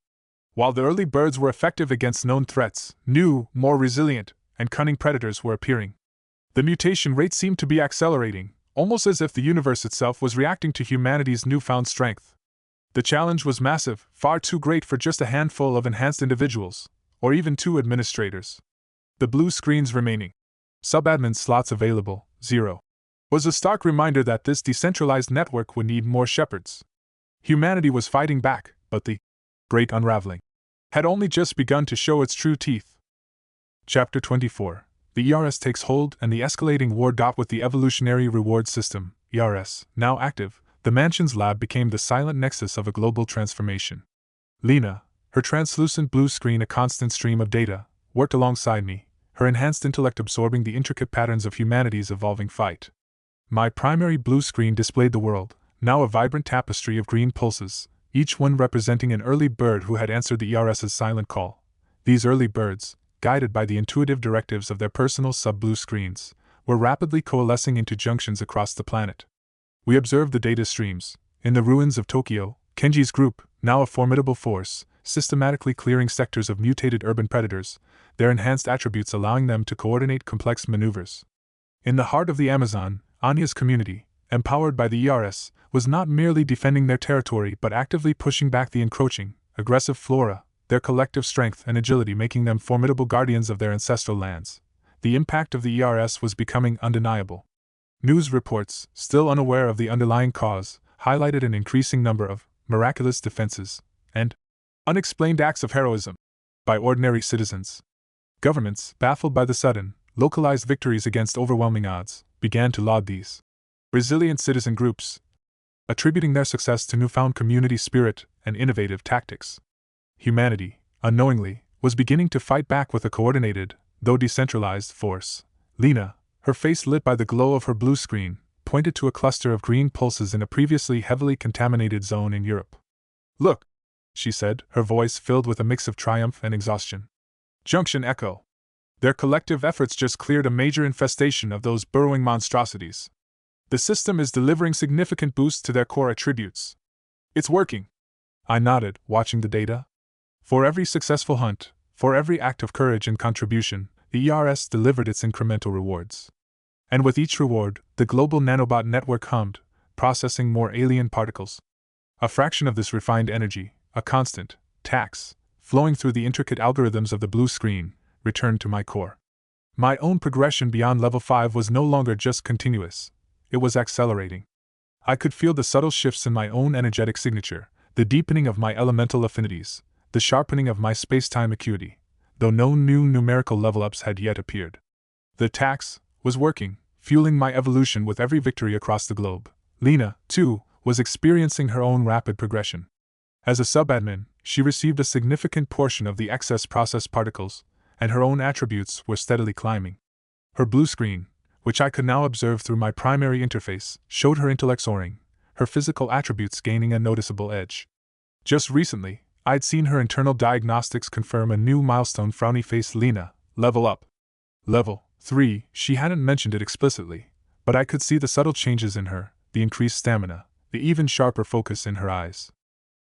Speaker 1: While the early birds were effective against known threats, new, more resilient, and cunning predators were appearing. The mutation rate seemed to be accelerating, almost as if the universe itself was reacting to humanity's newfound strength. The challenge was massive, far too great for just a handful of enhanced individuals, or even 2 administrators. The blue screens remaining, sub-admin slots available, 0, was a stark reminder that this decentralized network would need more shepherds. Humanity was fighting back, but the great unraveling had only just begun to show its true teeth. Chapter 24. The ERS takes hold, and the escalating war. With the evolutionary reward system, ERS, now active, the mansion's lab became the silent nexus of a global transformation. Lena, her translucent blue screen a constant stream of data, worked alongside me, her enhanced intellect absorbing the intricate patterns of humanity's evolving fight. My primary blue screen displayed the world, now a vibrant tapestry of green pulses, each one representing an early bird who had answered the ERS's silent call. These early birds, guided by the intuitive directives of their personal sub-blue screens, were rapidly coalescing into junctions across the planet. We observed the data streams. In the ruins of Tokyo, Kenji's group, now a formidable force, systematically clearing sectors of mutated urban predators, their enhanced attributes allowing them to coordinate complex maneuvers. In the heart of the Amazon, Anya's community, empowered by the ERS, was not merely defending their territory but actively pushing back the encroaching, aggressive flora, their collective strength and agility making them formidable guardians of their ancestral lands. The impact of the ERS was becoming undeniable. News reports, still unaware of the underlying cause, highlighted an increasing number of miraculous defenses and unexplained acts of heroism by ordinary citizens. Governments, baffled by the sudden, localized victories against overwhelming odds, began to laud these resilient citizen groups, attributing their success to newfound community spirit and innovative tactics. Humanity, unknowingly, was beginning to fight back with a coordinated, though decentralized, force. Lena, her face lit by the glow of her blue screen, pointed to a cluster of green pulses in a previously heavily contaminated zone in Europe. "Look," she said, her voice filled with a mix of triumph and exhaustion. "Junction Echo. Their collective efforts just cleared a major infestation of those burrowing monstrosities. The system is delivering significant boosts to their core attributes. It's working." I nodded, watching the data. For every successful hunt, for every act of courage and contribution, the ERS delivered its incremental rewards. And with each reward, the global nanobot network hummed, processing more alien particles. A fraction of this refined energy, a constant tax, flowing through the intricate algorithms of the blue screen, returned to my core. My own progression beyond level 5 was no longer just continuous, it was accelerating. I could feel the subtle shifts in my own energetic signature, the deepening of my elemental affinities, the sharpening of my space-time acuity, though no new numerical level-ups had yet appeared. The tax was working, fueling my evolution with every victory across the globe. Lena, too, was experiencing her own rapid progression. As a sub-admin, she received a significant portion of the excess processed particles, and her own attributes were steadily climbing. Her blue screen, which I could now observe through my primary interface, showed her intellect soaring, her physical attributes gaining a noticeable edge. Just recently, I'd seen her internal diagnostics confirm a new milestone. Frowny face Lena, level up. Level 3, she hadn't mentioned it explicitly, but I could see the subtle changes in her, the increased stamina, the even sharper focus in her eyes.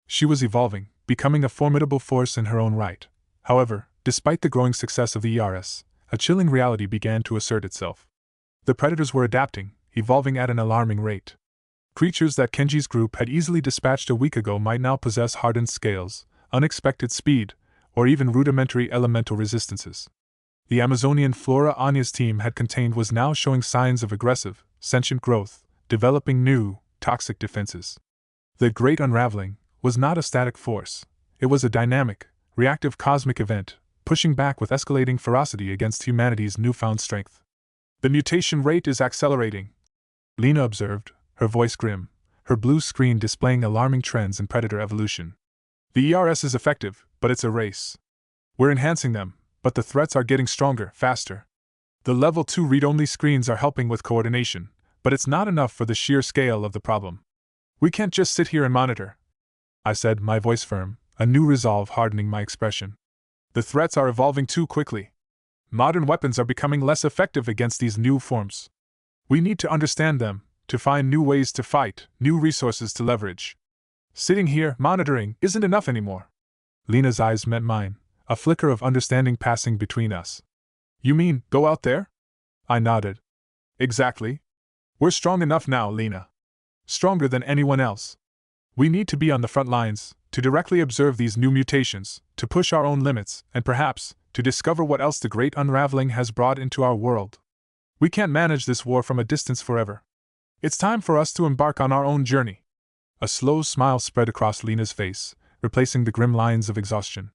Speaker 1: She was evolving, becoming a formidable force in her own right. However, despite the growing success of the ERS, a chilling reality began to assert itself. The predators were adapting, evolving at an alarming rate. Creatures that Kenji's group had easily dispatched a week ago might now possess hardened scales, unexpected speed, or even rudimentary elemental resistances. The Amazonian flora Anya's team had contained was now showing signs of aggressive, sentient growth, developing new, toxic defenses. The Great Unraveling was not a static force, it was a dynamic, reactive cosmic event, pushing back with escalating ferocity against humanity's newfound strength. "The mutation rate is accelerating," Lena observed, her voice grim, her blue screen displaying alarming trends in predator evolution. "The ERS is effective, but it's a race. We're enhancing them, but the threats are getting stronger, faster. The level 2 read-only screens are helping with coordination, but it's not enough for the sheer scale of the problem. We can't just sit here and monitor," I said, my voice firm, a new resolve hardening my expression. "The threats are evolving too quickly. Modern weapons are becoming less effective against these new forms. We need to understand them, to find new ways to fight, new resources to leverage. Sitting here, monitoring, isn't enough anymore." Lena's eyes met mine, a flicker of understanding passing between us. "You mean, go out there?" I nodded. "Exactly. We're strong enough now, Lena. Stronger than anyone else. We need to be on the front lines, to directly observe these new mutations, to push our own limits, and perhaps, to discover what else the Great Unraveling has brought into our world. We can't manage this war from a distance forever. It's time for us to embark on our own journey." A slow smile spread across Lena's face, replacing the grim lines of exhaustion.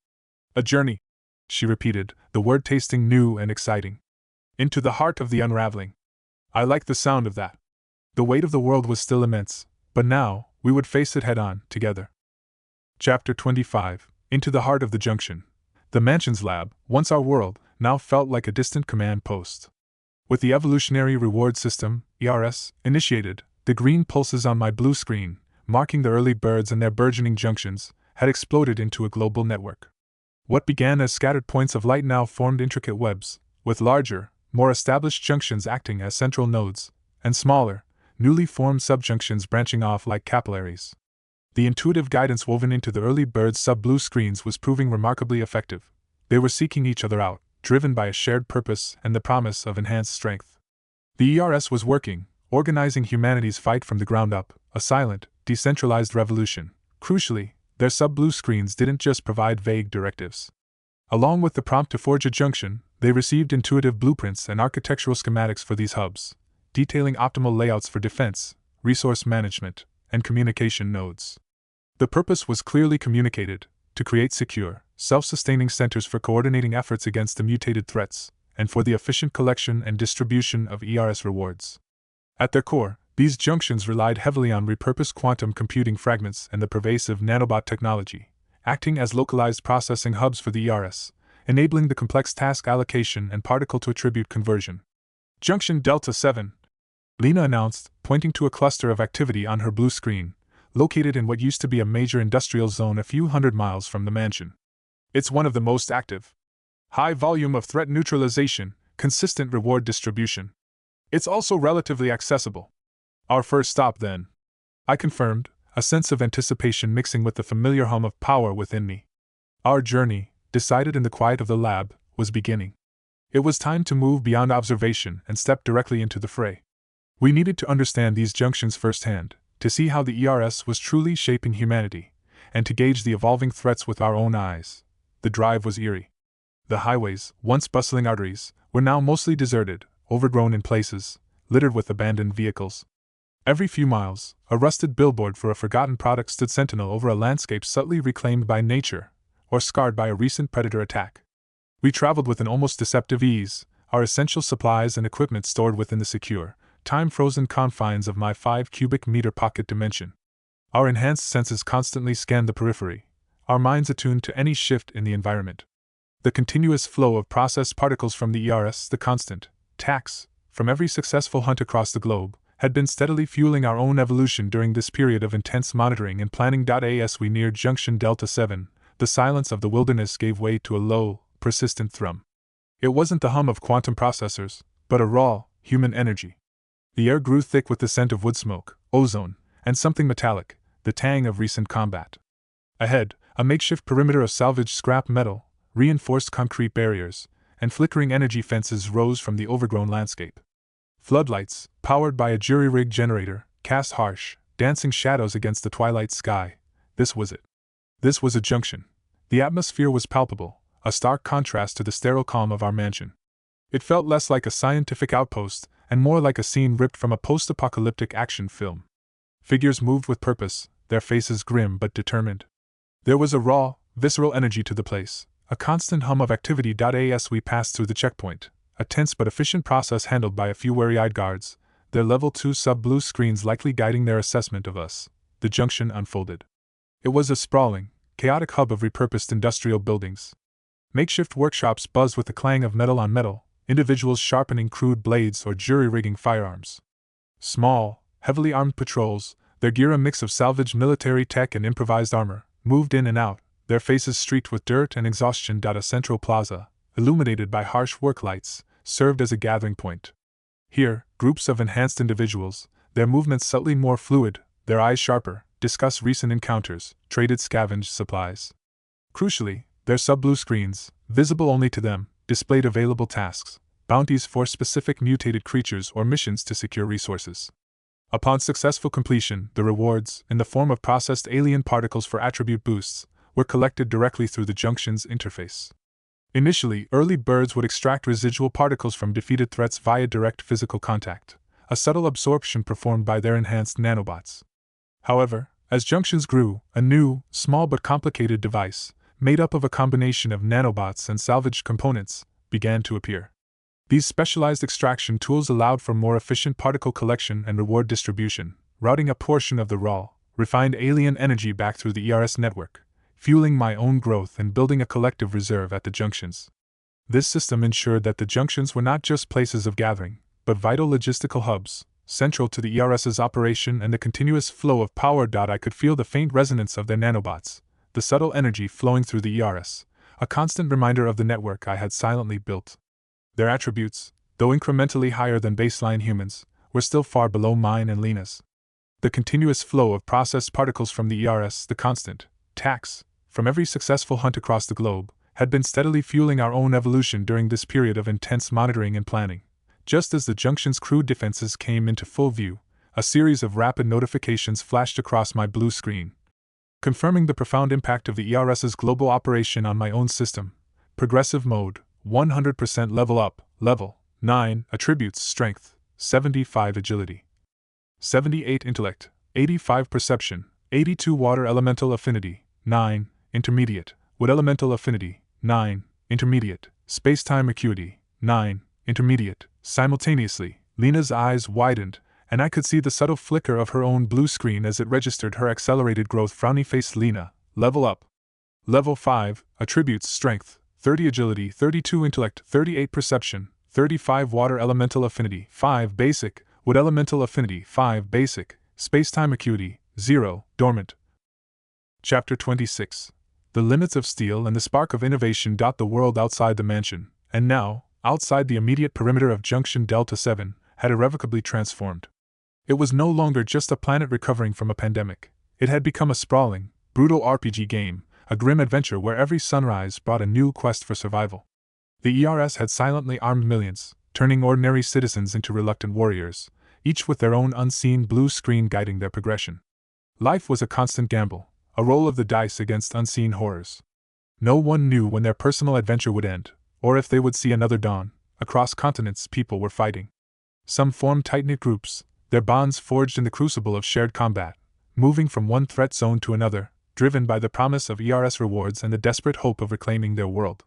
Speaker 1: "A journey," she repeated, the word tasting new and exciting. "Into the heart of the unraveling. I like the sound of that." The weight of the world was still immense, but now, we would face it head-on, together. Chapter 25, Into the Heart of the Junction. The Mansion's lab, once our world, now felt like a distant command post. With the evolutionary reward system, ERS, initiated, the green pulses on my blue screen, marking the early birds and their burgeoning junctions, had exploded into a global network. What began as scattered points of light now formed intricate webs, with larger, more established junctions acting as central nodes, and smaller, newly formed subjunctions branching off like capillaries. The intuitive guidance woven into the early birds' sub-blue screens was proving remarkably effective. They were seeking each other out, driven by a shared purpose and the promise of enhanced strength. The ERS was working, organizing humanity's fight from the ground up, a silent, decentralized revolution. Crucially, their sub-blue screens didn't just provide vague directives. Along with the prompt to forge a junction, they received intuitive blueprints and architectural schematics for these hubs, detailing optimal layouts for defense, resource management, and communication nodes. The purpose was clearly communicated: to create secure, self-sustaining centers for coordinating efforts against the mutated threats, and for the efficient collection and distribution of ERS rewards. At their core, these junctions relied heavily on repurposed quantum computing fragments and the pervasive nanobot technology, acting as localized processing hubs for the ERS, enabling the complex task allocation and particle-to-attribute conversion. Junction Delta 7, Lena announced, pointing to a cluster of activity on her blue screen, located in what used to be a major industrial zone a few hundred miles from the mansion. It's one of the most active. High volume of threat neutralization, consistent reward distribution. It's also relatively accessible. Our first stop, then, I confirmed, a sense of anticipation mixing with the familiar hum of power within me. Our journey, decided in the quiet of the lab, was beginning. It was time to move beyond observation and step directly into the fray. We needed to understand these junctions firsthand, to see how the ERS was truly shaping humanity, and to gauge the evolving threats with our own eyes. The drive was eerie. The highways, once bustling arteries, were now mostly deserted, overgrown in places, littered with abandoned vehicles. Every few miles, a rusted billboard for a forgotten product stood sentinel over a landscape subtly reclaimed by nature, or scarred by a recent predator attack. We traveled with an almost deceptive ease, our essential supplies and equipment stored within the secure, time-frozen confines of my 5 cubic meter pocket dimension. Our enhanced senses constantly scanned the periphery, our minds attuned to any shift in the environment. The continuous flow of processed particles from the ERS, the constant tax, from every successful hunt across the globe, had been steadily fueling our own evolution during this period of intense monitoring and planning. As we neared Junction Delta 7, the silence of the wilderness gave way to a low, persistent thrum. It wasn't the hum of quantum processors, but a raw, human energy. The air grew thick with the scent of wood smoke, ozone, and something metallic, the tang of recent combat. Ahead, a makeshift perimeter of salvaged scrap metal, reinforced concrete barriers, and flickering energy fences rose from the overgrown landscape. Floodlights, powered by a jury-rigged generator, cast harsh, dancing shadows against the twilight sky. This was it. This was a junction. The atmosphere was palpable, a stark contrast to the sterile calm of our mansion. It felt less like a scientific outpost, and more like a scene ripped from a post-apocalyptic action film. Figures moved with purpose, their faces grim but determined. There was a raw, visceral energy to the place, a constant hum of activity. As we passed through the checkpoint, a tense but efficient process handled by a few wary-eyed guards, their level 2 sub-blue screens likely guiding their assessment of us, the junction unfolded. It was a sprawling, chaotic hub of repurposed industrial buildings. Makeshift workshops buzzed with the clang of metal on metal, individuals sharpening crude blades or jury-rigging firearms. Small, heavily armed patrols, their gear a mix of salvaged military tech and improvised armor, moved in and out, their faces streaked with dirt and exhaustion. A central plaza, illuminated by harsh work lights, served as a gathering point. Here, groups of enhanced individuals, their movements subtly more fluid, their eyes sharper, discussed recent encounters, traded scavenged supplies. Crucially, their sub-blue screens, visible only to them, displayed available tasks, bounties for specific mutated creatures or missions to secure resources. Upon successful completion, the rewards, in the form of processed alien particles for attribute boosts, were collected directly through the junction's interface. Initially, early birds would extract residual particles from defeated threats via direct physical contact, a subtle absorption performed by their enhanced nanobots. However, as junctions grew, a new, small but complicated device, made up of a combination of nanobots and salvaged components, began to appear. These specialized extraction tools allowed for more efficient particle collection and reward distribution, routing a portion of the raw, refined alien energy back through the ERS network, fueling my own growth and building a collective reserve at the junctions. This system ensured that the junctions were not just places of gathering, but vital logistical hubs, central to the ERS's operation and the continuous flow of power. I could feel the faint resonance of their nanobots, the subtle energy flowing through the ERS, a constant reminder of the network I had silently built. Their attributes, though incrementally higher than baseline humans, were still far below mine and Lena's. The continuous flow of processed particles from the ERS, the constant tax, from every successful hunt across the globe, had been steadily fueling our own evolution during this period of intense monitoring and planning. Just as the junction's crude defenses came into full view, a series of rapid notifications flashed across my blue screen, confirming the profound impact of the ERS's global operation on my own system. Progressive mode, 100% level up, level 9, attributes strength, 75 agility, 78 intellect, 85 perception, 82 water elemental affinity, 9, intermediate, wood elemental affinity, 9, intermediate, space-time acuity, 9, intermediate. Simultaneously, Lena's eyes widened, and I could see the subtle flicker of her own blue screen as it registered her accelerated growth. Frowny face. Lena, level up. Level 5, attributes strength, 30 agility, 32 intellect, 38 perception, 35 water elemental affinity, 5 basic, wood elemental affinity, 5 basic, spacetime acuity, 0, dormant. Chapter 26. The limits of steel and the spark of innovation dot the world outside the mansion, and now, outside the immediate perimeter of Junction Delta 7, had irrevocably transformed. It was no longer just a planet recovering from a pandemic. It had become a sprawling, brutal RPG game, a grim adventure where every sunrise brought a new quest for survival. The ERS had silently armed millions, turning ordinary citizens into reluctant warriors, each with their own unseen blue screen guiding their progression. Life was a constant gamble, a roll of the dice against unseen horrors. No one knew when their personal adventure would end, or if they would see another dawn. Across continents, people were fighting. Some formed tight-knit groups, their bonds forged in the crucible of shared combat, moving from one threat zone to another, driven by the promise of ERS rewards and the desperate hope of reclaiming their world.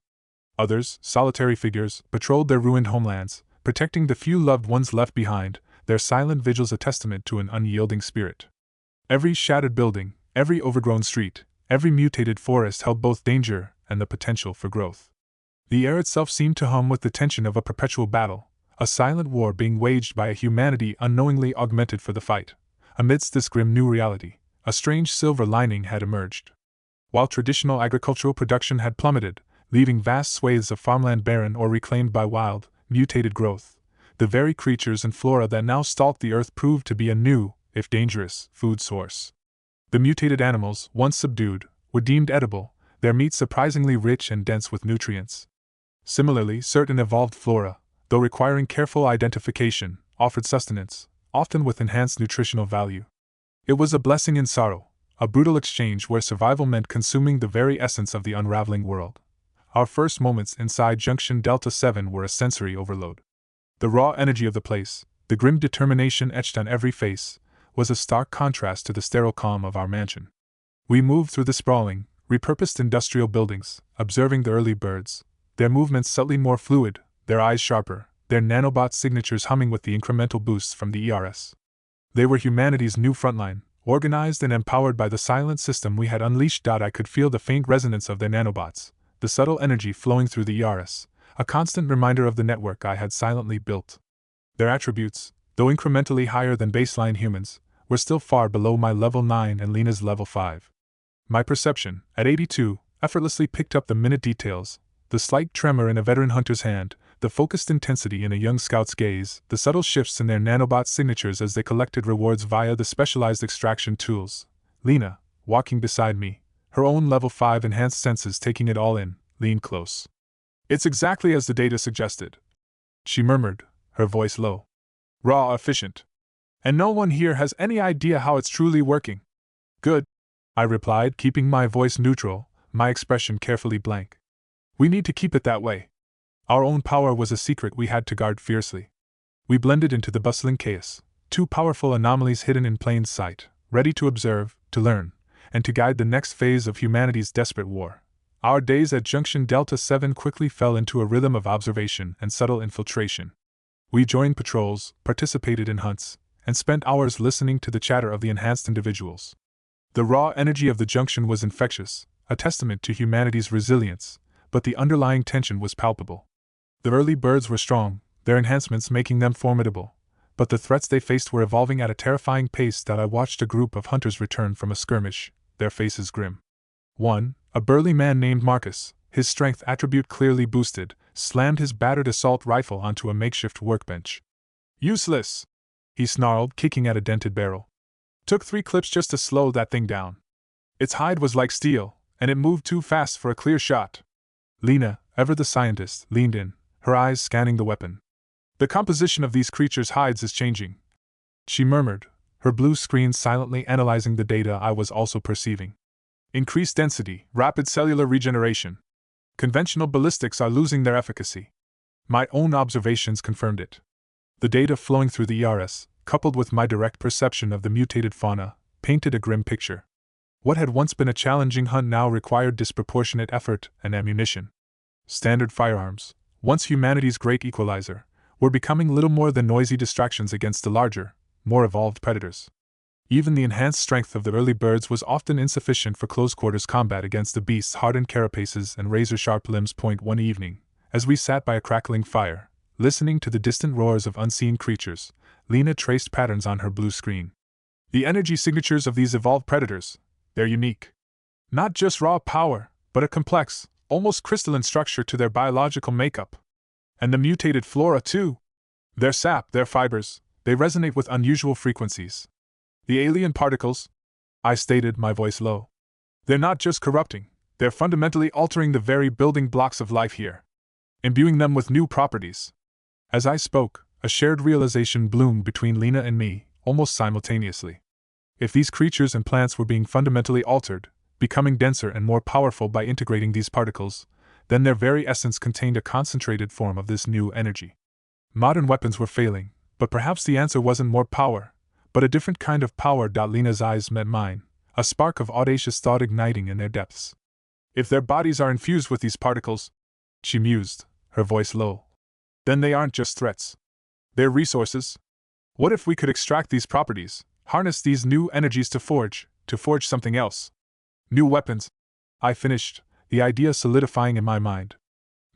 Speaker 1: Others, solitary figures, patrolled their ruined homelands, protecting the few loved ones left behind, their silent vigils a testament to an unyielding spirit. Every shattered building, every overgrown street, every mutated forest held both danger and the potential for growth. The air itself seemed to hum with the tension of a perpetual battle, a silent war being waged by a humanity unknowingly augmented for the fight. Amidst this grim new reality, a strange silver lining had emerged. While traditional agricultural production had plummeted, leaving vast swathes of farmland barren or reclaimed by wild, mutated growth, the very creatures and flora that now stalked the earth proved to be a new, if dangerous, food source. The mutated animals, once subdued, were deemed edible, their meat surprisingly rich and dense with nutrients. Similarly, certain evolved flora, though requiring careful identification, offered sustenance, often with enhanced nutritional value. It was a blessing in sorrow, a brutal exchange where survival meant consuming the very essence of the unraveling world. Our first moments inside Junction Delta 7 were a sensory overload. The raw energy of the place, the grim determination etched on every face, was a stark contrast to the sterile calm of our mansion. We moved through the sprawling, repurposed industrial buildings, observing the early birds, their movements subtly more fluid, their eyes sharper, their nanobot signatures humming with the incremental boosts from the ERS. They were humanity's new frontline, organized and empowered by the silent system we had unleashed. I could feel the faint resonance of their nanobots, the subtle energy flowing through the ERS, a constant reminder of the network I had silently built. Their attributes, though incrementally higher than baseline humans, were still far below my level 9 and Lena's level 5. My perception, at 82, effortlessly picked up the minute details, the slight tremor in a veteran hunter's hand, the focused intensity in a young scout's gaze, the subtle shifts in their nanobot signatures as they collected rewards via the specialized extraction tools. Lena, walking beside me, her own level 5 enhanced senses taking it all in, leaned close. "It's exactly as the data suggested," she murmured, her voice low. "Raw, efficient. And no one here has any idea how it's truly working." "Good," I replied, keeping my voice neutral, my expression carefully blank. "We need to keep it that way." Our own power was a secret we had to guard fiercely. We blended into the bustling chaos, two powerful anomalies hidden in plain sight, ready to observe, to learn, and to guide the next phase of humanity's desperate war. Our days at Junction Delta 7 quickly fell into a rhythm of observation and subtle infiltration. We joined patrols, participated in hunts, and spent hours listening to the chatter of the enhanced individuals. The raw energy of the junction was infectious, a testament to humanity's resilience, but the underlying tension was palpable. The early birds were strong, their enhancements making them formidable, but the threats they faced were evolving at a terrifying pace. I watched a group of hunters return from a skirmish, their faces grim. One, a burly man named Marcus, his strength attribute clearly boosted, slammed his battered assault rifle onto a makeshift workbench. "Useless!" he snarled, kicking at a dented barrel. "Took 3 clips just to slow that thing down. Its hide was like steel, and it moved too fast for a clear shot." Lena, ever the scientist, leaned in, her eyes scanning the weapon. "The composition of these creatures' hides is changing," she murmured, her blue screen silently analyzing the data I was also perceiving. "Increased density, rapid cellular regeneration. Conventional ballistics are losing their efficacy." My own observations confirmed it. The data flowing through the ERS, coupled with my direct perception of the mutated fauna, painted a grim picture. What had once been a challenging hunt now required disproportionate effort and ammunition. Standard firearms, once humanity's great equalizer, were becoming little more than noisy distractions against the larger, more evolved predators. Even the enhanced strength of the early birds was often insufficient for close-quarters combat against the beast's hardened carapaces and razor-sharp limbs. One evening, as we sat by a crackling fire, listening to the distant roars of unseen creatures, Lena traced patterns on her blue screen. The energy signatures of these evolved predators, they're unique. Not just raw power, but a complex, almost crystalline structure to their biological makeup. And the mutated flora, too. Their sap, their fibers, they resonate with unusual frequencies. The alien particles, I stated, my voice low. They're not just corrupting, they're fundamentally altering the very building blocks of life here, imbuing them with new properties. As I spoke, a shared realization bloomed between Lena and me, almost simultaneously. If these creatures and plants were being fundamentally altered, becoming denser and more powerful by integrating these particles, then their very essence contained a concentrated form of this new energy. Modern weapons were failing, but perhaps the answer wasn't more power, but a different kind of power. Lena's eyes met mine, a spark of audacious thought igniting in their depths. If their bodies are infused with these particles, she mused, her voice low, then they aren't just threats. They're resources. What if we could extract these properties, harness these new energies to forge something else? New weapons, I finished, the idea solidifying in my mind.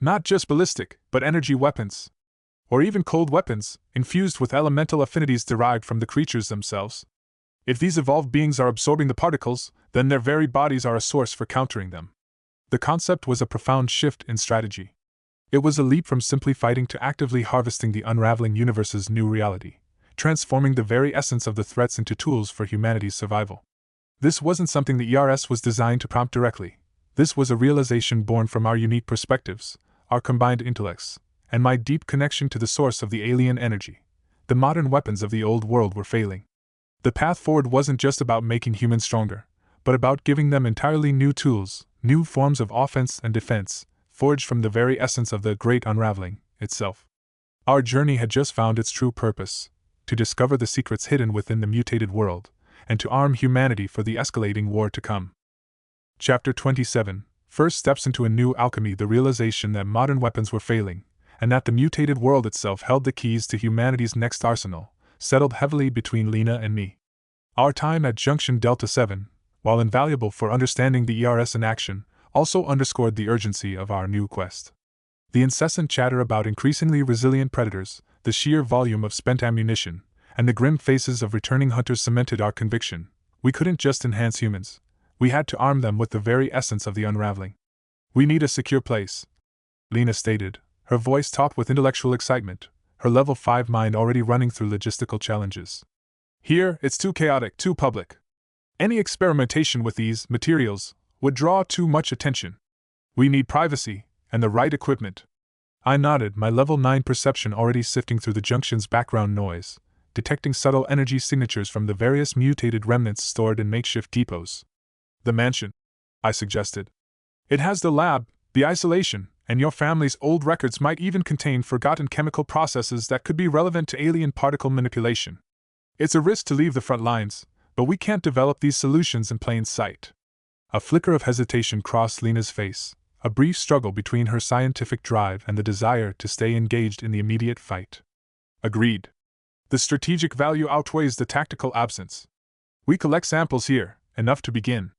Speaker 1: Not just ballistic, but energy weapons. Or even cold weapons, infused with elemental affinities derived from the creatures themselves. If these evolved beings are absorbing the particles, then their very bodies are a source for countering them. The concept was a profound shift in strategy. It was a leap from simply fighting to actively harvesting the unraveling universe's new reality, transforming the very essence of the threats into tools for humanity's survival. This wasn't something the ERS was designed to prompt directly. This was a realization born from our unique perspectives, our combined intellects, and my deep connection to the source of the alien energy. The modern weapons of the old world were failing. The path forward wasn't just about making humans stronger, but about giving them entirely new tools, new forms of offense and defense, forged from the very essence of the great unraveling itself. Our journey had just found its true purpose, to discover the secrets hidden within the mutated world, and to arm humanity for the escalating war to come. Chapter 27. First steps into a new alchemy. The realization that modern weapons were failing, and that the mutated world itself held the keys to humanity's next arsenal, settled heavily between Lena and me. Our time at Junction Delta 7, while invaluable for understanding the ERS in action, also underscored the urgency of our new quest. The incessant chatter about increasingly resilient predators, the sheer volume of spent ammunition, and the grim faces of returning hunters cemented our conviction. We couldn't just enhance humans. We had to arm them with the very essence of the unraveling. We need a secure place, Lena stated, her voice topped with intellectual excitement, her level 5 mind already running through logistical challenges. Here, it's too chaotic, too public. Any experimentation with these materials would draw too much attention. We need privacy, and the right equipment. I nodded, my level 9 perception already sifting through the junction's background noise, detecting subtle energy signatures from the various mutated remnants stored in makeshift depots. The mansion, I suggested. It has the lab, the isolation, and your family's old records might even contain forgotten chemical processes that could be relevant to alien particle manipulation. It's a risk to leave the front lines, but we can't develop these solutions in plain sight. A flicker of hesitation crossed Lena's face, a brief struggle between her scientific drive and the desire to stay engaged in the immediate fight. Agreed. The strategic value outweighs the tactical absence. We collect samples here, enough to begin.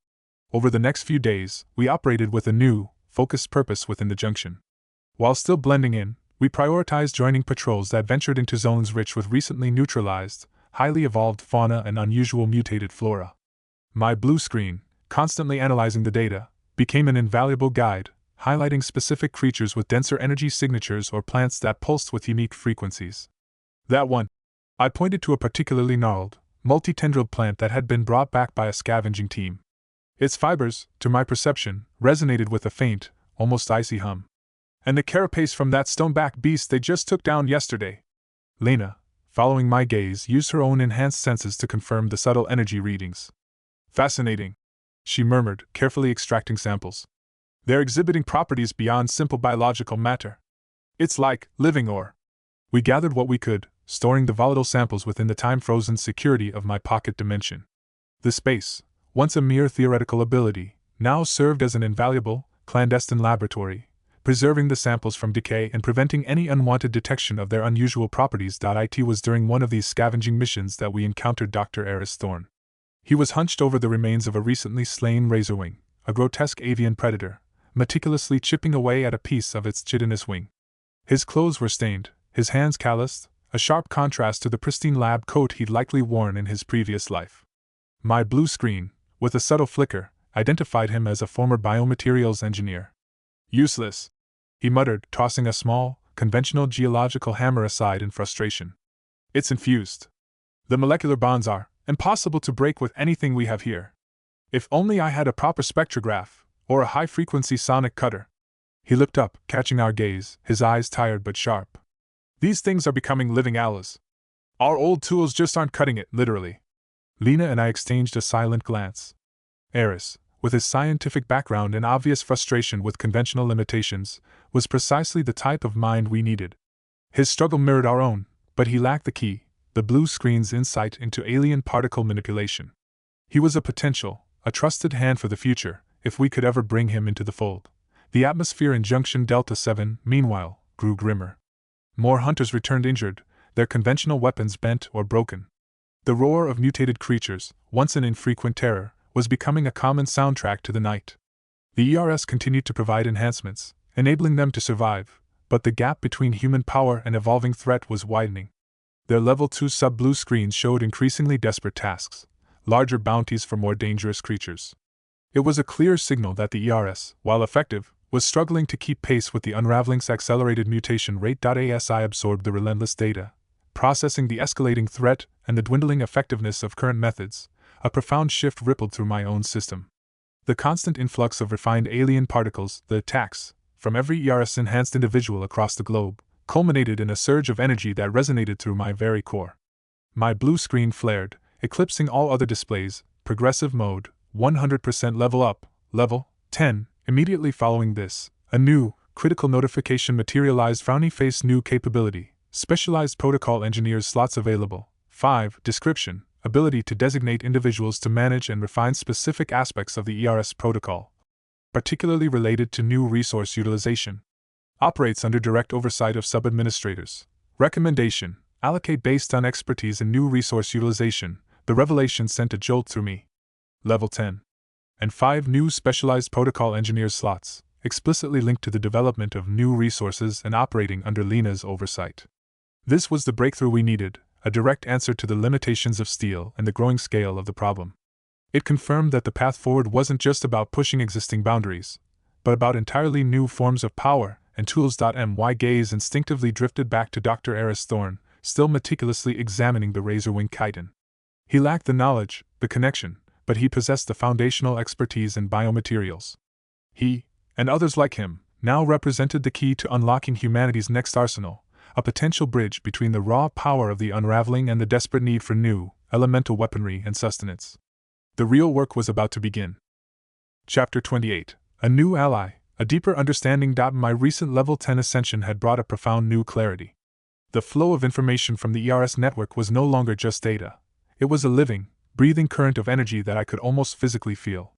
Speaker 1: Over the next few days, we operated with a new, focused purpose within the junction. While still blending in, we prioritized joining patrols that ventured into zones rich with recently neutralized, highly evolved fauna and unusual mutated flora. My blue screen, constantly analyzing the data, became an invaluable guide, highlighting specific creatures with denser energy signatures or plants that pulsed with unique frequencies. That one, I pointed to a particularly gnarled, multi-tendrilled plant that had been brought back by a scavenging team. Its fibers, to my perception, resonated with a faint, almost icy hum. And the carapace from that stoneback beast they just took down yesterday. Lena, following my gaze, used her own enhanced senses to confirm the subtle energy readings. Fascinating, she murmured, carefully extracting samples. They're exhibiting properties beyond simple biological matter. It's like living ore. We gathered what we could, storing the volatile samples within the time-frozen security of my pocket dimension. The space, once a mere theoretical ability, now served as an invaluable, clandestine laboratory, preserving the samples from decay and preventing any unwanted detection of their unusual properties. It was during one of these scavenging missions that we encountered Dr. Eris Thorne. He was hunched over the remains of a recently slain razorwing, a grotesque avian predator, meticulously chipping away at a piece of its chitinous wing. His clothes were stained, his hands calloused, a sharp contrast to the pristine lab coat he'd likely worn in his previous life. My blue screen, with a subtle flicker, identified him as a former biomaterials engineer. Useless, he muttered, tossing a small, conventional geological hammer aside in frustration. It's infused. The molecular bonds are impossible to break with anything we have here. If only I had a proper spectrograph, or a high-frequency sonic cutter. He looked up, catching our gaze, his eyes tired but sharp. These things are becoming living alloys. Our old tools just aren't cutting it, literally. Lena and I exchanged a silent glance. Eris, with his scientific background and obvious frustration with conventional limitations, was precisely the type of mind we needed. His struggle mirrored our own, but he lacked the key, the blue screen's insight into alien particle manipulation. He was a potential, a trusted hand for the future, if we could ever bring him into the fold. The atmosphere in Junction Delta 7, meanwhile, grew grimmer. More hunters returned injured, their conventional weapons bent or broken. The roar of mutated creatures, once an infrequent terror, was becoming a common soundtrack to the night. The ERS continued to provide enhancements, enabling them to survive, but the gap between human power and evolving threat was widening. Their Level 2 sub-blue screens showed increasingly desperate tasks, larger bounties for more dangerous creatures. It was a clear signal that the ERS, while effective, was struggling to keep pace with the unraveling's accelerated mutation rate. ASI absorbed the relentless data, processing the escalating threat and the dwindling effectiveness of current methods. A profound shift rippled through my own system. The constant influx of refined alien particles, the attacks, from every ERS-enhanced individual across the globe, culminated in a surge of energy that resonated through my very core. My blue screen flared, eclipsing all other displays. Progressive mode, 100% level up, level 10. Immediately following this, a new, critical notification materialized. Frowny face, new capability, specialized protocol engineers slots available. 5. Description, ability to designate individuals to manage and refine specific aspects of the ERS protocol, particularly related to new resource utilization. Operates under direct oversight of sub-administrators. Recommendation, allocate based on expertise in new resource utilization. The revelation sent a jolt through me. Level 10. And 5 new specialized protocol engineers slots, explicitly linked to the development of new resources and operating under Lena's oversight. This was the breakthrough we needed, a direct answer to the limitations of steel and the growing scale of the problem. It confirmed that the path forward wasn't just about pushing existing boundaries, but about entirely new forms of power and tools. My gaze instinctively drifted back to Dr. Eris Thorne, still meticulously examining the razorwing chitin. He lacked the knowledge, the connection, but he possessed the foundational expertise in biomaterials. He, and others like him, now represented the key to unlocking humanity's next arsenal, a potential bridge between the raw power of the unraveling and the desperate need for new, elemental weaponry and sustenance. The real work was about to begin. Chapter 28. A new ally, a deeper understanding. My recent Level 10 ascension had brought a profound new clarity. The flow of information from the ERS network was no longer just data. It was a living, breathing current of energy that I could almost physically feel.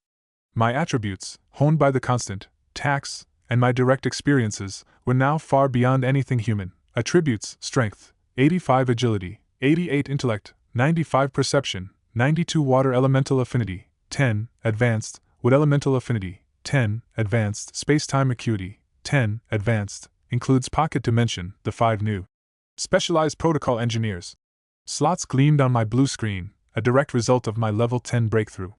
Speaker 1: My attributes, honed by the constant, tax, and my direct experiences, were now far beyond anything human. Attributes: strength, 85 agility, 88 intellect, 95 perception, 92 water elemental affinity, 10 advanced, wood elemental affinity, 10 advanced, space-time acuity, 10 advanced, includes pocket dimension. The 5 new specialized protocol engineers slots gleamed on my blue screen, a direct result of my Level 10 breakthrough.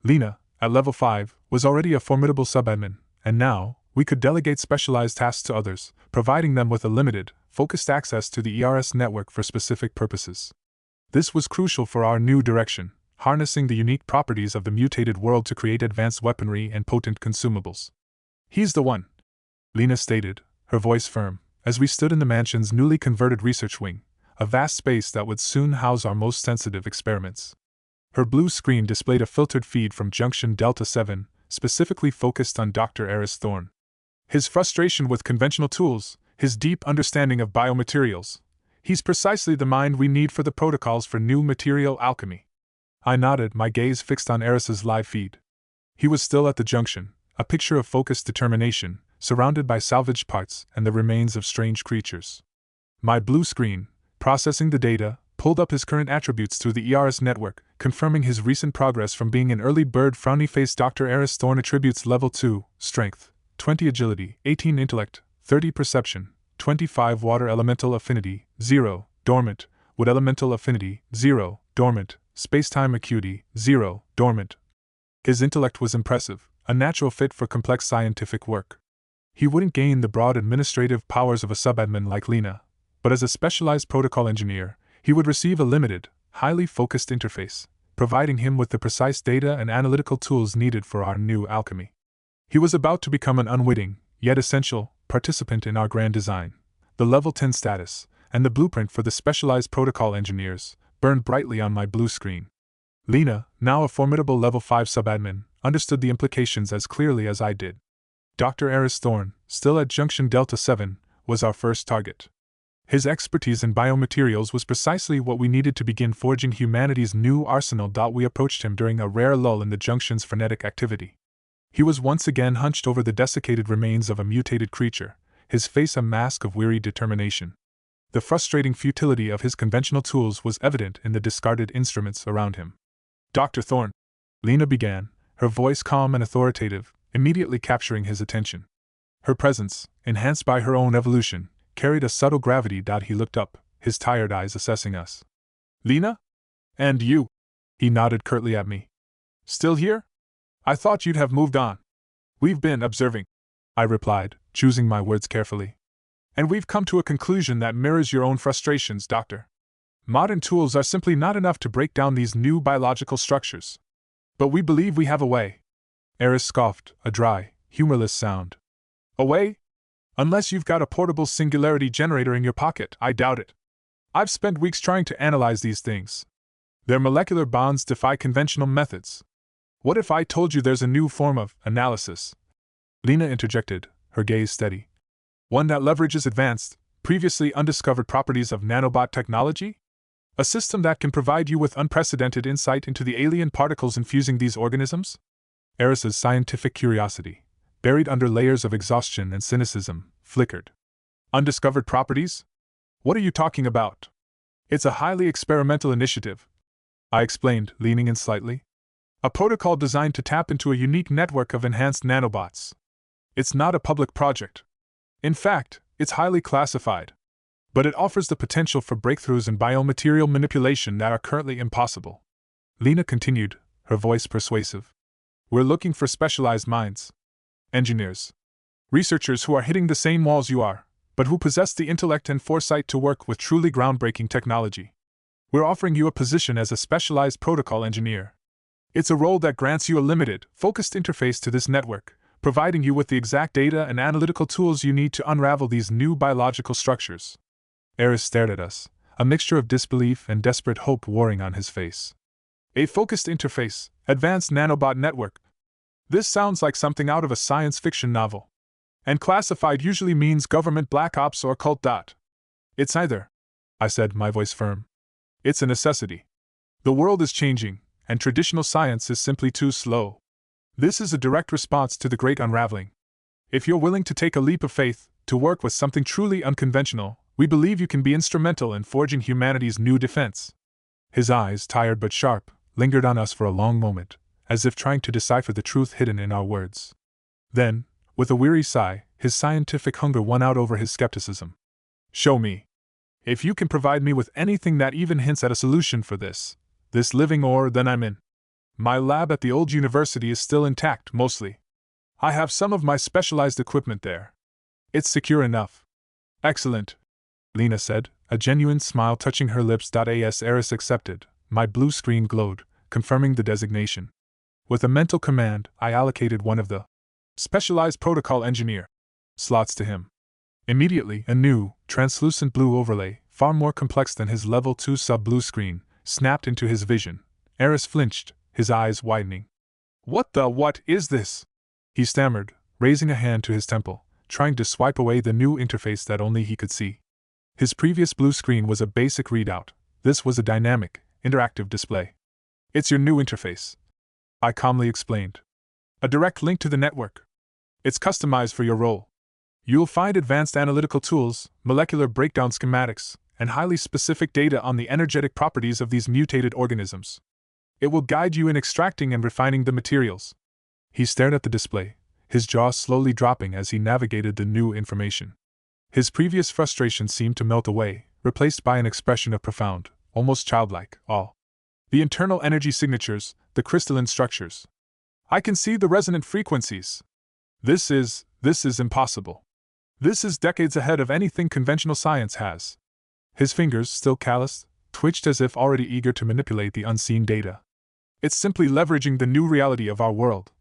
Speaker 1: Lena, at Level 5, was already a formidable subadmin, and now, we could delegate specialized tasks to others, providing them with a limited, focused access to the ERS network for specific purposes. This was crucial for our new direction, harnessing the unique properties of the mutated world to create advanced weaponry and potent consumables. He's the one, Lena stated, her voice firm, as we stood in the mansion's newly converted research wing, a vast space that would soon house our most sensitive experiments. Her blue screen displayed a filtered feed from Junction Delta 7, specifically focused on Dr. Eris Thorne. His frustration with conventional tools, his deep understanding of biomaterials. He's precisely the mind we need for the protocols for new material alchemy. I nodded, my gaze fixed on Eris's live feed. He was still at the junction, a picture of focused determination, surrounded by salvaged parts and the remains of strange creatures. My blue screen, processing the data, pulled up his current attributes through the ERS network, confirming his recent progress from being an early bird. Frowny face. Dr. Eris Thorne attributes level 2, strength, 20 agility, 18 intellect, 30 perception, 25 water elemental affinity, 0, dormant, wood elemental affinity, 0, dormant, space-time acuity, 0, dormant. His intellect was impressive, a natural fit for complex scientific work. He wouldn't gain the broad administrative powers of a subadmin like Lena, but as a specialized protocol engineer, he would receive a limited, highly focused interface, providing him with the precise data and analytical tools needed for our new alchemy. He was about to become an unwitting, yet essential, participant in our grand design. The level 10 status, and the blueprint for the specialized protocol engineers, burned brightly on my blue screen. Lena, now a formidable level 5 subadmin, understood the implications as clearly as I did. Dr. Eris Thorne, still at Junction Delta 7, was our first target. His expertise in biomaterials was precisely what we needed to begin forging humanity's new arsenal. We approached him during a rare lull in the Junction's frenetic activity. He was once again hunched over the desiccated remains of a mutated creature, his face a mask of weary determination. The frustrating futility of his conventional tools was evident in the discarded instruments around him. Dr. Thorne, Lena began, her voice calm and authoritative, immediately capturing his attention. Her presence, enhanced by her own evolution, carried a subtle gravity. He looked up, his tired eyes assessing us. Lena? And you? He nodded curtly at me. Still here? I thought you'd have moved on. We've been observing, I replied, choosing my words carefully. And we've come to a conclusion that mirrors your own frustrations, Doctor. Modern tools are simply not enough to break down these new biological structures. But we believe we have a way. Eris scoffed, a dry, humorless sound. A way? Unless you've got a portable singularity generator in your pocket, I doubt it. I've spent weeks trying to analyze these things. Their molecular bonds defy conventional methods. What if I told you there's a new form of analysis? Lena interjected, her gaze steady. One that leverages advanced, previously undiscovered properties of nanobot technology? A system that can provide you with unprecedented insight into the alien particles infusing these organisms? Eris's scientific curiosity, buried under layers of exhaustion and cynicism, flickered. Undiscovered properties? What are you talking about? It's a highly experimental initiative, I explained, leaning in slightly. A protocol designed to tap into a unique network of enhanced nanobots. It's not a public project. In fact, it's highly classified. But it offers the potential for breakthroughs in biomaterial manipulation that are currently impossible. Lena continued, her voice persuasive. We're looking for specialized minds. Engineers. Researchers who are hitting the same walls you are, but who possess the intellect and foresight to work with truly groundbreaking technology. We're offering you a position as a specialized protocol engineer. It's a role that grants you a limited, focused interface to this network, providing you with the exact data and analytical tools you need to unravel these new biological structures. Eris stared at us, a mixture of disbelief and desperate hope warring on his face. A focused interface, advanced nanobot network. This sounds like something out of a science fiction novel. And classified usually means government black ops or cult. It's either, I said, my voice firm. It's a necessity. The world is changing, and traditional science is simply too slow. This is a direct response to the great unraveling. If you're willing to take a leap of faith, to work with something truly unconventional, we believe you can be instrumental in forging humanity's new defense. His eyes, tired but sharp, lingered on us for a long moment, as if trying to decipher the truth hidden in our words. Then, with a weary sigh, his scientific hunger won out over his skepticism. Show me. If you can provide me with anything that even hints at a solution for this living ore, then I'm in. My lab at the old university is still intact, mostly. I have some of my specialized equipment there. It's secure enough. Excellent, Lena said, a genuine smile touching her lips. As Eris accepted, my blue screen glowed, confirming the designation. With a mental command, I allocated one of the specialized protocol engineer slots to him. Immediately, a new, translucent blue overlay, far more complex than his level 2 sub-blue screen, snapped into his vision. Eris flinched, his eyes widening. What is this? He stammered, raising a hand to his temple, trying to swipe away the new interface that only he could see. His previous blue screen was a basic readout. This was a dynamic, interactive display. It's your new interface, I calmly explained. A direct link to the network. It's customized for your role. You'll find advanced analytical tools, molecular breakdown schematics, and highly specific data on the energetic properties of these mutated organisms. It will guide you in extracting and refining the materials. He stared at the display, his jaw slowly dropping as he navigated the new information. His previous frustration seemed to melt away, replaced by an expression of profound, almost childlike, awe. The internal energy signatures, the crystalline structures. I can see the resonant frequencies. This is impossible. This is decades ahead of anything conventional science has. His fingers, still calloused, twitched as if already eager to manipulate the unseen data. It's simply leveraging the new reality of our world,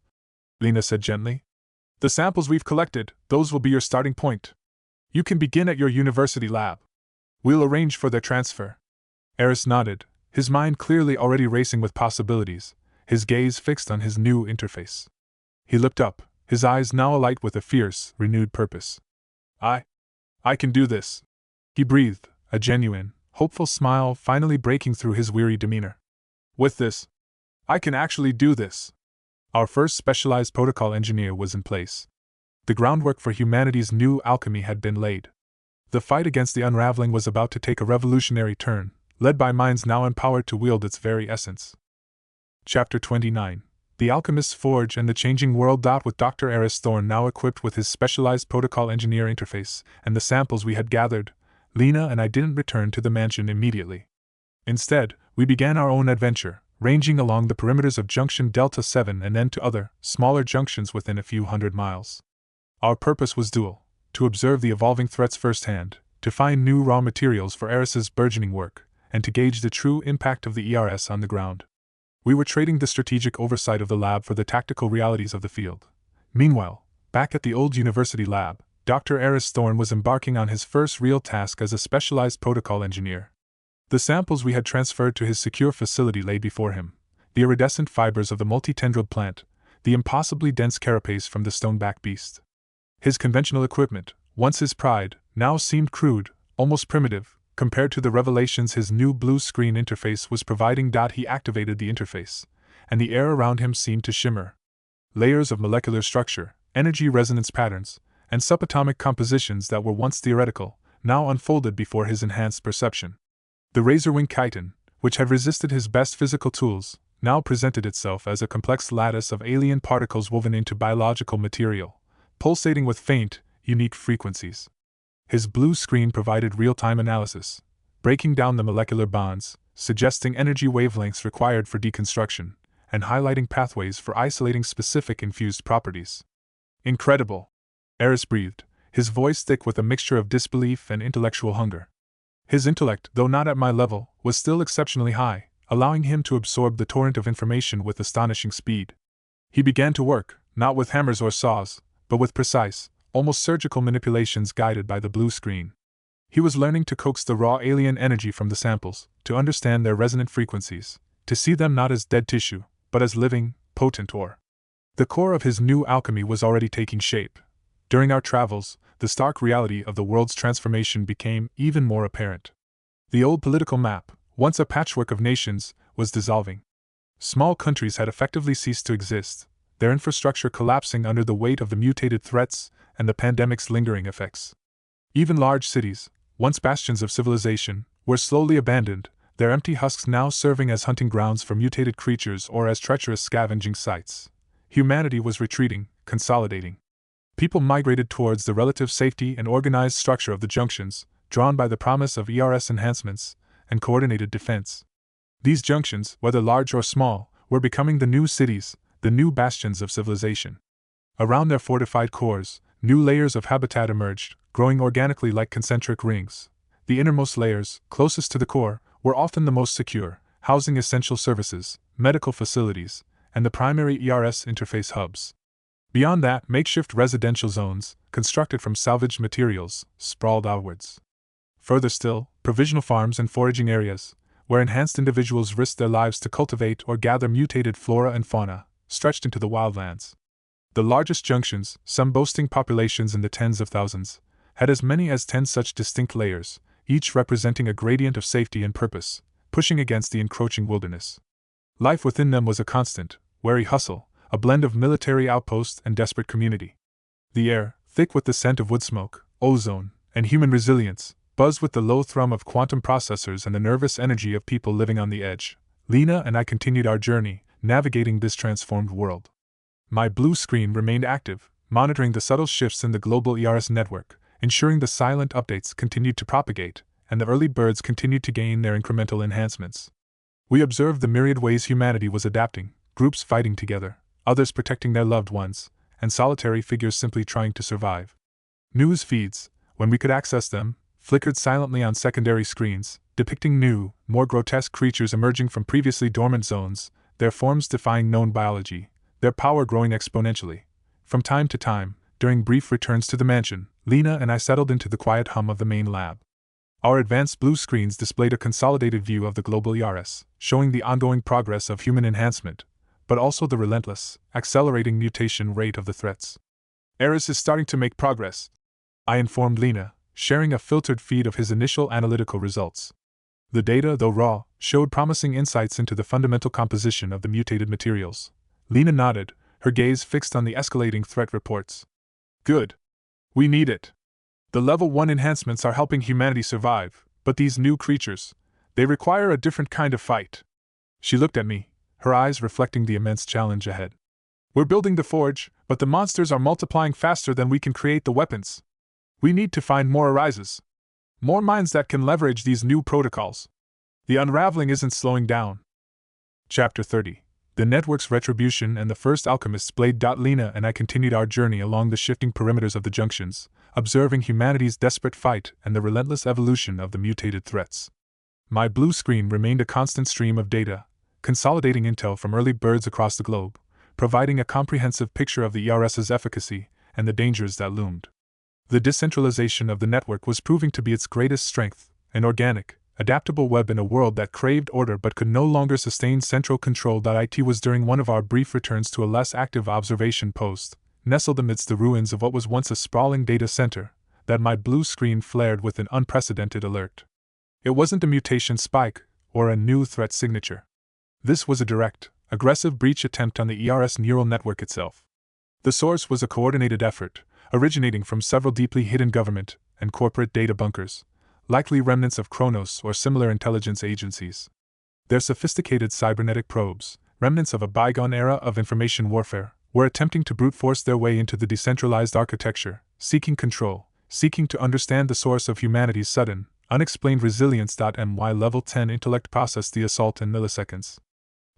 Speaker 1: Lena said gently. The samples we've collected, those will be your starting point. You can begin at your university lab. We'll arrange for their transfer. Eris nodded, his mind clearly already racing with possibilities, his gaze fixed on his new interface. He looked up, his eyes now alight with a fierce, renewed purpose. I can do this. He breathed, a genuine, hopeful smile finally breaking through his weary demeanor. With this, I can actually do this. Our first specialized protocol engineer was in place. The groundwork for humanity's new alchemy had been laid. The fight against the unraveling was about to take a revolutionary turn, led by minds now empowered to wield its very essence. Chapter 29. The Alchemist's Forge and the Changing World. With Dr. Eris Thorne now equipped with his specialized protocol engineer interface and the samples we had gathered, Lena and I didn't return to the mansion immediately. Instead, we began our own adventure, ranging along the perimeters of Junction Delta 7 and then to other, smaller junctions within a few hundred miles. Our purpose was dual: to observe the evolving threats firsthand, to find new raw materials for Eris's burgeoning work, and to gauge the true impact of the ERS on the ground. We were trading the strategic oversight of the lab for the tactical realities of the field. Meanwhile, back at the old university lab, Dr. Eris Thorne was embarking on his first real task as a specialized protocol engineer. The samples we had transferred to his secure facility lay before him: the iridescent fibers of the multi-tendrilled plant, the impossibly dense carapace from the stoneback beast. His conventional equipment, once his pride, now seemed crude, almost primitive, compared to the revelations his new BlueScreen interface was providing. He activated the interface, and the air around him seemed to shimmer. Layers of molecular structure, energy resonance patterns, and subatomic compositions that were once theoretical, now unfolded before his enhanced perception. The razor-wing chitin, which had resisted his best physical tools, now presented itself as a complex lattice of alien particles woven into biological material, pulsating with faint, unique frequencies. His blue screen provided real-time analysis, breaking down the molecular bonds, suggesting energy wavelengths required for deconstruction, and highlighting pathways for isolating specific infused properties. Incredible! Eris breathed, his voice thick with a mixture of disbelief and intellectual hunger. His intellect, though not at my level, was still exceptionally high, allowing him to absorb the torrent of information with astonishing speed. He began to work, not with hammers or saws, but with precise, almost surgical manipulations guided by the blue screen. He was learning to coax the raw alien energy from the samples, to understand their resonant frequencies, to see them not as dead tissue, but as living, potent ore. The core of his new alchemy was already taking shape. During our travels, the stark reality of the world's transformation became even more apparent. The old political map, once a patchwork of nations, was dissolving. Small countries had effectively ceased to exist, their infrastructure collapsing under the weight of the mutated threats and the pandemic's lingering effects. Even large cities, once bastions of civilization, were slowly abandoned, their empty husks now serving as hunting grounds for mutated creatures or as treacherous scavenging sites. Humanity was retreating, consolidating. People migrated towards the relative safety and organized structure of the junctions, drawn by the promise of ERS enhancements and coordinated defense. These junctions, whether large or small, were becoming the new cities, the new bastions of civilization. Around their fortified cores, new layers of habitat emerged, growing organically like concentric rings. The innermost layers, closest to the core, were often the most secure, housing essential services, medical facilities, and the primary ERS interface hubs. Beyond that, makeshift residential zones, constructed from salvaged materials, sprawled outwards. Further still, provisional farms and foraging areas, where enhanced individuals risked their lives to cultivate or gather mutated flora and fauna, stretched into the wildlands. The largest junctions, some boasting populations in the tens of thousands, had as many as 10 such distinct layers, each representing a gradient of safety and purpose, pushing against the encroaching wilderness. Life within them was a constant, wary hustle, a blend of military outpost and desperate community. The air, thick with the scent of wood smoke, ozone, and human resilience, buzzed with the low thrum of quantum processors and the nervous energy of people living on the edge. Lena and I continued our journey, navigating this transformed world. My blue screen remained active, monitoring the subtle shifts in the global ERS network, ensuring the silent updates continued to propagate, and the early birds continued to gain their incremental enhancements. We observed the myriad ways humanity was adapting, groups fighting together, others protecting their loved ones, and solitary figures simply trying to survive. News feeds, when we could access them, flickered silently on secondary screens, depicting new, more grotesque creatures emerging from previously dormant zones, their forms defying known biology, their power growing exponentially. From time to time, during brief returns to the mansion, Lena and I settled into the quiet hum of the main lab. Our advanced blue screens displayed a consolidated view of the global ERS, showing the ongoing progress of human enhancement, but also the relentless, accelerating mutation rate of the threats. ERS is starting to make progress, I informed Lena, sharing a filtered feed of his initial analytical results. The data, though raw, showed promising insights into the fundamental composition of the mutated materials. Lena nodded, her gaze fixed on the escalating threat reports. Good. We need it. The Level 1 enhancements are helping humanity survive, but these new creatures, they require a different kind of fight. She looked at me, her eyes reflecting the immense challenge ahead. We're building the forge, but the monsters are multiplying faster than we can create the weapons. We need to find more arises. More minds that can leverage these new protocols. The unraveling isn't slowing down. Chapter 30. The Network's Retribution and the First Alchemist's Blade. Lena and I continued our journey along the shifting perimeters of the junctions, observing humanity's desperate fight and the relentless evolution of the mutated threats. My blue screen remained a constant stream of data, consolidating intel from early birds across the globe, providing a comprehensive picture of the ERS's efficacy and the dangers that loomed. The decentralization of the network was proving to be its greatest strength, an organic, adaptable web in a world that craved order but could no longer sustain central control. It was during one of our brief returns to a less active observation post, nestled amidst the ruins of what was once a sprawling data center, that my blue screen flared with an unprecedented alert. It wasn't a mutation spike or a new threat signature. This was a direct, aggressive breach attempt on the ERS neural network itself. The source was a coordinated effort, originating from several deeply hidden government and corporate data bunkers, likely remnants of Kronos or similar intelligence agencies. Their sophisticated cybernetic probes, remnants of a bygone era of information warfare, were attempting to brute force their way into the decentralized architecture, seeking control, seeking to understand the source of humanity's sudden, unexplained resilience. My Level 10 intellect processed the assault in milliseconds.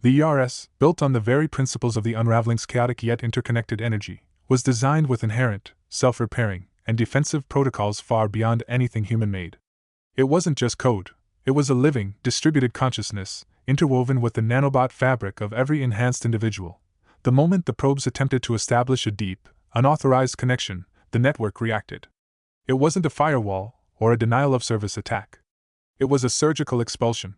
Speaker 1: The ERS, built on the very principles of the unraveling's chaotic yet interconnected energy, was designed with inherent, self-repairing, and defensive protocols far beyond anything human-made. It wasn't just code, it was a living, distributed consciousness, interwoven with the nanobot fabric of every enhanced individual. The moment the probes attempted to establish a deep, unauthorized connection, the network reacted. It wasn't a firewall or a denial-of-service attack. It was a surgical expulsion.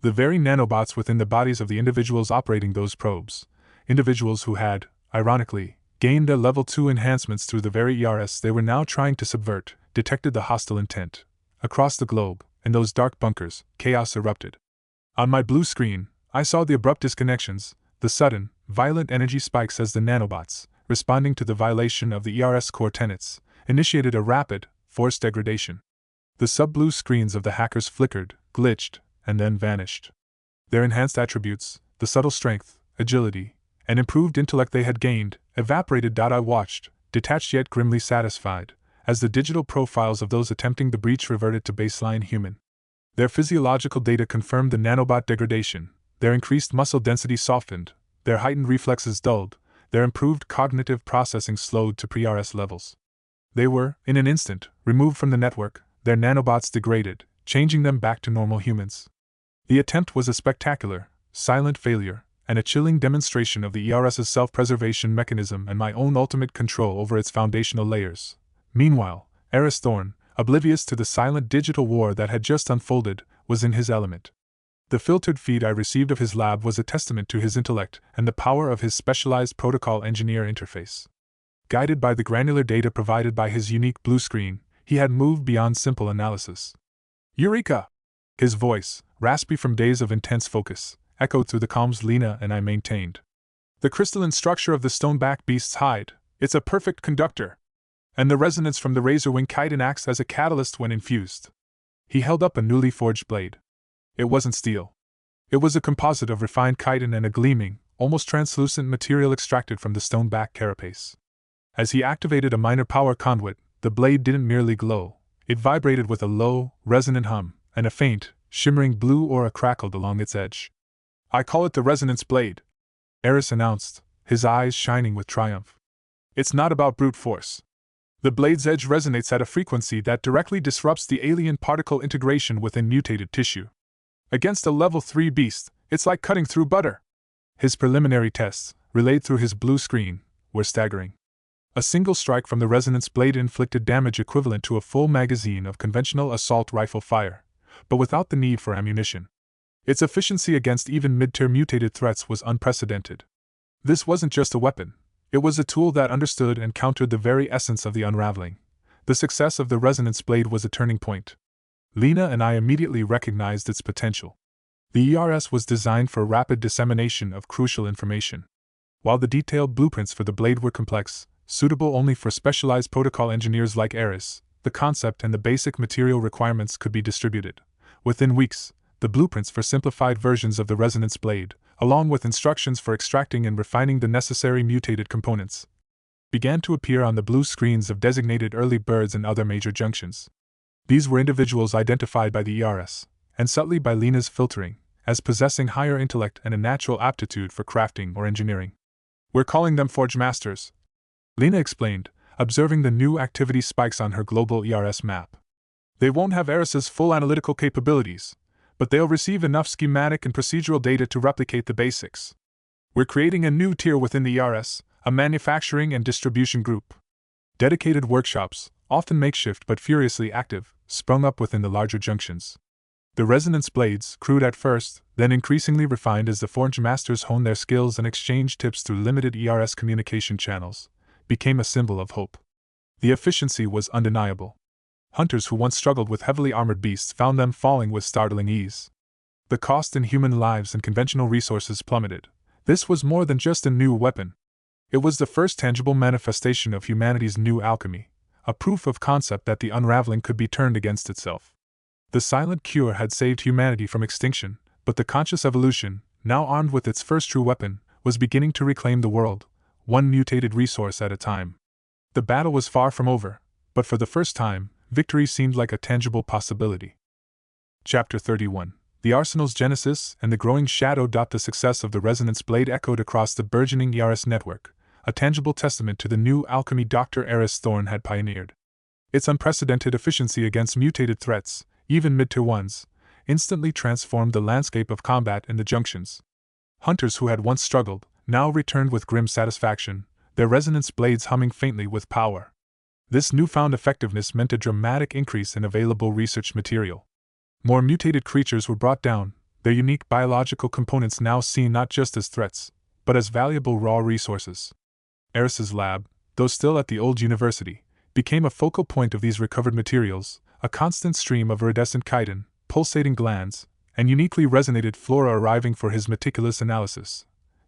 Speaker 1: The very nanobots within the bodies of the individuals operating those probes, individuals who had, ironically, gained their Level 2 enhancements through the very ERS they were now trying to subvert, detected the hostile intent. Across the globe, in those dark bunkers, chaos erupted. On my blue screen, I saw the abrupt disconnections, the sudden, violent energy spikes as the nanobots, responding to the violation of the ERS core tenets, initiated a rapid, forced degradation. The sub-blue screens of the hackers flickered, glitched, and then vanished. Their enhanced attributes, the subtle strength, agility, and improved intellect they had gained, evaporated. I watched, detached yet grimly satisfied, as the digital profiles of those attempting the breach reverted to baseline human. Their physiological data confirmed the nanobot degradation, their increased muscle density softened, their heightened reflexes dulled, their improved cognitive processing slowed to pre-RS levels. They were, in an instant, removed from the network, their nanobots degraded, changing them back to normal humans. The attempt was a spectacular, silent failure, and a chilling demonstration of the ERS's self-preservation mechanism and my own ultimate control over its foundational layers. Meanwhile, Eris Thorn, oblivious to the silent digital war that had just unfolded, was in his element. The filtered feed I received of his lab was a testament to his intellect and the power of his specialized protocol engineer interface. Guided by the granular data provided by his unique blue screen, he had moved beyond simple analysis. Eureka! His voice, raspy from days of intense focus, echoed through the calms Lena and I maintained. The crystalline structure of the stoneback beast's hide, it's a perfect conductor. And the resonance from the razor wing chitin acts as a catalyst when infused. He held up a newly forged blade. It wasn't steel. It was a composite of refined chitin and a gleaming, almost translucent material extracted from the stone-back carapace. As he activated a minor power conduit, the blade didn't merely glow, it vibrated with a low, resonant hum, and a faint, shimmering blue aura crackled along its edge. "I call it the resonance blade," Eris announced, his eyes shining with triumph. "It's not about brute force. The blade's edge resonates at a frequency that directly disrupts the alien particle integration within mutated tissue. Against a level 3 beast, it's like cutting through butter." His preliminary tests, relayed through his blue screen, were staggering. A single strike from the resonance blade inflicted damage equivalent to a full magazine of conventional assault rifle fire, but without the need for ammunition. Its efficiency against even mid-tier mutated threats was unprecedented. This wasn't just a weapon, it was a tool that understood and countered the very essence of the unraveling. The success of the resonance blade was a turning point. Lena and I immediately recognized its potential. The ERS was designed for rapid dissemination of crucial information. While the detailed blueprints for the blade were complex, suitable only for specialized protocol engineers like Eris, the concept and the basic material requirements could be distributed. Within weeks, the blueprints for simplified versions of the resonance blade, along with instructions for extracting and refining the necessary mutated components, began to appear on the blue screens of designated early birds and other major junctions. These were individuals identified by the ERS, and subtly by Lena's filtering, as possessing higher intellect and a natural aptitude for crafting or engineering. "We're calling them Forge Masters," Lena explained, observing the new activity spikes on her global ERS map. "They won't have Eris's full analytical capabilities, but they'll receive enough schematic and procedural data to replicate the basics. We're creating a new tier within the ERS, a manufacturing and distribution group. Dedicated workshops, often makeshift but furiously active, sprung up within the larger junctions. The resonance blades, crude at first, then increasingly refined as the Forge Masters honed their skills and exchanged tips through limited ERS communication channels, became a symbol of hope. The efficiency was undeniable. Hunters who once struggled with heavily armored beasts found them falling with startling ease. The cost in human lives and conventional resources plummeted. This was more than just a new weapon. It was the first tangible manifestation of humanity's new alchemy, a proof of concept that the unraveling could be turned against itself. The silent cure had saved humanity from extinction, but the conscious evolution, now armed with its first true weapon, was beginning to reclaim the world, one mutated resource at a time. The battle was far from over, but for the first time, victory seemed like a tangible possibility. Chapter 31. The Arsenal's Genesis and the growing shadow. The success of the resonance blade echoed across the burgeoning ERS network, a tangible testament to the new alchemy Dr. Eris Thorne had pioneered. Its unprecedented efficiency against mutated threats, even mid-tier ones, instantly transformed the landscape of combat in the junctions. Hunters who had once struggled, now returned with grim satisfaction, their resonance blades humming faintly with power. This newfound effectiveness meant a dramatic increase in available research material. More mutated creatures were brought down, their unique biological components now seen not just as threats, but as valuable raw resources. Eris's lab, though still at the old university, became a focal point of these recovered materials, a constant stream of iridescent chitin, pulsating glands, and uniquely resonated flora arriving for his meticulous analysis.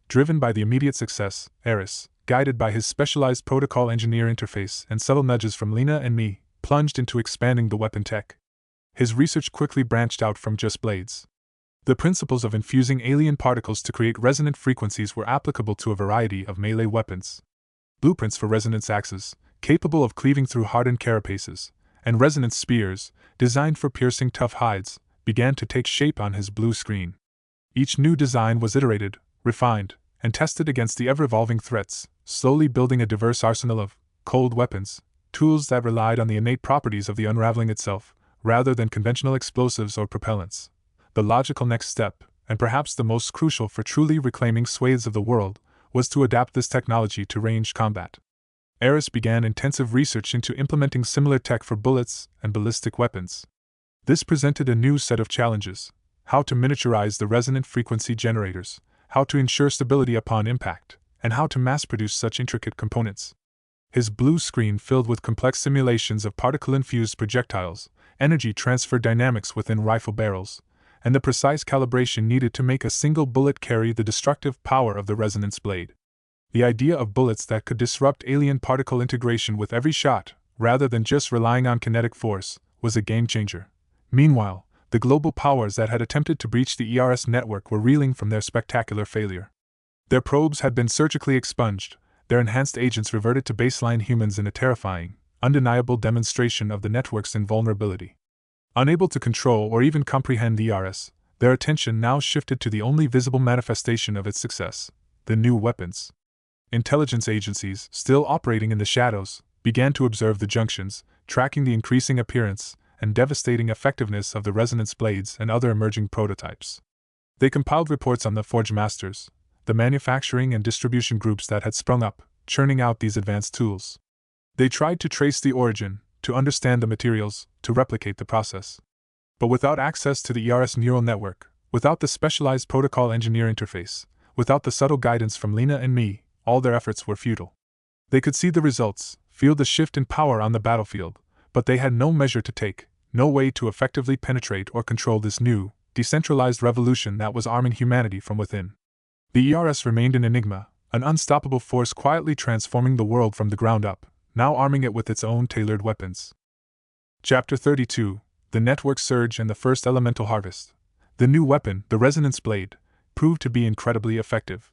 Speaker 1: Driven by the immediate success, Eris, guided by his specialized protocol engineer interface and subtle nudges from Lena and me, plunged into expanding the weapon tech. His research quickly branched out from just blades. The principles of infusing alien particles to create resonant frequencies were applicable to a variety of melee weapons. Blueprints for resonance axes, capable of cleaving through hardened carapaces, and resonance spears, designed for piercing tough hides, began to take shape on his blue screen. Each new design was iterated, refined, and tested against the ever-evolving threats, slowly building a diverse arsenal of cold weapons, tools that relied on the innate properties of the unraveling itself, rather than conventional explosives or propellants. The logical next step, and perhaps the most crucial for truly reclaiming swathes of the world, was to adapt this technology to ranged combat. Eris began intensive research into implementing similar tech for bullets and ballistic weapons. This presented a new set of challenges: how to miniaturize the resonant frequency generators, how to ensure stability upon impact, and how to mass-produce such intricate components. His blue screen filled with complex simulations of particle-infused projectiles, energy transfer dynamics within rifle barrels, and the precise calibration needed to make a single bullet carry the destructive power of the resonance blade. The idea of bullets that could disrupt alien particle integration with every shot rather than just relying on kinetic force, was a game changer. Meanwhile, the global powers that had attempted to breach the ERS network were reeling from their spectacular failure. Their probes had been surgically expunged, their enhanced agents reverted to baseline humans in a terrifying, undeniable demonstration of the network's invulnerability. Unable to control or even comprehend the ERS, their attention now shifted to the only visible manifestation of its success: the new weapons. Intelligence agencies, still operating in the shadows, began to observe the junctions, tracking the increasing appearance and devastating effectiveness of the resonance blades and other emerging prototypes. They compiled reports on the Forge Masters, the manufacturing and distribution groups that had sprung up, churning out these advanced tools. They tried to trace the origin, to understand the materials, to replicate the process. But without access to the ERS neural network, without the specialized protocol engineer interface, without the subtle guidance from Lena and me, all their efforts were futile. They could see the results, feel the shift in power on the battlefield, but they had no measure to take, no way to effectively penetrate or control this new, decentralized revolution that was arming humanity from within. The ERS remained an enigma, an unstoppable force quietly transforming the world from the ground up, now arming it with its own tailored weapons. Chapter 32: The Network Surge and the First Elemental Harvest. The new weapon, the Resonance Blade, proved to be incredibly effective.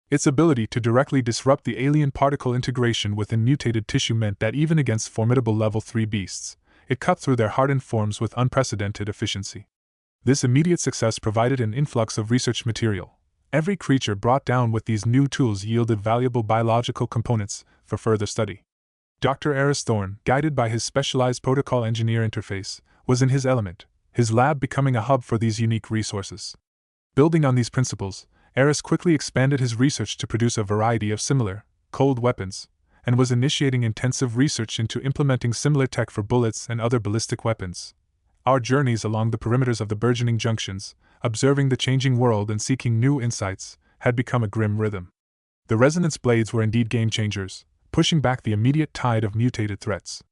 Speaker 1: Its ability to directly disrupt the alien particle integration within mutated tissue meant that even against formidable Level 3 beasts, it cut through their hardened forms with unprecedented efficiency. This immediate success provided an influx of research material. Every creature brought down with these new tools yielded valuable biological components for further study. Dr. Eris Thorne, guided by his specialized protocol engineer interface, was in his element, his lab becoming a hub for these unique resources. Building on these principles, Eris quickly expanded his research to produce a variety of similar, cold weapons, and was initiating intensive research into implementing similar tech for bullets and other ballistic weapons. Our journeys along the perimeters of the burgeoning junctions, observing the changing world and seeking new insights, had become a grim rhythm. The resonance blades were indeed game changers, pushing back the immediate tide of mutated threats.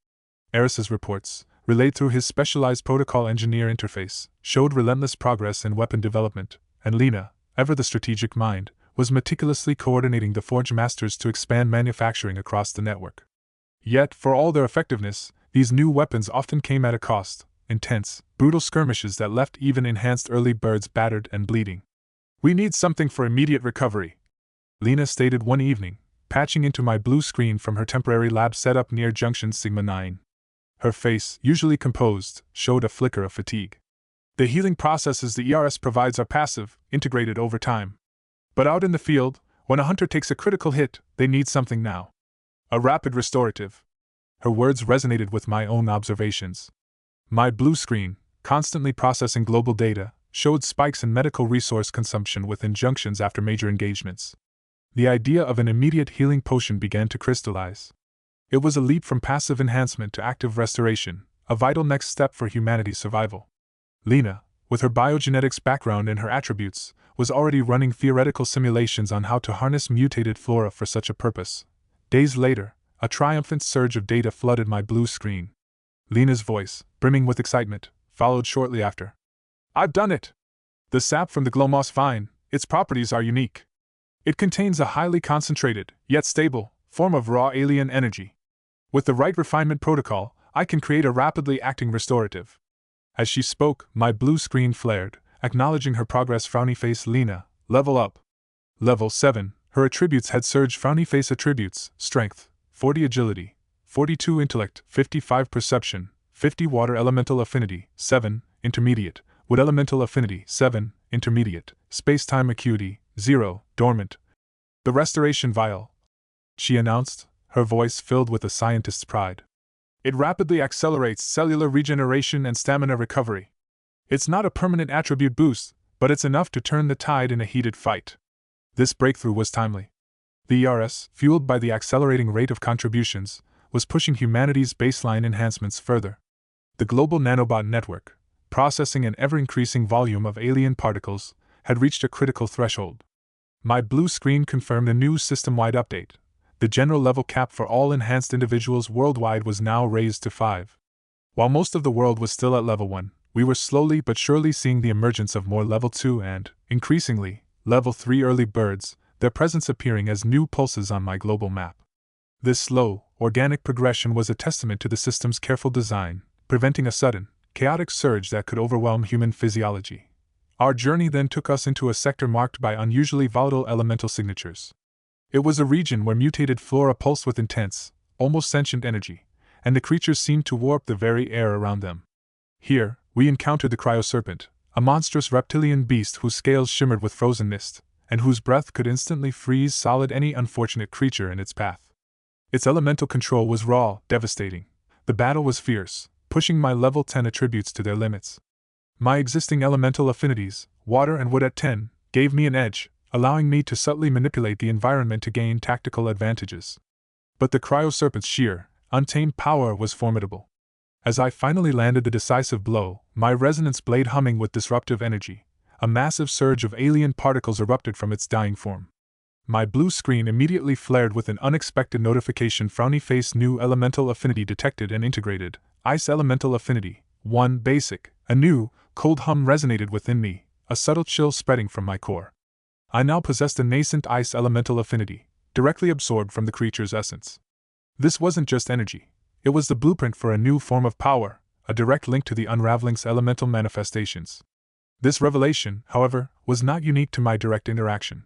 Speaker 1: Eris's reports, relayed through his specialized protocol engineer interface, showed relentless progress in weapon development, and Lena, ever the strategic mind, was meticulously coordinating the Forge Masters to expand manufacturing across the network. Yet, for all their effectiveness, these new weapons often came at a cost: intense, brutal skirmishes that left even enhanced early birds battered and bleeding. "We need something for immediate recovery," Lena stated one evening, patching into my blue screen from her temporary lab setup near Junction Sigma 9. Her face, usually composed, showed a flicker of fatigue. "The healing processes the ERS provides are passive, integrated over time. But out in the field, when a hunter takes a critical hit, they need something now. A rapid restorative." Her words resonated with my own observations. My blue screen, constantly processing global data, showed spikes in medical resource consumption within junctions after major engagements. The idea of an immediate healing potion began to crystallize. It was a leap from passive enhancement to active restoration, a vital next step for humanity's survival. Lena, with her biogenetics background and her attributes, was already running theoretical simulations on how to harness mutated flora for such a purpose. Days later, a triumphant surge of data flooded my blue screen. Lena's voice, brimming with excitement, followed shortly after. "I've done it! The sap from the glowmoss vine, its properties are unique. It contains a highly concentrated, yet stable, form of raw alien energy. With the right refinement protocol, I can create a rapidly acting restorative." As she spoke, my blue screen flared, acknowledging her progress. Frowny face Lena, level up. Level 7, her attributes had surged. Frowny face attributes: strength, 40 agility, 42 intellect, 55 perception, 50 water elemental affinity, 7, intermediate, wood elemental affinity, 7, intermediate, space-time acuity, 0, dormant. "The restoration vial," she announced, her voice filled with a scientist's pride. "It rapidly accelerates cellular regeneration and stamina recovery. It's not a permanent attribute boost, but it's enough to turn the tide in a heated fight." This breakthrough was timely. The ERS, fueled by the accelerating rate of contributions, was pushing humanity's baseline enhancements further. The global nanobot network, processing an ever-increasing volume of alien particles, had reached a critical threshold. My blue screen confirmed a new system-wide update. The general level cap for all enhanced individuals worldwide was now raised to 5. While most of the world was still at level 1, we were slowly but surely seeing the emergence of more level 2 and, increasingly, level 3 early birds, their presence appearing as new pulses on my global map. This slow, organic progression was a testament to the system's careful design, preventing a sudden, chaotic surge that could overwhelm human physiology. Our journey then took us into a sector marked by unusually volatile elemental signatures. It was a region where mutated flora pulsed with intense, almost sentient energy, and the creatures seemed to warp the very air around them. Here, we encountered the cryoserpent, a monstrous reptilian beast whose scales shimmered with frozen mist, and whose breath could instantly freeze solid any unfortunate creature in its path. Its elemental control was raw, devastating. The battle was fierce, pushing my level 10 attributes to their limits. My existing elemental affinities, water and wood at 10, gave me an edge, allowing me to subtly manipulate the environment to gain tactical advantages. But the cryoserpent's sheer, untamed power was formidable. As I finally landed the decisive blow, my resonance blade humming with disruptive energy, a massive surge of alien particles erupted from its dying form. My blue screen immediately flared with an unexpected notification: frowny face, new elemental affinity detected and integrated, ice elemental affinity, 1 basic. A new, cold hum resonated within me, a subtle chill spreading from my core. I now possessed a nascent ice elemental affinity, directly absorbed from the creature's essence. This wasn't just energy. It was the blueprint for a new form of power, a direct link to the unraveling's elemental manifestations. This revelation, however, was not unique to my direct interaction.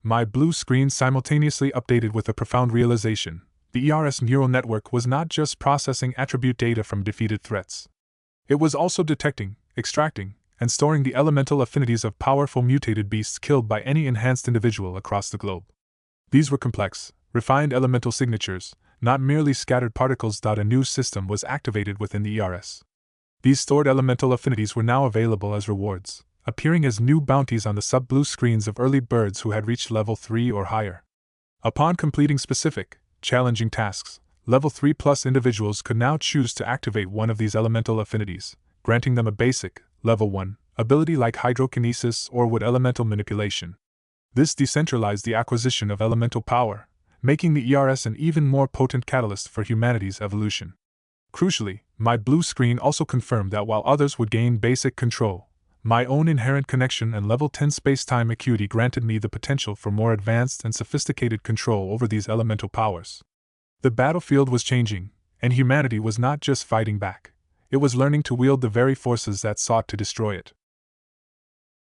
Speaker 1: My blue screen simultaneously updated with a profound realization: the ERS neural network was not just processing attribute data from defeated threats. It was also detecting, extracting, and storing the elemental affinities of powerful mutated beasts killed by any enhanced individual across the globe. These were complex, refined elemental signatures, not merely scattered particles. A new system was activated within the ERS. These stored elemental affinities were now available as rewards, appearing as new bounties on the sub-blue screens of early birds who had reached level 3 or higher. Upon completing specific, challenging tasks, level 3+ individuals could now choose to activate one of these elemental affinities, granting them a basic, level 1, ability like hydrokinesis or wood elemental manipulation. This decentralized the acquisition of elemental power, making the ERS an even more potent catalyst for humanity's evolution. Crucially, my blue screen also confirmed that while others would gain basic control, my own inherent connection and level 10 space-time acuity granted me the potential for more advanced and sophisticated control over these elemental powers. The battlefield was changing, and humanity was not just fighting back. It was learning to wield the very forces that sought to destroy it.